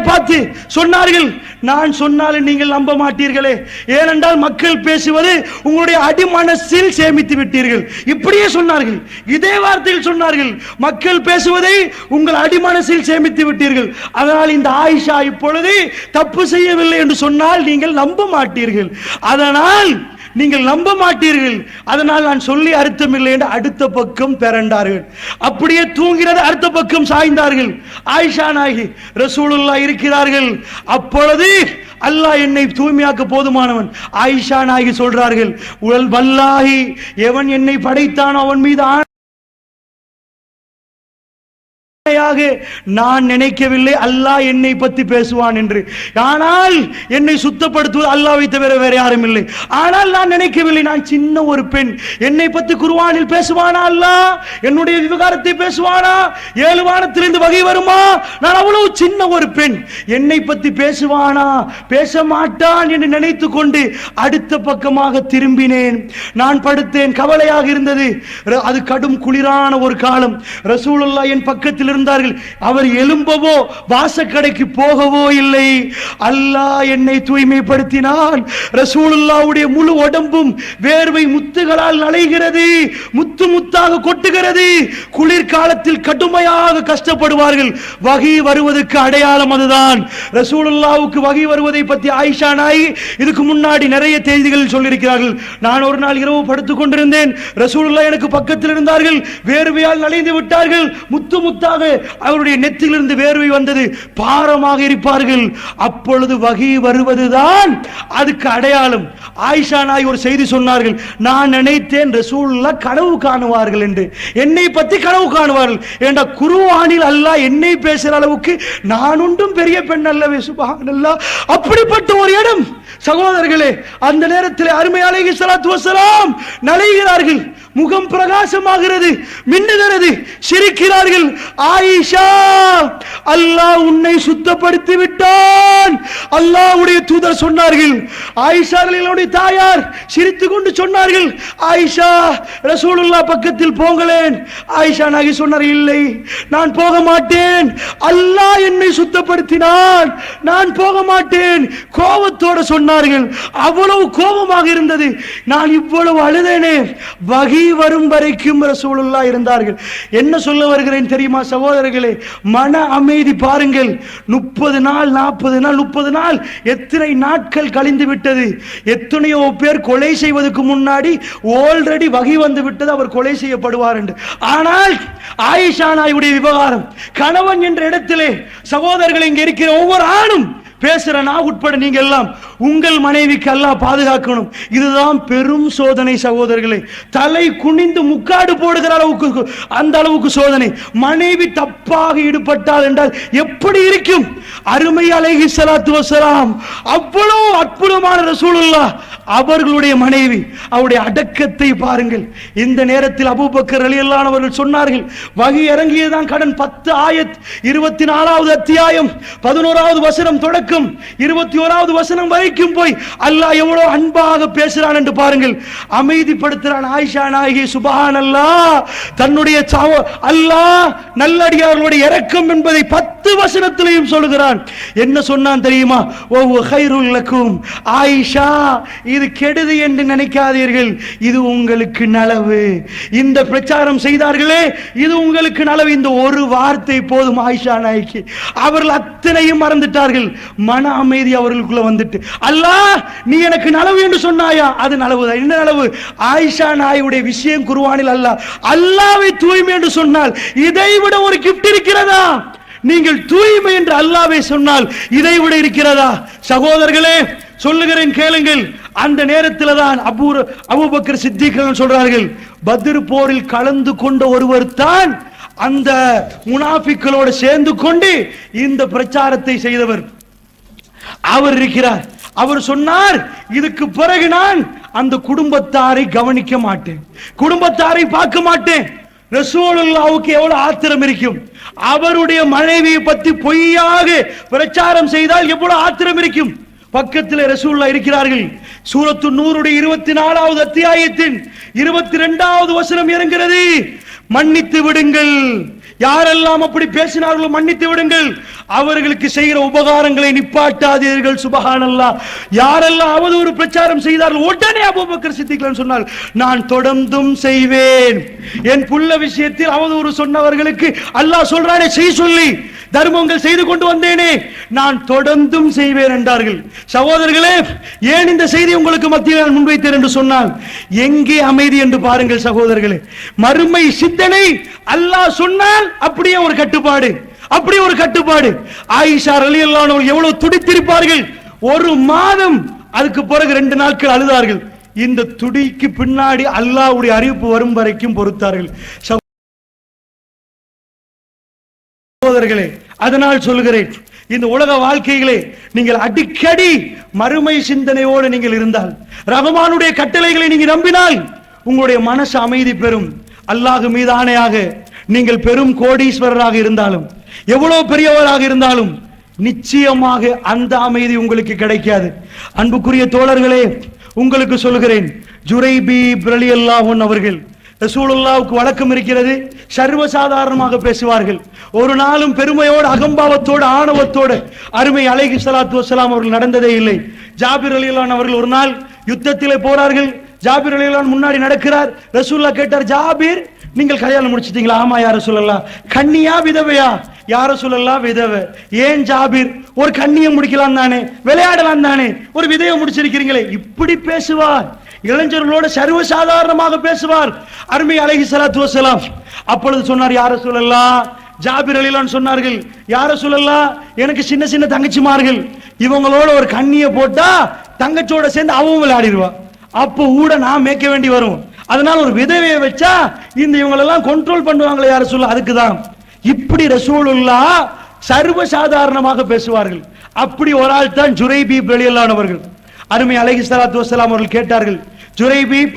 பார்த்து சொன்னார்கள், நான் சொன்னாலும் நீங்கள் நம்ப மாட்டீர்களே, ஏனென்றால் மக்கள் பேசுவது உங்களுடைய அடிமனசில் சேமித்து விட்டீர்கள். இப்படியே சொன்னார்கள், இதே வார்த்தையில் சொன்னார்கள், மக்கள் பேசுவதை உங்கள் அடிமனசில் சேமித்து விட்டீர்கள். அதனால் இந்த ஆயிஷா இப்பொழுது தப்பு செய்யவில்லை என்று சொன்னால் நீங்கள் நம்ப மாட்டீர்கள். அதனால் நீங்கள் நம்ப மாட்டீர்கள், அதனால் நான் சொல்லி அர்த்தமில்லை என்று அடுத்த பக்கம் பிறண்டார்கள். அப்படியே தூங்கிறது, அடுத்த பக்கம் சாய்ந்தார்கள். ஆயிஷா நாயகி ரசூலுல்லாஹ் இருக்கிறார்கள். அப்பொழுது அல்லாஹ் என்னை தூய்மையாக்க போதுமானவன். ஆயிஷா நாயகி சொல்றார்கள், வல்லாஹி எவன் என்னை படைத்தானோ அவன் மீது உண்மையாக நான் நினைக்கவில்லை அல்லாஹ் என்னை பற்றி பேசுவான் என்று. ஆனால் என்னை சுத்தப்படுத்துவது அல்லாஹ்வை தவிர வேற யாரும் இல்லை. ஆனால் நான் நினைக்கவில்லை, நான் சின்ன ஒரு பெண், என்னை பற்றி குர்ஆனில் பேசுவானா அல்லாஹ்? என்னுடைய விவகாரத்தை பேசுவானா? 7 வானத்திலிருந்து வகை வருமா? நான் அவ்வளவு சின்ன ஒரு பெண், என்னை பற்றி பேசுவானா? பேச மாட்டான் என்று நினைத்து கொண்டு அடுத்த பக்கமாக திரும்பினேன். நான் படுத்தேன். கவலையாக இருந்தது. அது கடும் குளிரான ஒரு காலம். ரசூலுல்லாஹ் என் பக்கத்தில் இருந்தார்கள். அவர் எழும்பவோ வாசக்கடைக்கு போகவோ இல்லை. அல்லாஹ் என்னை தூய்மைப்படுத்தினான். ரசூலுல்லாஹ்வுடைய முழு உடம்பும் வேர்வை முத்துகளால் நனைகிறது, முத்து முத்தாக கொட்டுகிறது. குளிர்காலத்தில் கடுமையாக கஷ்டப்படுவார்கள். வகி வருவதற்கு அடையாளம் அதுதான். ரசூலுல்லாஹ்வுக்கு வகி வருவதை பற்றி ஆயிஷா நாயகி இதுக்கு முன்னாடி நிறைய செய்திகள் சொல்லியிருக்கிறார்கள். நான் ஒரு நாள் இரவு படுத்துக் கொண்டிருந்தேன். ரசூலுல்லாஹ் எனக்கு பக்கத்தில் இருந்தார்கள். வேர்வையால் நனைந்து விட்டார்கள். முத்து முத்தாக அவருடைய நெத்திலிருந்து வேர்வை வந்தது. பாரமாக இருப்பார்கள். அப்பொழுது வகி வருவதுதான் அதுக்கு அடையாளம். ஆயிஷா நாய் ஒரு செய்தி சொன்னார்கள். நான் நினைத்தேன் ரசூலுல்லாஹ் கனவு காணுவார்கள் என்று. என்னை பற்றி கனவு காணுவார்கள். ஏண்டா குர்ஆனில் அல்லாஹ் என்னை பேசுற அளவுக்கு நான் ஒன்றும் பெரிய பெண் அல்லவே. சுப்ஹானல்லாஹ். அப்படிப்பட்ட ஒரு இடம் சகோதரர்களே. அந்த நேரத்தில் அருமை அலைஹிஸ்ஸலாத்து வஸ்ஸலாம் நலைகிறார்கள். முகம் பிரகாசமாகிறது, மின்னுகிறது, சிரிக்கிறார்கள். ஆயிஷா, அல்லாஹ் உன்னை சுத்தப்படுத்தி விட்டான். அல்லாஹ்வுடைய தூதர் சொன்னார்கள். ஆயிஷா அவர்களுடைய தாயார் சிரித்துக் கொண்டு சொன்னார்கள், ஆயிஷா ரசூலுல்லாஹ் பக்கத்தில் போங்களேன். ஆயிஷா நாயகி சொன்னார், இல்லை நான் போக மாட்டேன். அல்லாஹ் என்னை சுத்தப்படுத்தினான், நான் போக மாட்டேன். கோபத்தோடு சொன்னார்கள். அவ்வளவு கோபமாக இருந்தது. நான் இவ்வளவு அழுதேனே. வகி வரும் வரைக்கும் ரசூலுல்லாஹ் இருந்தார்கள். என்ன சொல்ல வருகிறேன் தெரியுமா சகோதரர்களே? மன அமைதி பாருங்கள். 30 நாள் 40 நாள் 30 நாள் எத்தனை நாட்கள் கழிந்து விட்டது. எத்தனையோ பேர் கொலை செய்வதற்கு முன்னாடி ஆல்ரெடி வகி வந்து விட்டது, அவர் கொலை செய்யப்படுவார் என்று. ஆனால் ஆயிஷா நாயுடைய விவகாரம், கணவன் என்ற இடத்திலே சகோதரர்கள் இங்கே இருக்கிற ஒவ்வொரு ஆணும் பேசுற நான் உட்பட நீங்க எல்லாம் உங்கள் மனைவிக்கு அல்லாஹ் பாதுகாக்கணும். இதுதான் பெரும் சோதனை சகோதரர்களே. தலை குனிந்து முக்காடு போடுகிற அளவுக்கு, அந்த அளவுக்கு சோதனை. மனைவி தப்பாக ஈடுபட்டால் என்றால் எப்படி இருக்கும்? அருமை அலைஹிஸ்ஸலாத்து வஸ்ஸலாம் அவ்வளவு அற்புதமான ரசூலுல்லாஹ் அவர்களுடைய மனைவி, அவருடைய அடக்கத்தை பாருங்கள். இந்த நேரத்தில் அபூபக்கர் ரலியல்லாஹு அன்ஹு அவர்கள் சொன்னார்கள், வகி இறங்கியதான் கடன் 10 ஆயத் 24வது அத்தியாயம் 11வது வசனம் தொடக்கம் 21வது வசனம் வரைக்கும் போய் அல்லாஹ் எவ்வளவு அன்பாக பேசுறான் என்று பாருங்கள். அமைதிப்படுத்துறான் ஆயிஷா நாயகி. சுப்ஹானல்லாஹ். தன்னுடைய அல்லாஹ் நல்லடியார்களுடைய இரக்கம் என்பதை 10 வசனத்திலையும் சொல்கிறான். என்ன சொன்னான் தெரியுமா? ஓ கைருல் லக்கும் ஆயிஷா, இது கெடுதி என்று நினைக்காதீர்கள், இது உங்களுக்கு நலவு. இந்த பிரச்சாரம் செய்தார்களே, இது உங்களுக்கு நலவு. இந்த ஒரு வார்த்தை போதும் ஆயிஷா நாயகி. அவர்கள் அத்தனையும் மறந்துட்டார்கள். மன அமைதி அவர்களுக்குள்ள வந்துட்டு, அல்லாஹ் நீ எனக்கு நலவு என்று சொன்னாயா? அது நலவுதான். என்ன நலவு? ஆயிஷா நாயுடைய விஷயம் குர்ஆனில் அல்லாஹ்வை தூய்மை என்று சொன்னால் இதை விட ஒரு கிஃப்ட் இருக்கிறதா? நீங்கள் தூய்மை என்று அல்லாஹ்வை சொன்னால் இதை விட இருக்கிறதா? சகோதரர்களே சொல்லுகிறேன் கேளுங்கள். அந்த நேரத்தில் தான் அபூபக்கர் சித்திக் சொல்றார்கள், பத்ர் போரில் கலந்து கொண்ட ஒருவர் தான் அந்த முனாஃபிக்களோடு சேர்ந்து கொண்டு இந்த பிரச்சாரத்தை செய்தவர். அவர் இருக்கிறார். அவர் சொன்னார், இதுக்கு பிறகு நான் அந்த குடும்பத்தாரை கவனிக்க மாட்டேன், குடும்பத்தாரை பார்க்க மாட்டேன். ரசூலுல்லாஹ்வுக்கு எவ்வளவு ஆத்திரம் இருக்கும். அவருடைய மனைவியை பற்றி பொய்யாக பிரச்சாரம் செய்தால் எவ்வளவு ஆத்திரம் இருக்கும். பக்கத்தில் ரசூலுல்லாஹ் இருக்கிறார்கள். சூரத்து நூருடைய 24வது அத்தியாயத்தின் 22வது வசனம் இறங்குகிறது. மன்னித்து விடுங்கள், யாரெல்லாம் அப்படி பேசினார்களோ மன்னித்து விடுங்கள், அவர்களுக்கு செய்கிற உபகாரங்களை நிப்பாட்டாதீர்கள். சுபஹானல்லாஹ். யாரெல்லாம் அவதூறு பிரச்சாரம் செய்தார்கள் உடனே அபூபக்கர் சித்திக் சொன்னால், நான் தொடர்ந்தும் செய்வேன். என் புள்ள விஷயத்தில் அவதூறு சொன்னவர்களுக்கு அல்லாஹ் சொல்றானே செய் சொல்லி தர்மங்கள் செய்து கொண்டு வந்தேனே, நான் தொடர்ந்தும் செய்வேன் என்றார்கள். சகோதரர்களே, ஏன் இந்த செய்தி உங்களுக்கு மத்தியில் நான் முன்வைத்தேன் என்று சொன்னால், எங்கே அமைதி என்று பாருங்கள் சகோதரர்களே. மறுமை சிந்தனை அல்லாஹ் சொன்னால் அப்படியே ஒரு கட்டுப்பாடு, அப்படியே ஒரு கட்டுப்பாடு. ஆயிஷா ரலியல்லாஹு அன்ஹா எவ்வளவு துடித்திருப்பார்கள். ஒரு மாதம், அதுக்கு பிறகு 2 நாட்கள் அழுதார்கள். இந்த துடிக்கு பின்னாடி அல்லாஹ்வுடைய அறிவிப்பு வரும் வரைக்கும் பொறுத்தார்கள். சகோதரர்களே, அதனால் சொல்லுகிறேன், இந்த உலக வாழ்க்கையிலே நீங்கள் அடிக்கடி மறுமை சிந்தனையோடு நீங்கள் இருந்தால், ரஹ்மானுடைய கட்டளைகளை நீங்க நம்பினால் உங்களுடைய மனசு அமைதி பெறும். அல்லாஹ் மீது ஆணையாக, நீங்கள் பெரும் கோடீஸ்வரராக இருந்தாலும், எவ்வளவு பெரியவராக இருந்தாலும் நிச்சயமாக அந்த அமைதி உங்களுக்கு கிடைக்காது. அன்புக்குரிய தோழர்களே, உங்களுக்கு சொல்கிறேன், ஜுரைபீப் ரலியல்லாஹு அன்ஹு அவர்கள், ரசூலுல்லாஹ்வுக்கு வழக்கம் இருக்கிறது, சர்வசாதாரணமாக பேசுவார்கள். ஒரு நாளும் பெருமையோடு, அகம்பாவத்தோடு, ஆணவத்தோடு அருமை அலைஹி ஸலாத்து வஸலாம் அவர்கள் நடந்ததே இல்லை. ஜாபிர் ரலியல்லாஹு அன்ஹு அவர்கள் ஒரு நாள் யுத்தத்திலே போறார்கள். ஜாபிர் ரலியல்லாஹு அன்ஹு முன்னாடி நடக்கிறார். ரசூலுல்லாஹ் கேட்டார், ஜாபிர் நீங்கள் கல்யாணம் முடிச்சிட்டீங்களா? ஆமா யா ரசூலல்லாஹ். கன்னியா விதவையா? யா ரசூலல்லாஹ் விதவை. ஏன் ஜாபிர்? ஒரு கன்னியை முடிக்கலாம் தானே, விளையாடலாம் தானே, ஒரு விதையை முடிச்சிருக்கிறீங்களே. இப்படி பேசுவார், இளைஞர்களோட சர்வசாதாரணமாக பேசுவார் அருமை அலைஹி ஸலாத்து வஸலாம். அப்பொழுது சொன்னார், யா ரசூலல்லாஹ், ஜாபிர் ரலியல்லாஹு அன்ஹு சொன்னார்கள், யா ரசூலல்லாஹ், எனக்கு சின்ன சின்ன தங்கச்சிமார்கள், இவங்களோட ஒரு கண்ணியை போட்டா தங்கச்சோட சேர்ந்து அவவும் விளையாடிடுவா. அப்போ ஊட நான் மேய்க்க வேண்டி வரும். அதனால ஒரு விதவையை வச்சா இந்த இவங்களெல்லாம் கண்ட்ரோல் பண்ணுவாங்களே யா ரசூலல்லாஹ், அதுக்குதான். இப்படி ரசூலுல்லாஹ் சர்வசாதாரணமாக பேசுவார்கள். அப்படி ஒரு ஆள் தான் ஜுரைபீப் ரலியல்லாஹு அன்ஹு அவர்கள். அருமை அலைஹி ஸலாத்து வஸலாம் அவர்கள் கேட்டார்கள், ஜுரைபீப்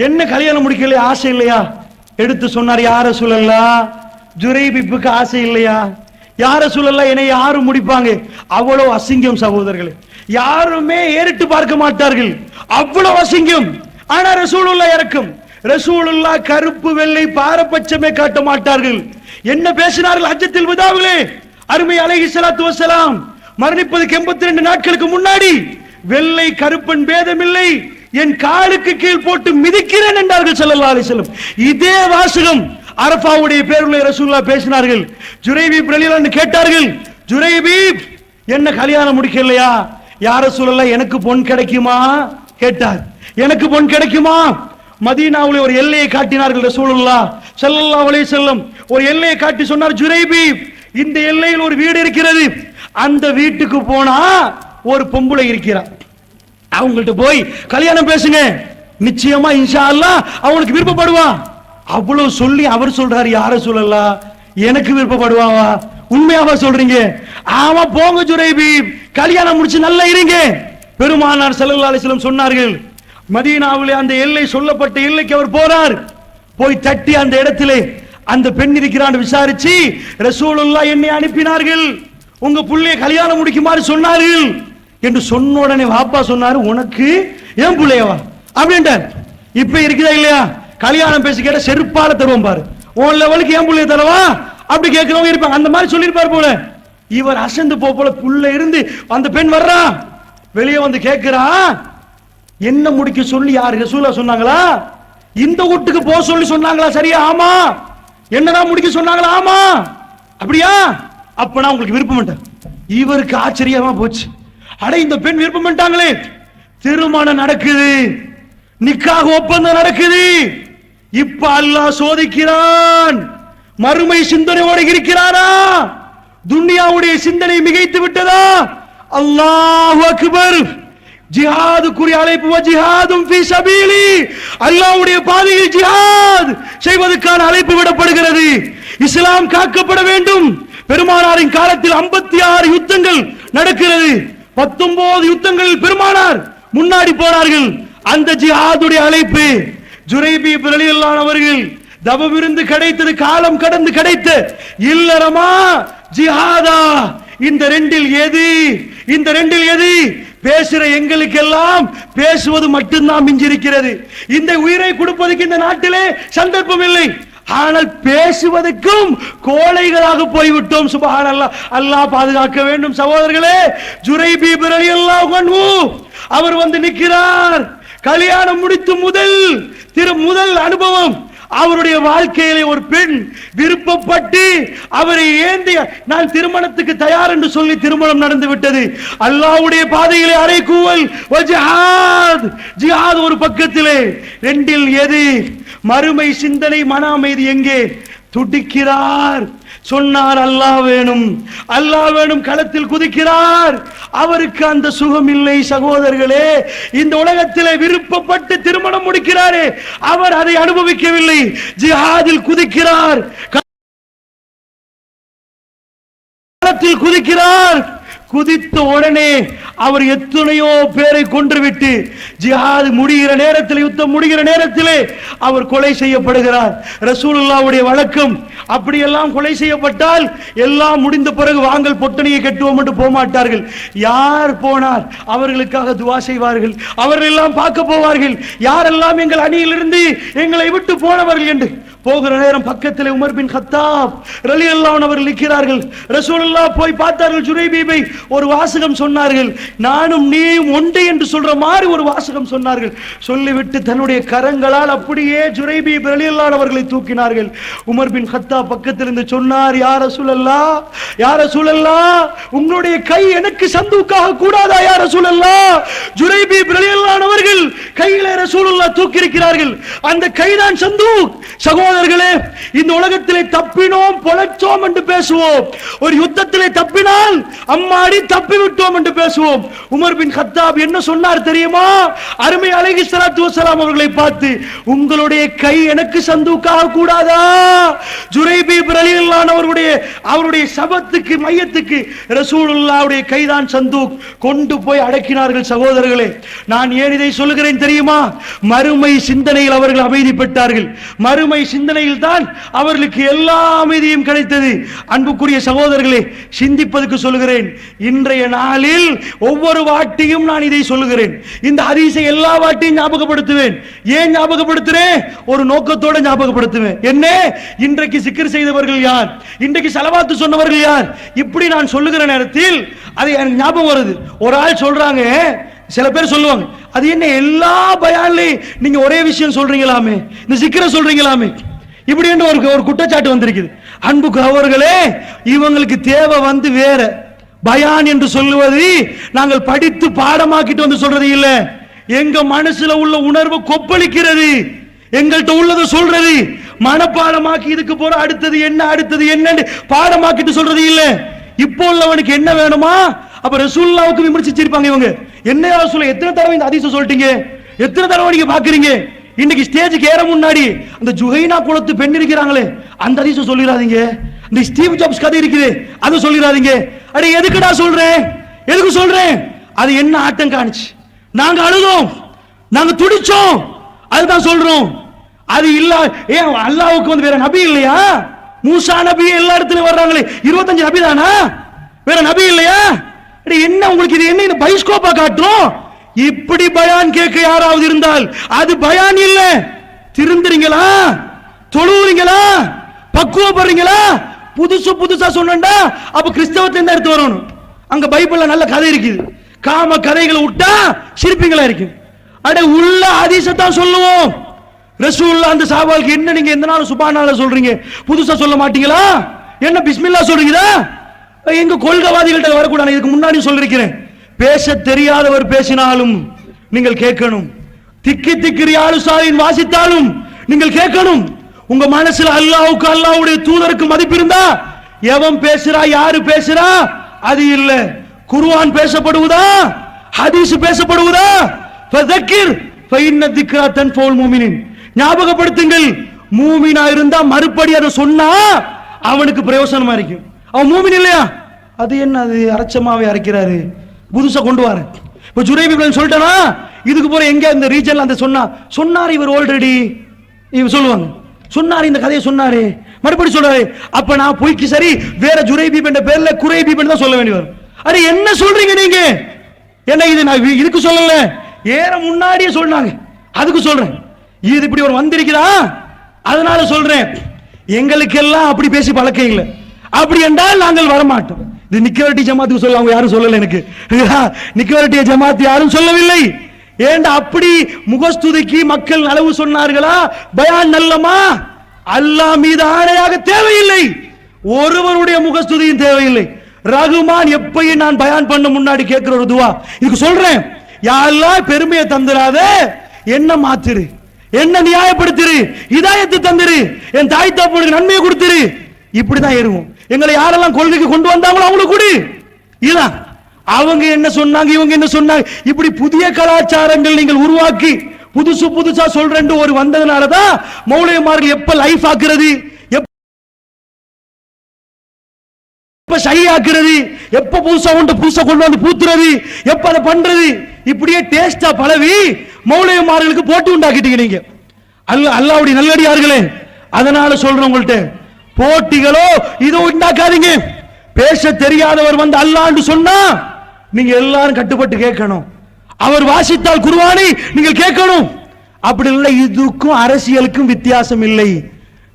என்ன கல்யாணம் முடிக்கல ஆசை இல்லையா? எடுத்து சொன்னார், யா ரசூலல்லாஹ், ஜுரைபீப்புக்கு ஆசை இல்லையா? யா ரசூலல்லாஹ், என்னை யாரும் முடிப்பாங்க? அவ்வளவு அசிங்கம் சகோதரர்களே, யாருமே ஏறிட்டு பார்க்க மாட்டார்கள், அவ்வளவு அசிங்கம். ஆனா ரசூலுல்லாஹ் இறக்கும். ரசூலுல்லாஹ் கருப்பு வெள்ளை பாரபட்சமே காட்ட மாட்டார்கள். என்ன பேசினார்கள் ஹஜ்ஜத்துல் விதாவிலே? அருமை அலைஹி ஸலாத்து வஸலாம் மரணிப்பதற்கு 82 நாட்களுக்கு முன்னாடி, வெள்ளை கருப்பன் பேதமில்லை, என் காலுக்கு கீழ் போட்டு மிதிக்கிறேன் என்றார்கள் ஸல்லல்லாஹு அலைஹி வஸல்லம். இதே வாசகம் அரஃபாவுடைய பேருள்ள ரசூலுல்லாஹ் பேசினார்கள். ஜுரைபீப் ரலியல்லாஹு அன்ஹு கேட்டார்கள், ஜுரைபீப் என்ன கல்யாணம் முடிக்கலையா? யா ரசூலல்லாஹ், எனக்கு பொன் கிடைக்குமா கேட்டார். எனக்கு பொன் கிடைக்குமா? மதீனாவுல ஒரு எல்லையை காட்டினார்கள் ரசூலுல்லாஹ் ஸல்லல்லாஹு அலைஹி வஸல்லம். ஒரு எல்லையை காட்டி சொன்னார், ஜுரைபீப், இந்த எல்லையில் ஒரு வீடு இருக்கிறது, அந்த வீட்டுக்கு போனா ஒரு பொம்பளை இருக்கிறார், அவங்கள்ட்ட போய் கல்யாணம் பேசுங்க, நிச்சயமா இன்ஷா அல்லாஹ் அவங்களுக்கு விருப்பப்படுவான். அவ்வளவு சொல்லி அவர் சொல்றாரு, யா ரசூலல்லாஹ், எனக்கு விருப்பப்படுவாவா? உண்மையாவா சொல்றீங்க? ஆமா போங்க ஜுரைபீப், கல்யாணம் முடிச்சு நல்லா இருங்க. பெருமானார் ஸல்லல்லாஹு அலைஹி வஸல்லம் சொன்னார்கள், மதீனாவிலே அந்த எல்லை சொல்லப்பட்ட எல்லைக்கு அவர் போறார். போய் தட்டி அந்த இடத்திலே அந்த பெண் இருக்கிறான்னு விசாரிச்சு ரசூலுல்லாஹ் என்னை அனுப்பினார்கள், உங்க புள்ளைய கல்யாணம் முடிக்குமாறு சொன்னார்கள் என்று சொன்ன உடனே வாப்பா சொன்னாரு, உனக்கு ஏன் புள்ளையவா அப்படின்ட்டார். இப்ப இருக்குதா இல்லையா? கல்யாணம் பேசி கேட்ட செருப்பால தருவோம் பாரு, உன் லெவலுக்கு ஏன் புள்ளைய தரவா அப்படி கேட்கிறவங்க இருப்பாங்க. அந்த மாதிரி சொல்லியிருப்பார் போல. இவர் அசந்து போல புள்ள இருந்து அந்த பெண் வர்றா, வெளியே வந்து கேட்கிறா, என்ன முடிக்க சொல்லி யார் ரசூலுல்லாஹ் சொன்னாங்களா? இந்த வீட்டுக்கு போக சொல்லி சொன்னாங்களா? சரியா? ஆமா. என்னதான் முடிக்க சொன்னாங்களா? ஆமா. அப்படியா? அப்பனா உங்களுக்கு விருப்பம். இவருக்கு ஆச்சரியமா போச்சு. அட, இந்த பெண் விருப்பம் பண்ணிட்டாங்களே, திருமணம் நடக்குது, நிக்காக ஒப்பந்தம் நடக்குது. இப்ப அல்லாஹ் சோதிக்கிறான், மறுமை சிந்தனையோடு இருக்கிறாரா? துன்யாவுடைய சிந்தனை மிகைத்து விட்டதா? அல்லாஹு அக்பர். ஜிஹாதுக்குரிய அழைப்பு, ஜிஹாதும் ஃபீ சபீலி, அல்லாஹ்வுடைய பாதையில் ஜிஹாத் செய்வதற்கான அழைப்பு விடப்படுகிறது. இஸ்லாம் காக்கப்பட வேண்டும். பெருமானாரின் காலத்தில் 56 யுத்தங்கள் நடக்கிறது. 19 யுத்தங்களில் பெருமானார் முன்னாடி போனார்கள். அந்த ஜிஹாதுடைய அழைப்பு ஜுரைபீப் ரலியல்லாஹு அன்ஹு அவர்கள் தவமிருந்து கிடைத்தது, காலம் கடந்து கிடைத்த இல்லறமா ஜிஹாதா? இந்த ரெண்டில் எது? இந்த ரெண்டில் எது? பேசுற எங்களுக்கெல்லாம் பேசுவது மட்டும்தான் மிஞ்சிருக்கிறது. இந்த உயிரை கொடுப்பதற்கு இந்த நாட்டிலே சந்தர்ப்பம் இல்லை. ஆனால் பேசுவதற்கும் கோழைகளாக போய்விட்டோம். சுப்ஹானல்லாஹ். அல்லாஹ் பாதுகாக்க வேண்டும் சகோதரர்களே. ஜுரைபீப் ரலியல்லாஹு அன்ஹு அவர் வந்து நிற்கிறார். கல்யாணம் முடித்து முதல் அனுபவம். அவருடைய வாழ்க்கையிலே ஒரு பெண் விருப்பப்பட்டு அவரை ஏந்தி, நான் திருமணத்துக்கு தயார் என்று சொல்லி திருமணம் நடந்து விட்டது. அல்லாஹ்வுடைய பாதையிலே அறைகூவல், ஜிஹாத் ஒரு பக்கத்திலே. ரெண்டில் எது? மறுமை சிந்தனை, மன அமைதி எங்கே? துடிக்கிறார். சொன்னார், அல்லாஹ் வேணும், அல்லாஹ் வேணும், களத்தில் குதிக்கிறார். அவருக்கு அந்த சுகம் இல்லை சகோதரர்களே. இந்த உலகத்திலே விருப்பப்பட்டு திருமணம் முடிக்கிறாரே, அவர் அதை அனுபவிக்கவில்லை. ஜிஹாதில் குதிக்கிறார். குதிக்கிறார். குதித்த உடனே அவர் எத்தனையோ பேரை கொன்றுவிட்டு ஜிஹாத் முடிகிற நேரத்தில், யுத்தம் முடிகிற நேரத்திலே அவர் கொலை செய்யப்படுகிறார். ரசூலுல்லாஹ்வுடைய வழக்கம், அப்படியெல்லாம் கொலை செய்யப்பட்டால் எல்லாம் முடிந்த பிறகு வாங்கல் பொட்டணியை கட்டுவோம் என்று போக மாட்டார்கள். யார் போனார் அவர்களுக்காக துவா செய்வார்கள். அவர்கள் எல்லாம் பார்க்க போவார்கள், யாரெல்லாம் எங்கள் அணியிலிருந்து எங்களை விட்டு போனவர்கள் என்று. போகிற நேரம் பக்கத்தில் உமர் பின் கத்தாப் ரலியல்லாஹு அன்ஹு அவர்கள் நிற்கிறார்கள். ரசூலுல்லாஹ் போய் பார்த்தார்கள். ஜுரைபீபை ஒரு வாசகம் சொன்னார்கள். நானும் நீயும் ஒன்று என்று சொல்ற மாதிரி ஒரு வாசகம் சொன்னார்கள். சொல்லிவிட்டு தன்னுடைய கரங்களால் அப்படியே ஜுரைபீப் ரலியல்லாஹு அன்ஹு அவர்களை தூக்கினார்கள். உமர் பின் கத்தாப் பக்கத்தில் இருந்து சொன்னார், யா ரசூலல்லாஹ், யா ரசூலல்லாஹ், உங்களுடைய கை எனக்கு சந்தூக்காக கூடாதா யா ரசூலல்லாஹ்? ஜுரைபீப் ரலியல்லாஹு அன்ஹு அவர்கள் கையிலே ரசூலுல்லாஹ் தூக்கி இருக்கிறார்கள். அந்த கைதான் சந்தூக். சகோதரர்களே, இந்த உலகத்திலே தப்பினோம் பொழைச்சோம் என்று பேசுவோம். ஒரு யுத்தத்திலே தப்பினால் அம்மாடி தப்பி விட்டோம் என்று பேசுவோம். உமர் பின் கத்தாப் என்ன சொன்னார் தெரியுமா? அருமை அலைஹிஸ்ஸலாத்து வஸ்ஸலாம் அவர்களை பார்த்து, உங்களுடைய கை எனக்கு சந்தூக்காக கூடாதா? ஜுரைபீப் ரலியல்லாஹு அன்ஹு அவருடைய சபத்துக்கு மையத்துக்கு ரசூலுல்லாஹ்வுடைய கைதான் சந்தூக். கொண்டு போய் அடக்கினார்கள். சகோதரர்களே, நான் ஏன் இதை சொல்லுகிறேன் தெரியுமா? மறுமை சிந்தனையில் அவர்கள் அமைதி பெற்றார்கள். மறுமை சிந்தனையில் தான் அவர்களுக்கு எல்லா அமைதியும் கிடைத்தது. அன்புக்குரிய சகோதரர்களே, சிந்திப்பதற்கு சொல்லுகிறேன். இன்றைய நாளில் ஒவ்வொரு வாட்டியும் நான் இதை சொல்லுகிறேன். இந்த ஹதீஸை எல்லா வாட்டியும் ஞாபகப்படுத்துவேன். ஏன் ஞாபகப்படுத்துறேன்? ஒரு நோக்கத்தோட ஞாபகப்படுத்துவேன். என்ன? இன்றைக்கு சிக்ர் செய்தவர்கள் யார், இன்றைக்கு ஸலவாத்து சொன்னவர்கள் யார், இப்படி நான் சொல்லுகிற நேரத்தில் அது எனக்கு ஞாபகம் வருது. ஒரு ஆள் சொல்றாங்க, சில பேர் சொல்லுவாங்க, அது என்ன எல்லா பயான்லையும் நீங்க ஒரே விஷயம் சொல்றீங்களாமே, இந்த சிக்கரை சொல்றீங்களாமே, இப்படி என்று ஒரு குற்றச்சாட்டு வந்திருக்குது. அன்பு அவர்களே, இவங்களுக்கு தேவை வந்து வேற. பயான் என்று சொல்லுவது நாங்கள் படித்து பாடமாக்கிட்டு வந்து சொல்றது இல்ல. எங்க மனசுல உள்ள உணர்வு கொப்பளிக்கிறது, எங்கள்கிட்ட உள்ளதை சொல்றது. மனப்பாடமாக்கி இதுக்கு போற அடுத்தது என்ன, அடுத்தது என்னன்னு பாடமாக்கிட்டு சொல்றது இல்ல. இப்போ உள்ளவனுக்கு என்ன வேணுமா? அப்ப ரசூலுல்லாஹ்வுக்கு விமர்சிச்சிருப்பாங்க இவங்க. என்ன ரசூலுல்லாஹ், எத்தனை தடவை இந்த ஹதீஸை சொல்லிட்டீங்க, எத்தனை தடவை நீங்க பாக்குறீங்க? இன்னைக்கு ஸ்டேஜுக்கு ஏற முன்னாடி அந்த ஜுஹைனா குலத்து பெண் இருக்கிறாங்களே, அந்த ஹதீஸை சொல்லிடாதீங்க. இந்த ஸ்டீவ் ஜாப்ஸ் கதை இருக்குது, அதை சொல்லிடாதீங்க. அடே எதுக்குடா சொல்றேன், எதுக்கு சொல்றேன்? அது என்ன ஆட்டம் காணிச்சு, நாங்க அழுதோம், நாங்க துடிச்சோம், அதுதான் சொல்றோம். அது இல்ல, ஏன் அல்லாஹ்வுக்கு வந்து வேற நபி இல்லையா? மூசா நபி எல்லா இடத்துலயும் வர்றாங்களே, 25 நபி தானா? வேற நபி இல்லையா? என்ன உங்களுக்கு இது என்ன இந்த பைஸ்கோப்பா காட்டுறோம்? இப்படி பயான் கேட்க யாராவது இருந்தால் அது பயான் இல்ல. திருந்துறீங்களா? தொழுவுறீங்களா? பக்குவப்படுறீங்களா? புதுசு புதுசா சொன்னா அப்ப கிறிஸ்தவத்துல இருந்து எடுத்து வரணும். அங்க பைபிள்ல நல்ல கதை இருக்குது, காம கதைகளை விட்டா சிரிப்பீங்களா இருக்கு. அட உள்ள ஹதீஸத்தான் சொல்லுவோம். ரசூலுல்லாஹ் அந்த சஹாபாவுக்கு என்ன நீங்க எந்த நாள் சுப்ஹானல்லாஹ் சொல்றீங்க, புதுசா சொல்ல மாட்டீங்களா? என்ன பிஸ்மில்லாஹ் சொல்றீங்களா? எங்க கொள்கைவாதிகள்ட்ட வரக்கூடாது. இதுக்கு முன்னாடி சொல்லிருக்கிறேன், பேச தெரியாதவர் பேசினாலும் நீங்கள் கேட்கணும், திக்கி திக்கிரியாலு சாலின் வாசித்தாலும் நீங்கள் கேட்கணும். உங்க மனசுல அல்லாஹ்வுக்கு அல்லாஹ்வுடைய தூதருக்கு மதிப்பு இருந்தா, எவன் பேசுறா யாரு பேசுறா அது இல்ல. குர்ஆன் பேசப்படுவதா, ஹதீஸ் பேசப்படுவதா? ஃபதக்கிர் ஃபஇன்ன திக்ரா தன்ஃபவுல் முஃமினின், ஞாபகப்படுத்துங்கள். மூமினா இருந்தா மறுபடி அதை சொன்னா அவனுக்கு பிரயோசனமா இருக்கும். அவன் மூமின் இல்லையா? அது என்ன, அது அரைச்சமாவே அரைக்கிறாரு, புதுசா கொண்டு வர. இப்ப ஜுரைபீப் சொல்லிட்டனா, இதுக்கு போற எங்க இந்த ரீஜன்ல அந்த சொன்னார் இவர் ஆல்ரெடி இவர் சொல்லுவாங்க, சொன்னார் இந்த கதையை சொன்னாரு, மறுபடி சொல்றாரு. அப்ப நான் பொய்க்கு சரி வேற ஜுரைபீப் என்ற பேர்ல குரைபீப் தான் சொல்ல வேண்டி வரும். அरे என்ன சொல்றீங்க நீங்க? என்ன இது நான் இதுக்கு சொல்லல, ஏற முன்னாடியே சொன்னாங்க, அதுக்கு சொல்றேன். இது இப்படி ஒரு வந்திருக்கிறா, அதனால சொல்றேன். எங்களுக்கெல்லாம் அப்படி பேசி பழக்கம் இல்லை. அப்படி என்றால் நாங்கள் வரமாட்டோம். இது நிக்கவரட்டி ஜமாத்துக்கு சொல்ல அவங்க யாரும் சொல்லல. எனக்கு நிக்கவரட்டிய ஜமாத் யாரும் சொல்லவில்லை. ஏண்டா அப்படி முகஸ்துதிக்கு மக்கள் நலவு சொன்னார்களா? பயான் நல்லமா? அல்லாஹ் மீது ஆணையாக தேவையில்லை, ஒருவருடைய முகஸ்துதியும் தேவையில்லை. ரகுமான் எப்பயும் நான் பயான் பண்ண முன்னாடி கேட்கிற ஒரு துவா, இதுக்கு சொல்றேன். யா அல்லாஹ் பெருமையை தந்துராத, என்ன மாத்திரு, என்ன நியாயப்படுத்திரு, ஹிதாயத்து தந்துரு, என் தாய் தகப்பனுக்கு நன்மையை கொடுத்துரு. இப்படிதான் ஏறுவோம். எங்களை யாரெல்லாம் கொள்கைக்கு கொண்டு வந்தாங்களோ அவங்களுக்கு கொடு. இதுதான் அவங்க என்ன சொன்னாங்க, இவங்க என்ன சொன்னாங்க, இப்படி புதிய கலாச்சாரங்கள் நீங்கள் உருவாக்கி புதுசு புதுசா சொல்றேன் ஒரு வந்ததுனாலதான் மௌலவிமார்கள் எப்ப லைஃப் ஆக்குறது, எப்ப சையாக்குறது, எப்ப புதுசா கொண்டு வந்து பூத்துறது, எப்ப அதை பண்றது, இப்படியே டேஸ்டா பழவி மௌலவிமார்களுக்கு போட்டு உண்டாக்கிட்டீங்க நீங்க. அல்லாஹ்வுடைய நல்லடியார்களே, அதனால சொல்றேன் உங்கள்ட்ட, போட்டிகளோ இதோ உண்டாக்காதீங்க. பேச தெரியாதவர் வந்து அல்லாஹ்னு சொன்னா நீங்க எல்லாரும் கட்டுப்பட்டு கேட்கணும். அவர் வாசித்தால் குர்ஆனை நீங்கள் கேட்கணும். அப்படி இல்லை, இதுக்கும் அரசியலுக்கும் வித்தியாசம் இல்லை.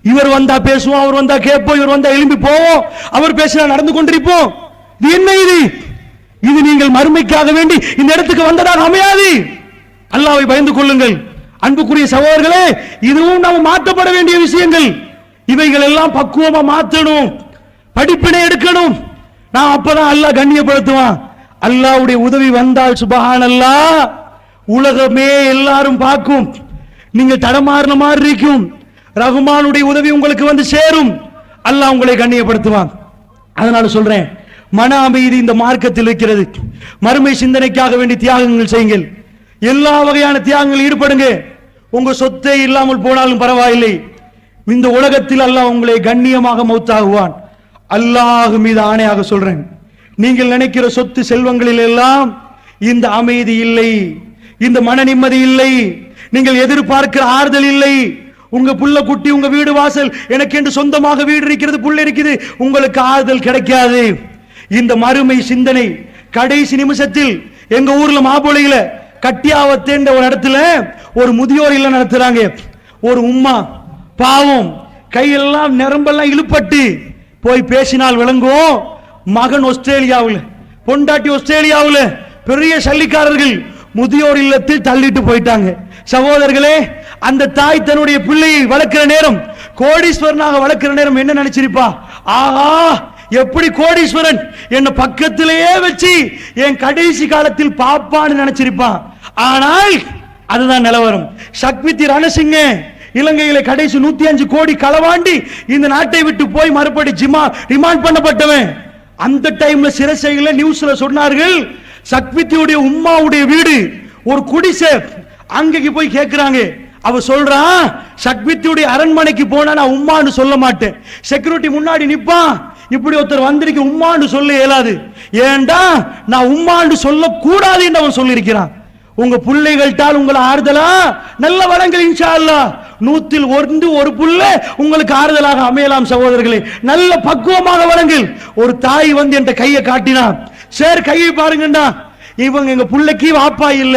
இவர் வந்தா பேசுவோம், அவர் வந்தா கேட்போம், இவர் வந்தா எழும்பி போவோம், அவர் பேசினா நடந்து கொண்டிருப்போம். இது என்ன இது? இது நீங்கள் மறுமைக்காக வேண்டி இந்த இடத்துக்கு வந்ததாக அமையாது. அல்லாஹ்வை பயந்து கொள்ளுங்கள். அன்புக்குரிய சகோதரர்களே, இதுவும் நாம் மாற்றப்பட வேண்டிய விஷயங்கள். இவைகள் எல்லாம் பக்குவமா மாற்றணும், படிப்பினை எடுக்கணும். நான் அப்பதான் அல்லாஹ் கண்ணியப்படுத்துவான். அல்லாஹ்வுடைய உதவி வந்தால் சுப்ஹானல்லாஹ், உலகமே எல்லாரும் பார்க்கும். நீங்க தடமாறின மாதிரி இருக்கும், ரஹ்மானுடைய உதவி உங்களுக்கு வந்து சேரும். அல்லாஹ் உங்களை கண்ணியப்படுத்துவான். அதனால சொல்றேன், மன அமைதி இந்த மார்க்கத்தில் இருக்கிறது. மறுமை சிந்தனைக்காக வேண்டி தியாகங்கள் செய்யுங்கள். எல்லா வகையான தியாகங்கள் ஈடுபடுங்க. உங்க சொத்தை இல்லாமல் போனாலும் பரவாயில்லை, இந்த உலகத்தில் அல்லாஹ் உங்களை கண்ணியமாக மௌத்தாகுவான். அல்லாஹ் மீது ஆணையாக சொல்றேன், நீங்கள் நினைக்கிற சொத்து செல்வங்களில் எல்லாம் இந்த அமைதி இல்லை, இந்த மன நிம்மதி இல்லை, நீங்கள் எதிர்பார்க்கிற ஆறுதல் இல்லை. உங்க புள்ள குட்டி, உங்க வீடு வாசல், எனக்கு என்று சொந்தமாக வீடு இருக்கிறது, புள்ள இருக்குது, உங்களுக்கு ஆறுதல் கிடைக்காது. இந்த மறுமை சிந்தனை கடைசி நிமிஷத்தில் எங்க ஊர்ல மாபோலையில கட்டியாவத்தேன்ற ஒரு இடத்துல ஒரு முதியோர் இல்லம் நடத்துறாங்க. ஒரு உம்மா பாவம், கையெல்லாம் நரம்பெல்லாம் இழுப்பட்டு போய் பேசினால் விளங்கும். மகன் ஆஸ்திரேலியாவில், பொண்டாட்டி ஆஸ்திரேலியாவில், பெரிய சல்லிக்காரர்கள் முதியோர் இல்லத்தில் தள்ளிட்டு போயிட்டாங்க. சகோதரர்களே, அந்த தாய் தன்னுடைய பிள்ளையை வளர்க்கிற நேரம், கோடீஸ்வரனாக வளர்க்கிற நேரம் என்ன நினைச்சிருப்பா? ஆஹா, எப்படி கோடீஸ்வரன் என்ன பக்கத்திலேயே வச்சு என் கடைசி காலத்தில் பாப்பான்னு நினைச்சிருப்பான். ஆனால் அதுதான் நிலவரம். சக்வித்தி ரணசிங்க இலங்கையில கடைசி 105 கோடி களவாண்டி இந்த நாட்டை விட்டு போய் மறுபடி ரிமாண்ட் பண்ணப்பட்டவன். அந்த டைம்ல சிறைசையில நியூஸ்ல சொன்னார்கள், சக்வித்தியுடைய உம்மாவுடைய வீடு ஒரு குடிசை. அங்கக்கு போய் கேட்கிறாங்க, அவ சொல்றான், சக்வித்தியுடைய அரண்மனைக்கு போனா நான் உம்மான்னு சொல்ல மாட்டேன், செக்யூரிட்டி முன்னாடி நிப்பான், இப்படி ஒருத்தர் வந்திருக்க உம்மான்னு சொல்ல இயலாது, ஏண்டா நான் உம்மான்னு சொல்ல கூடாது என்று அவன் சொல்லியிருக்கிறான். உங்க பிள்ளைகள்ட்டால் உங்களை ஆறுதலா நல்ல வளங்கள் இன்ஷா அல்லாஹ் 100ல் 1 புள்ள உங்களுக்கு ஆறுதலாக அமையலாம். சகோதரர்களே, நல்ல பக்குவமாக வளங்கள். ஒரு தாய் வந்து என் கையை காட்டினா, சார் கையை பாருங்கண்டா, இவங்க எங்க பிள்ளைக்கு வாப்பா இல்ல,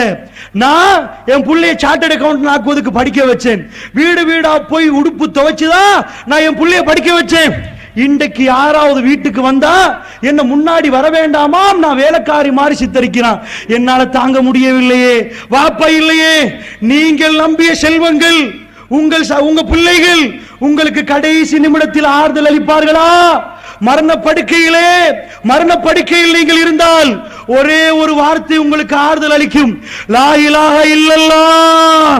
நான் என் பிள்ளைய சார்ட்டர்ட் அக்கவுண்ட் ஆக்குவதற்கு படிக்க வச்சேன், வீடு வீடா போய் உடுப்பு துவைச்சுதான் நான் என் பிள்ளைய படிக்க வச்சேன். இன்றைக்கு யாராவது வீட்டுக்கு வந்தா என்ன முன்னாடி வர வேண்டாமாம், நான் வேலைக்காரி மாதிரி சித்தரிக்கிறான். என்னால தாங்க முடியவில்லையே, வாப்பா இல்லையே. நீங்கள் நம்பிய செல்வங்கள், உங்க பிள்ளைகள் உங்களுக்கு கடைசி நிமிடத்தில் ஆறுதல் அளிப்பார்களா? மரண படுக்கையில் நீங்கள் இருந்தால் ஒரே ஒரு வார்த்தை உங்களுக்கு ஆறுதல் அளிக்கும், லா இலாஹ இல்லல்லாஹ்,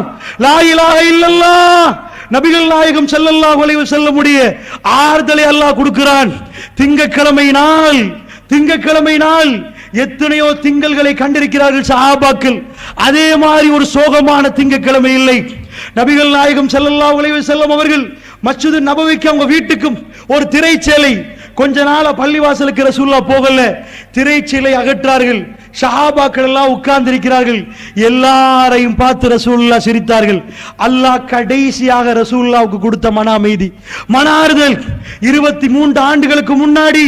லா இலாஹ இல்லல்லாஹ். நபிகள் நாயகம் ஸல்லல்லாஹு அலைஹி வஸல்லம் உடைய ஆறுதலை அல்லாஹ் கொடுக்கிறான். திங்கட்கிழமை நாள் எத்தனையோ திங்கள்களை கண்டிருக்கிறார்கள் சஹாபாக்கள். அதே மாதிரி ஒரு சோகமான திங்கட்கிழமை இல்லை. நபிகள் நாயகம் ஸல்லல்லாஹு அலைஹி வஸல்லம் அவர்கள் மஸ்ஜிது நபவிக்கு அவங்க வீட்டுக்கும் ஒரு திரைச்சேலை, கொஞ்ச நாள பள்ளிவாசலுக்கு ரசூலுல்லாஹ் போகல, திரைச்சீலை அகற்றார்கள். சஹாபாக்கள் எல்லாம் உட்கார்ந்து இருக்கிறார்கள். எல்லாரையும் பார்த்து ரசூலுல்லாஹ் சிரித்தார்கள். அல்லாஹ் கடைசியாக ரசூலுல்லாஹ்வுக்கு கொடுத்த மன அமைதி, மன ஆறுதல். 23 ஆண்டுகளுக்கு முன்னாடி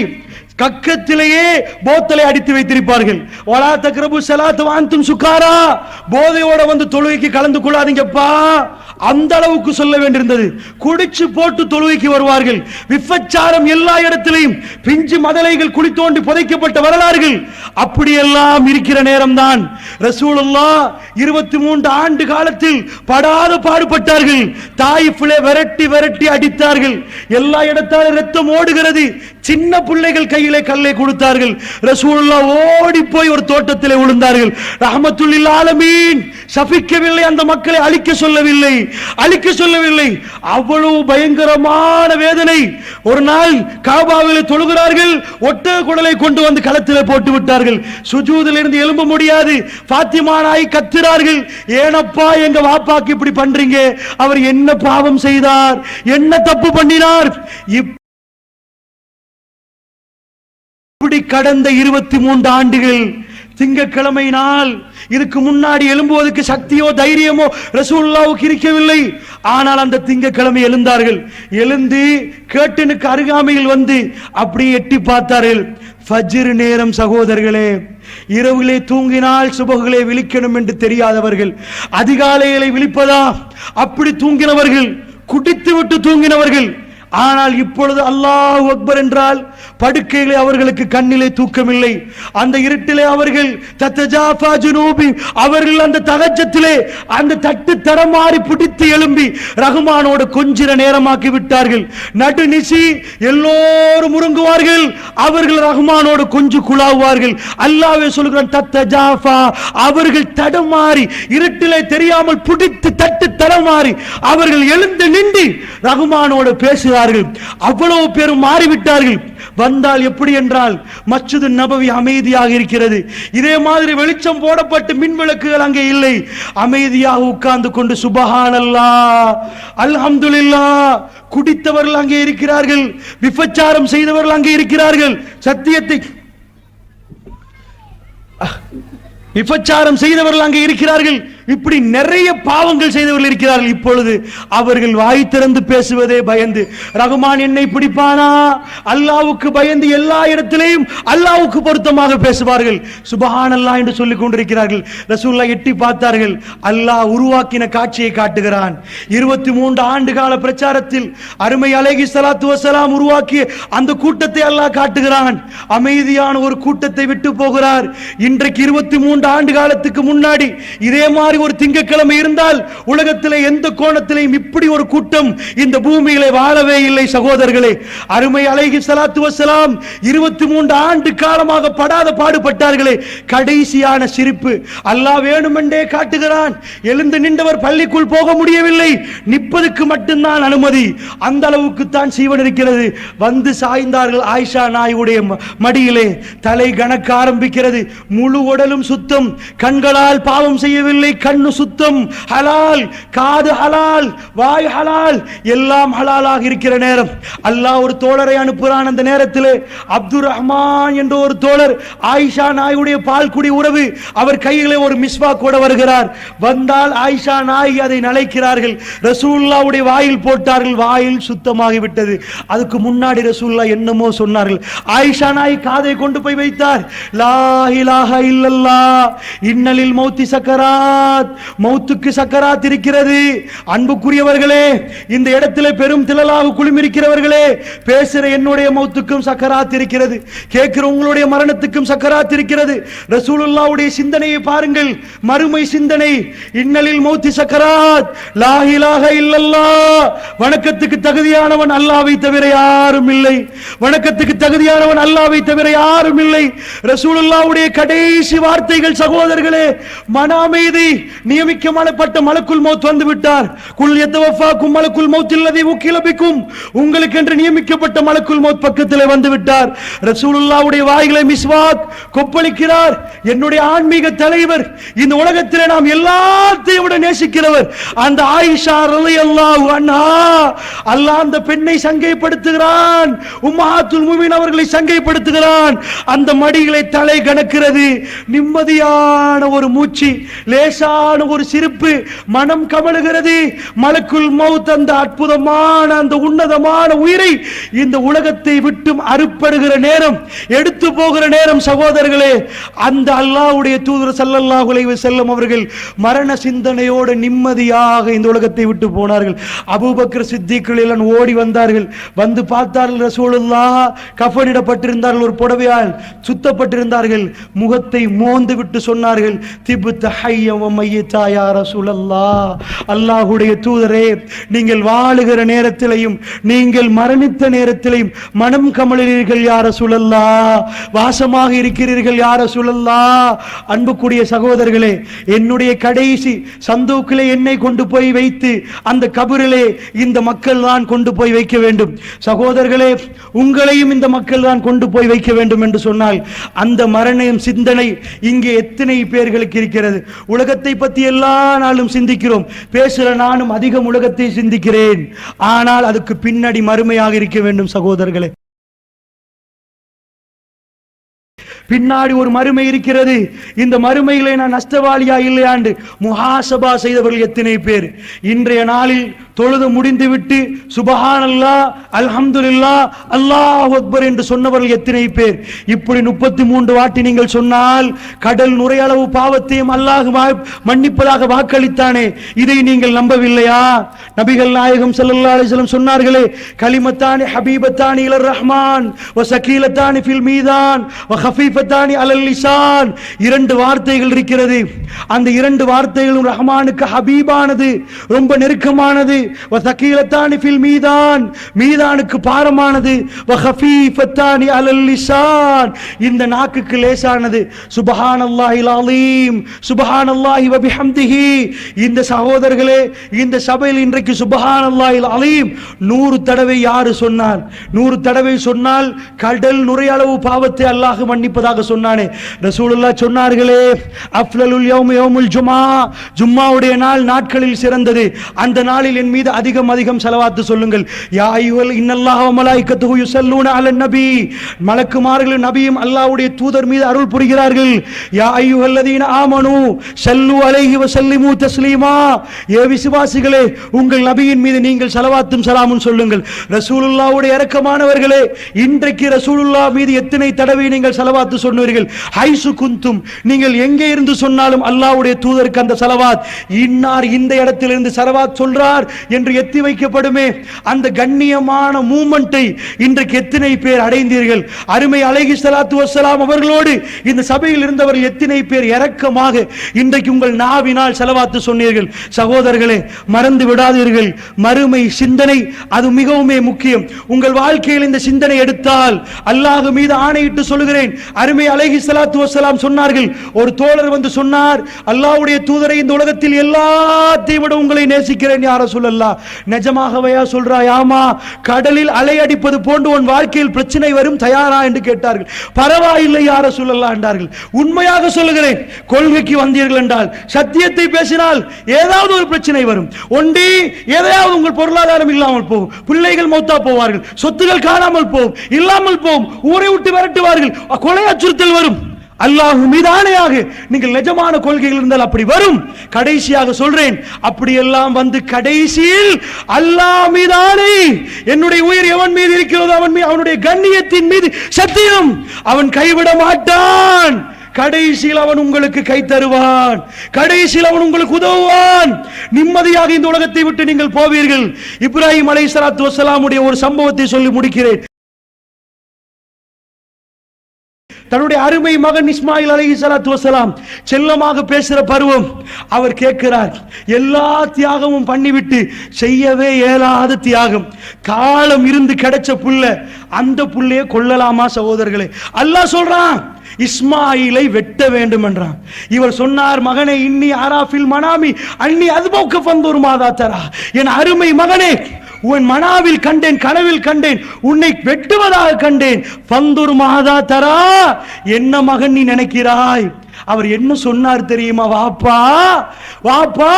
கக்கத்திலேயே போத்தலை அடித்து வைத்திருப்பார்கள். வலா தக்ரபு ஸலாத் வஅன்தும் சுகாரா, போதையோட வந்து தொழுகைக்கு கலந்து கொள்ளாதீங்கப்பா, அந்த அளவுக்கு சொல்ல வேண்டியிருந்தது. குடிச்சு போட்டு தொழுகைக்கு வருவார்கள். விபச்சாரம் எல்லா இடத்திலையும், பிஞ்சு மதலைகள் குளித்தோண்டி புதைக்கப்பட்ட வரலாறுகள் அப்படியெல்லாம் இருக்கிற நேரம்தான் ரசூலுல்லாஹ் 23 ஆண்டு காலத்தில் படாத பாடுபட்டார்கள். தாயிஃபிலே விரட்டி அடித்தார்கள். எல்லா இடத்தாலும் ரத்தம் ஓடுகிறது. சின்ன பிள்ளைகள் கையிலே கல்லை கொடுத்தார்கள். ரசூலுல்லாஹ் ஓடி போய் ஒரு தோட்டத்திலே விழுந்தார்கள். ரஹ்மத்துல் லில் ஆலமீன். சபிக்கவில்லை, அந்த மக்களை அழிக்க சொல்லவில்லை. அவ்வளவு பயங்கரமான வேதனை. ஒரு நாள் காபாவிலே தொழுகிறார்கள், ஒட்டக குடலை கொண்டு வந்து களத்திலே போட்டு விட்டார்கள். சுஜூதில் இருந்து எழும்ப முடியாது. ஃபாத்திமா நாய் கத்துறார்கள், ஏனப்பா எங்க வாப்பாக்கு இப்படி பண்றீங்க? அவர் என்ன பாவம் செய்தார், என்ன தப்பு பண்ணினார்? அப்படி கடந்த 23 ஆண்டுகள் திங்கட்கிழமை நாள் இதுக்கு முன்னாடி எழும்புவதற்கு சக்தியோ தைரியமோ ரசூலுல்லாஹ்வுக்கு இருக்கவில்லை. ஆனால் அந்த திங்கட்கிழமை எழுந்தார்கள். எழுந்து கேட்டனுக்கு அருகாமையில் வந்து அப்படியே எட்டி பார்த்தார்கள். ஃபஜ்ர் நேரம் சகோதரர்களே, இரவிலே தூங்கினால் சுபகுகளை விழிக்கணும் என்று தெரியாதவர்கள், அதிகாலையிலே விழிப்பதா அப்படி தூங்கினவர்கள், குடித்து விட்டு தூங்கினவர்கள். ஆனால் இப்பொழுது அல்லாஹ் அக்பர் என்றால் படுக்கையிலே அவர்களுக்கு கண்ணிலே தூக்கமில்லை. அந்த இருட்டிலே அவர்கள் தத்தஜாஃபா ஜுனூபி, அவர்கள் அந்த தகஜத்திலே அந்த தட்டு தடமாறி பிடித்து எழும்பி ரஹ்மானோடு கொஞ்சிற நேரமாக்கி விட்டார்கள். நடுநிசி எல்லோரும் உறங்குவார்கள், அவர்கள் ரஹ்மானோடு கொஞ்சு குழாவுவார்கள். அல்லாஹ்வே சொல்கிறான் தத்தஜாஃபா, அவர்கள் தடமாறி இருட்டிலே தெரியாமல் பிடித்து தட்டு தடமாறி அவர்கள் எழுந்து நின்று ரஹ்மானோடு பேசுகிறார்கள். அவ்வளவு பேரும் மாறிவிட்டார்கள். வந்தால் எப்படி என்றால் மஸ்ஜிது நபவி அமைதியாக இருக்கிறது. இதே மாதிரி வெளிச்சம் போடப்பட்டு மின் விளக்குகள் அங்கே இல்லை. அமைதியாக உட்கார்ந்து கொண்டு சுபஹானல்லாஹ் அல்ஹம்துலில்லாஹ். குடித்தவர்கள் அங்கே இருக்கிறார்கள், விபச்சாரம் செய்தவர்கள் அங்கே இருக்கிறார்கள், சத்தியத்தை விபச்சாரம் செய்தவர்கள் அங்கே இருக்கிறார்கள், இப்படி நிறைய பாவங்கள் செய்தவர்கள் இருக்கிறார்கள். இப்பொழுது அவர்கள் வாய் திறந்து பேசுவதே பயந்து, ரஹ்மான் என்னை பிடிப்பானா, அல்லாஹ்வுக்கு பயந்து எல்லா இடத்திலேயும் அல்லாஹ்வுக்கு பொருத்தமாக பேசுவார்கள். சுபஹானல்லாஹ் என்று சொல்லிக் கொண்டிருக்கிறார்கள். ரசூலுல்லாஹ் எட்டி பார்த்தார்கள். அல்லாஹ் உருவாக்கின காட்சியை காட்டுகிறான். 23 ஆண்டு கால பிரச்சாரத்தில் அருமை அலைஹிஸ்ஸலாத்து வஸ்ஸலாம் உருவாக்கிய அந்த கூட்டத்தை அல்லாஹ் காட்டுகிறான். அமைதியான ஒரு கூட்டத்தை விட்டு போகிறார். இன்றைக்கு 23 ஆண்டு காலத்துக்கு முன்னாடி இதே மாதிரி ஒரு திங்கட்கிழமை இருந்தால் உலகத்திலே எந்த கோணத்திலேயும் இப்படி ஒரு கூட்டம் இந்த பூமியிலே வாழவே இல்லை சகோதரர்களே. அருமை அலைஹிஸ்ஸலாத்து வஸ்ஸலாம் 23 ஆண்டு காலமாக படாத பாடுபட்டார்களே. கடைசியான சிரிப்பு அல்லாஹ் வேணுமென்றே காட்டுகிறான். எழுந்து நின்றவர் பள்ளிக்குள் போக முடியவில்லை, நிற்பதற்கு மட்டும்தான் அனுமதி. அந்த அளவுக்கு தான் சீவன் இருக்கிறது. வந்து சாய்ந்தார்கள் ஆயிஷா நாயுடைய மடியிலே. தலை கணக்க ஆரம்பிக்கிறது. முழு உடலும் சுத்தம், கண்களால் பாவம் செய்யவில்லை, கண்ணு சுத்தம், ஹலால், காது ஹலால், வாய் ஹலால், எல்லாம் ஹலாலாக இருக்கிற நேரம் அல்லாஹ் ஒரு தோழரை அனுப்புகிறான். அந்த நேரத்தில் அப்துர் ரஹ்மான் என்ற ஒரு தோழர், ஆயிஷா நாயுடைய பால் குடி உறவு, அவர் கையிலே ஒரு மிஸ்வாக் கூட வருகிறார். வந்தால் ஆயிஷா நாய் அதை நலைக்கிறார்கள். ரசூலுல்லாஹ்வுடைய வாயில் போட்டார்கள், வாயில் சுத்தமாகி விட்டது. அதுக்கு முன்னாடி ரசூலுல்லாஹ் என்னமோ சொன்னார்கள். ஆயிஷா நாய் காதை கொண்டு போய் வைத்தார். லா இலாஹ இல்லல்லாஹ் இன்னலில் மௌத்தி சக்கராத், மௌத்துக்கு சக்கராத் இருக்கிறது. அன்புக்குரியவர்களே, இந்த இடத்திலே பெரும் திரளாக குழுமிருக்கிறவர்களே, பேசுற என்னுடைய மௌத்துக்கும் சக்கராத் இருக்கிறது, கேட்கிற உங்களுடைய மரணத்துக்கும் சக்கராத் இருக்கிறது. ரசூலுல்லாஹ்வுடைய சிந்தனையை பாருங்கள், மறுமை சிந்தனை. இன்னலில் மௌத்தி சக்கராத், லா இலாஹ இல்லல்லாஹ். வணக்கத்துக்கு தகுதியானவன் அல்லாஹ்வை தவிர யாரும் இல்லை, வணக்கத்துக்கு தகுதியானவன் அல்லாஹ்வை தவிர யாரும் இல்லை. ரசூலுல்லாஹ்வுடைய கடைசி வார்த்தைகள் சகோதரர்களே, மன அமைதி. நியமிக்கப்பட்ட மலக்குல் மௌத் வந்து விட்டார். குல் யதவஃபாக்கும் மலக்குல் மௌத் அல்லதி வக்கில பிக்கும், உங்களுக்கு என்று நியமிக்கப்பட்ட மலக்குல் மௌத் பக்கத்திலே வந்து விட்டார். ரசூலுல்லாஹ்வுடைய வாய்களை மிஸ்வாக் கொப்பளிக்கிறார். என்னுடைய ஆன்மீக தலைவர், இந்த உலகத்திலே நாம் எல்லாத்தையும் விட நேசிக்கிறவர் அந்த ஆயிஷா ரலியல்லாஹு அன்ஹா, அல்லாஹ் அந்த பெண்ணை சங்கைப்படுத்துகிறான். உம்மஹாத்துல் முஃமினீன் அவர்களை சங்கைப்படுத்துகிறான். அந்த மடிகளை தலை கணக்கிறது. நிம்மதியான ஒரு மூச்சு, லேசான ஒரு சிரிப்பு, மனம் கமழுகிறது. மலக்குல் மௌத் அந்த அற்புதமான அந்த உன்னதமான உயிரை இந்த உலகத்தை விட்டு அறுப்படுகிற நேரம், எடுத்து போகிற நேரம் சகோதரர்களே, அந்த அல்லாஹ்வுடைய தூதர் ஸல்லல்லாஹு அலைஹி வஸல்லம் அவர்கள் மரண சிந்தனையோடு நிம்மதியாக இந்த உலகத்தை விட்டு போனார்கள். அபூபக்கர் சித்திக் எல்லாம் ஓடி வந்தார்கள். வந்து பார்த்தார்கள், ரசூலுல்லாஹ் கஃனிடப்பட்டிருந்தார்கள், ஒரு புடவையால் சுத்தப்பட்டிருந்தார்கள். முகத்தை மோந்து விட்டு சொன்னார்கள், திப்த ஹய்ய வ மையதா யா ரசூலல்லாஹ். அல்லாஹ்வுடைய தூதரே, நீங்கள் வாழுகிற நேரத்திலேயும் நீங்கள் மரணித்த நேரத்திலேயும் மனம் கமழுகிறீர்கள் யா ரசூலல்லாஹ், வாசமாக இருக்கிறீர்கள் யா ரசூலல்லாஹ். அன்புக்குரிய சகோதரர்களே, என்னுடைய கடைசி சந்தூக்கிலே என்னை கொண்டு போய் வைத்து அந்த கபரிலே இந்த மக்கள் தான் கொண்டு போய் வைக்க வேண்டும். சகோதரர்களே, உங்களையும் இந்த மக்கள் தான் கொண்டு போய் வைக்க வேண்டும் என்று சொன்னால் அந்த மரணம் சிந்தனை இங்கே எத்தனை பேர்களுக்கு இருக்கிறது? உலகத்தை பற்றி எல்லா நாளும் சிந்திக்கிறோம், பேசுகிற நானும் அதிகம் உலகத்தை சிந்திக்கிறேன். ஆனால் அதுக்கு பின்னாடி மறுமையாக இருக்க வேண்டும் சகோதரர்களே. பின்னாடி ஒரு மறுமை இருக்கிறது. இந்த மறுமையிலே நான் நஷ்டவாளியா இல்லையாண்டு முஹாசபா செய்தவர்கள் எத்தனை பேர்? இன்றைய நாளில் தொழுது முடிந்துவிட்டு சுபஹானல்லாஹ் அல்ஹம்துலில்லாஹ் அல்லாஹ் அக்பர் என்று சொன்னவர்கள் எத்தனை பேர்? இப்படி 33 வாட்டி நீங்கள் சொன்னால் கடல் நுரையளவு பாவத்தையும் அல்லாஹ் மன்னிப்பதாக வாக்களித்தானே, இதை நீங்கள் நம்பவில்லையா? நபிகள் நாயகம் ஸல்லல்லாஹு அலைஹி வஸல்லம் சொன்னார்களே, கலிமத்தானி ஹபீபத்தானி இலர் ரஹ்மான் வ ஸகீலத்தானி ஃபில் மீதான் வ ஹஃபீஃபத்தானி அலல் லிசான். 2 வார்த்தைகள் இருக்கிறது. அந்த 2 வார்த்தைகளும் ரஹ்மானுக்கு ஹபீபானது, ரொம்ப நெருக்கமானது. வ ஸகீலத்தானி ஃபில் மீதான், மீதானுக்கு பாரமானது. வ ஹஃபீஃபத்தானி அலல் லிசான், இந்த நாக்குக்கு லேசானது. சுப்ஹானல்லாஹில் அலீம் சுப்ஹானல்லாஹி வ பிஹம்திஹி. இந்த சகோதரர்களே, இந்த சபையில் இன்றைக்கு சுப்ஹானல்லாஹில் அலீம் 100 தடவை யாரு சொன்னார்? 100 தடவை சொன்னால் கடல் நுரையளவு பாவத்தை அல்லாஹ் மன்னிப்பதாக சொன்னானே. ரசூலுல்லாஹ் சொன்னார்களே, அஃலலுல் யௌமி யௌமுல் ஜுமா, ஜும்மாவுடைய நாள் நாட்களில் சிறந்தது. அந்த நாளில் என் மீது அதிகம் அதிகம் ஸலவாத்து சொல்லுங்கள். யா அய்யுஹல் இன்னல்லாஹ வ மலாயிகத்துஹு யுஸல்லூன அலன் நபி, மலக்குமார்களும் நபியும் அல்லாஹ்வுடைய தூதர் மீது அருள் புரிகிறார்கள். யா அய்யுஹல்லதீன ஆமனூ ஸல்லு அலைஹி வ ஸல்லிமு தஸ்லீமா, ஏ விசுவாசிகளே உங்கள் நபியின் மீது நீங்கள் ஸலவாத்தும் ஸலாமும் சொல்லுங்கள். ரசூலுல்லாஹ்வுடைய இரக்கமானவர்களே, இன்றைக்கு ரசூலுல்லாஹ் மீது எத்தனை தடவை நீங்கள் ஸலவாத்து சொன்னீர்கள்? ஹைசு குந்தும், நீங்கள் எங்கே இருந்து சொன்னாலும் அல்லாஹ்வுடைய தூதருக்கு அந்த ஸலவாத், இன்னார் இந்த இடத்திலிருந்து ஸலவாத் சொல்றார் என்று எத்தி வைக்கப்படுமே, அந்த கண்ணியமான மூமெண்டை இன்றைக்கு எத்தனை பேர் அடைந்தீர்கள்? அருமை அலைஹிஸ்ஸலாத்து வஸ்ஸலாம் அவர்களோடு இந்த சபையில் இருந்தவர்கள் எத்தனை பேர் இரக்கமாக இன்றைக்கு உங்கள் நாவினால் ஸலவாத்து சொன்னீர்கள்? சகோதரர்களே, மறந்து விடாதீர்கள், மறுமை சிந்தனை அது மிகவும் முக்கியம். உங்கள் வாழ்க்கையில் இந்த சிந்தனை எடுத்தால், அல்லாஹ் மீது ஆணையிட்டு சொல்கிறேன், அருமை அலைஹிஸ்ஸலாத்து வஸ்ஸலாம் சொன்னார்கள், ஒரு தோழர் வந்து சொன்னார், அல்லாஹ்வுடைய தூதரை, இந்த உலகத்தில் எல்லாத்தையும் விட உங்களை நேசிக்கிறேன் யா ரசூலல்லாஹ். நிஜமாகவையா சொல்றாய்? ஆமா. கடலில் அலை அடிப்பது போன்று உன் வாழ்க்கையில் பிரச்சனை வரும், தயாரா என்று கேட்டார்கள். பரவாயில்லை யா ரசூலல்லாஹ் என்றார்கள். உண்மையாக சொல்லுகிறேன், கொள்கைக்கு வந்தீர்கள் என்றால், சத்தியத்தை பேசினால் ஏதாவது ஒரு பிரச்சனை வரும். ஒன்றி எதையாவது உங்கள் பொருளாதாரம் இல்லாமல் போகும், பிள்ளைகள் மௌத்தா போவார்கள், சொத்துகள் காணாமல் போகும், இல்லாமல் போகும், ஊரை விட்டு விரட்டுவார்கள், கொலை அச்சுறுத்தல் வரும். அல்லாஹ் மீதானையாக நீங்கள் நிஜமான கொள்கைகள் இருந்தால் அப்படி வரும். கடைசியாக சொல்றேன், அப்படியெல்லாம் வந்து கடைசியில் அல்லாஹ் மீதானே, என்னுடைய உயிர் எவன் மீது இருக்கிறதோ அவனுடைய கண்ணியத்தின் மீது சத்தியம், அவன் கைவிட மாட்டான். கடைசியில் அவன் உங்களுக்கு கை தருவான், கடைசியில் அவன் உங்களுக்கு உதவுவான். நிம்மதியாக இந்த உலகத்தை விட்டு நீங்கள் போவீர்கள். இப்ராஹிம் அலைஹிஸ்ஸலாத்து வஸ்ஸலாமுடைய ஒரு சம்பவத்தை சொல்லி முடிக்கிறேன். தன்னுடைய அருமை மகன் இஸ்மாயில் அலைஹிஸ்ஸலாத்து வஸ்ஸலாம் செல்லமாக பேசுற பருவம். அவர் கேட்கிறார், எல்லா தியாகமும் பண்ணிவிட்டு செய்யவே இயலாத தியாகம், காலம் இருந்து கிடைச்ச புள்ள, அந்த புள்ளைய கொல்லலாமா சகோதரர்களே? அல்லாஹ் சொல்றான், இஸ்மாயிலை வெட்ட வேண்டும் என்றான். இவர் சொன்னார், மகனே, இன்னி ஆராஃபில் மனாமி அன்னி அதுபோக்க பந்தூர் மாதா தரா, என் அருமை மகனே, உன் மனாவில் கண்டேன், கனவில் கண்டேன், உன்னை வெட்டுவதாக கண்டேன். பந்தூர் மாதா தரா, என்ன மகன் நீ நினைக்கிறாய்? அவர் என்ன சொன்னார் தெரியுமா? வாப்பா வாப்பா,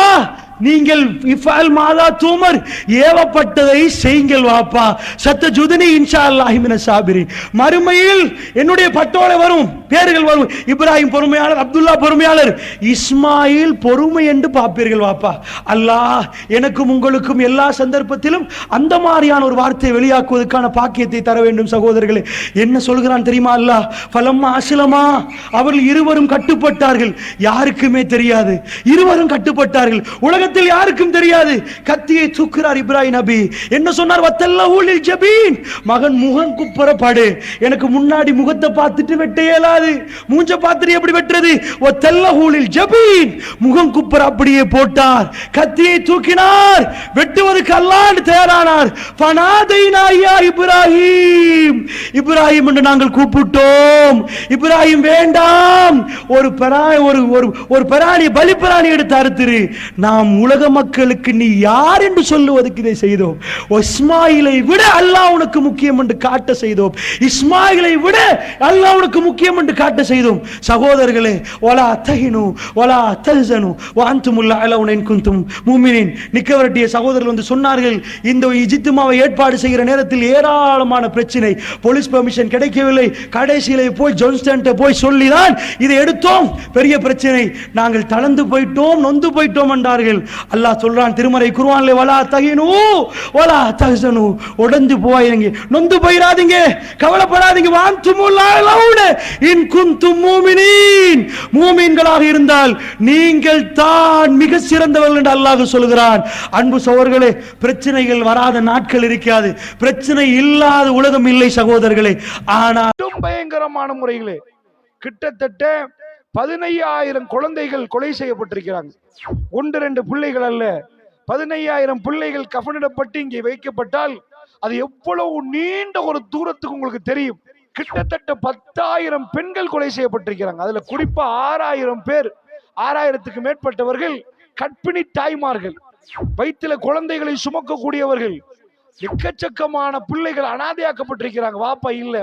நீங்கள் இஃபால் மாதா தூமர், ஏவப்பட்டதை செய்யுங்கள் வாப்பா. சத்தஜுதனி இன்ஷா அல்லாஹி மினஸ் சாபிரின். மறுமையில் என்னுடைய பட்டோலை வரும், பேர்கள் வரும். இப்ராஹிம் பொறுமையாளர், அப்துல்லா பொறுமையாளர், இஸ்மாயில் பொறுமை என்று பார்ப்பீர்கள் வாப்பா. அல்லாஹ் எனக்கும் உங்களுக்கும் எல்லா சந்தர்ப்பத்திலும் அந்த மாதிரியான ஒரு வார்த்தையை வெளியாக்குவதற்கான பாக்கியத்தை தர வேண்டும். சகோதரர்களே, என்ன சொல்கிறான் தெரியுமா அல்லாஹ்? ஃபலம்மா அஸ்லமா, அவர்கள் இருவரும் கட்டுப்பட்டார்கள். யாருக்குமே தெரியாது, இருவரும் கட்டுப்பட்டார்கள், உலக யாருக்கும் தெரியாது. கத்தியை தூக்குறார் இப்ராஹிம் நபி. என்ன சொன்னார்? வத்தல்லஹுல் ஜபீன், மகன் முகம் குப்புற படு, எனக்கு முன்னாடி முகத்தை பார்த்துட்டு வெட்ட இயலாது, மூஞ்ச பார்த்துட்டு எப்படி வெட்டுறது? வத்தல்லஹுல் ஜபீன், முகம் குப்புற அப்படியே போட்டார், கத்தியை தூக்கினார், வெட்டுவதற்கு அல்லாஹ் தயாரானார். ஃபனாதைனா யா இப்ராஹிம், இப்ராஹிம் என்று நாங்கள் கூப்பிட்டோம். இப்ராஹிம் வேண்டாம், ஒரு பிராணி, ஒரு பிராணி, பலி பிராணி எடுத்து அறுத்துரு, நாம் உலக மக்களுக்கு நீ யார் யார் என்று சொல்லுவதற்கு இதை செய்தோம். இஸ்மாயிலை விட அல்லாஹ் உனக்கு முக்கியம் என்று காட்ட செய்தோம். இஸ்மாயிலை விட அல்லாஹ் உனக்கு முக்கியம் என்று காட்ட செய்தோம். சகோதரர்களே, வலா தஹினு வலா தஹ்சனு வ அன்துமுல் அலவுன இன் குன்தும் முஃமினீன். நிக்கவரட்டிய சகோதரர்கள் வந்து சொன்னார்கள், இந்த இஜ்திமாவை ஏற்பாடு செய்கிற நேரத்தில் ஏராளமான பிரச்சனை, போலீஸ் பெர்மிஷன் கிடைக்கவில்லை, கடைசியிலே போய் ஜான்ஸ்டன்ட்ட போய் சொல்லிதான் இதை எடுத்தோம், பெரிய பிரச்சனை, நாங்கள் தளர்ந்து போயிட்டோம், நொந்து போயிட்டோம் என்றார்கள். அல்லாஹ் சொல்றான் திருமறை குர்ஆனிலே, வலா தஹினு வலா தஹ்சனு, உடைந்து போயிடுங்க, நொந்து போயிடாதீங்க, கவலைப்படாதீங்க, வ அன்துமுல் அலவுன இன் குன்தும் முஃமினீன், மூமின்களாக இருந்தால் நீங்கள் தான் மிக சிறந்தவர்கள் என்று அல்லாஹ் சொல்கிறான். அன்பு சகோதரர்களே, பிரச்சனைகள் வராத நாட்கள் இருக்காது, பிரச்சனை இல்லாத உலகம் இல்லை சகோதரர்களே. ஆனால்
பயங்கரமான முறைகளே கிட்டத்தட்ட 15,000 குழந்தைகள் கொலை செய்யப்பட்டிருக்கிறாங்க. 1-2 பிள்ளைகள் அல்ல, 15,000 பிள்ளைகள் கஃனிடப்பட்டு இங்கே வைக்கப்பட்டால் அது எவ்வளவு நீண்ட ஒரு தூரத்துக்கு உங்களுக்கு தெரியும். கிட்டத்தட்ட 10,000 பெண்கள் கொலை செய்யப்பட்டிருக்கிறாங்க. அதுல குறிப்பா 6,000 பேர், 6,000க்கு மேற்பட்டவர்கள் கற்பிணி தாய்மார்கள், வயிற்றில குழந்தைகளை சுமக்கக்கூடியவர்கள். எக்கச்சக்கமான பிள்ளைகள் அனாதையாக்கப்பட்டிருக்கிறாங்க, வாப்பா இல்ல.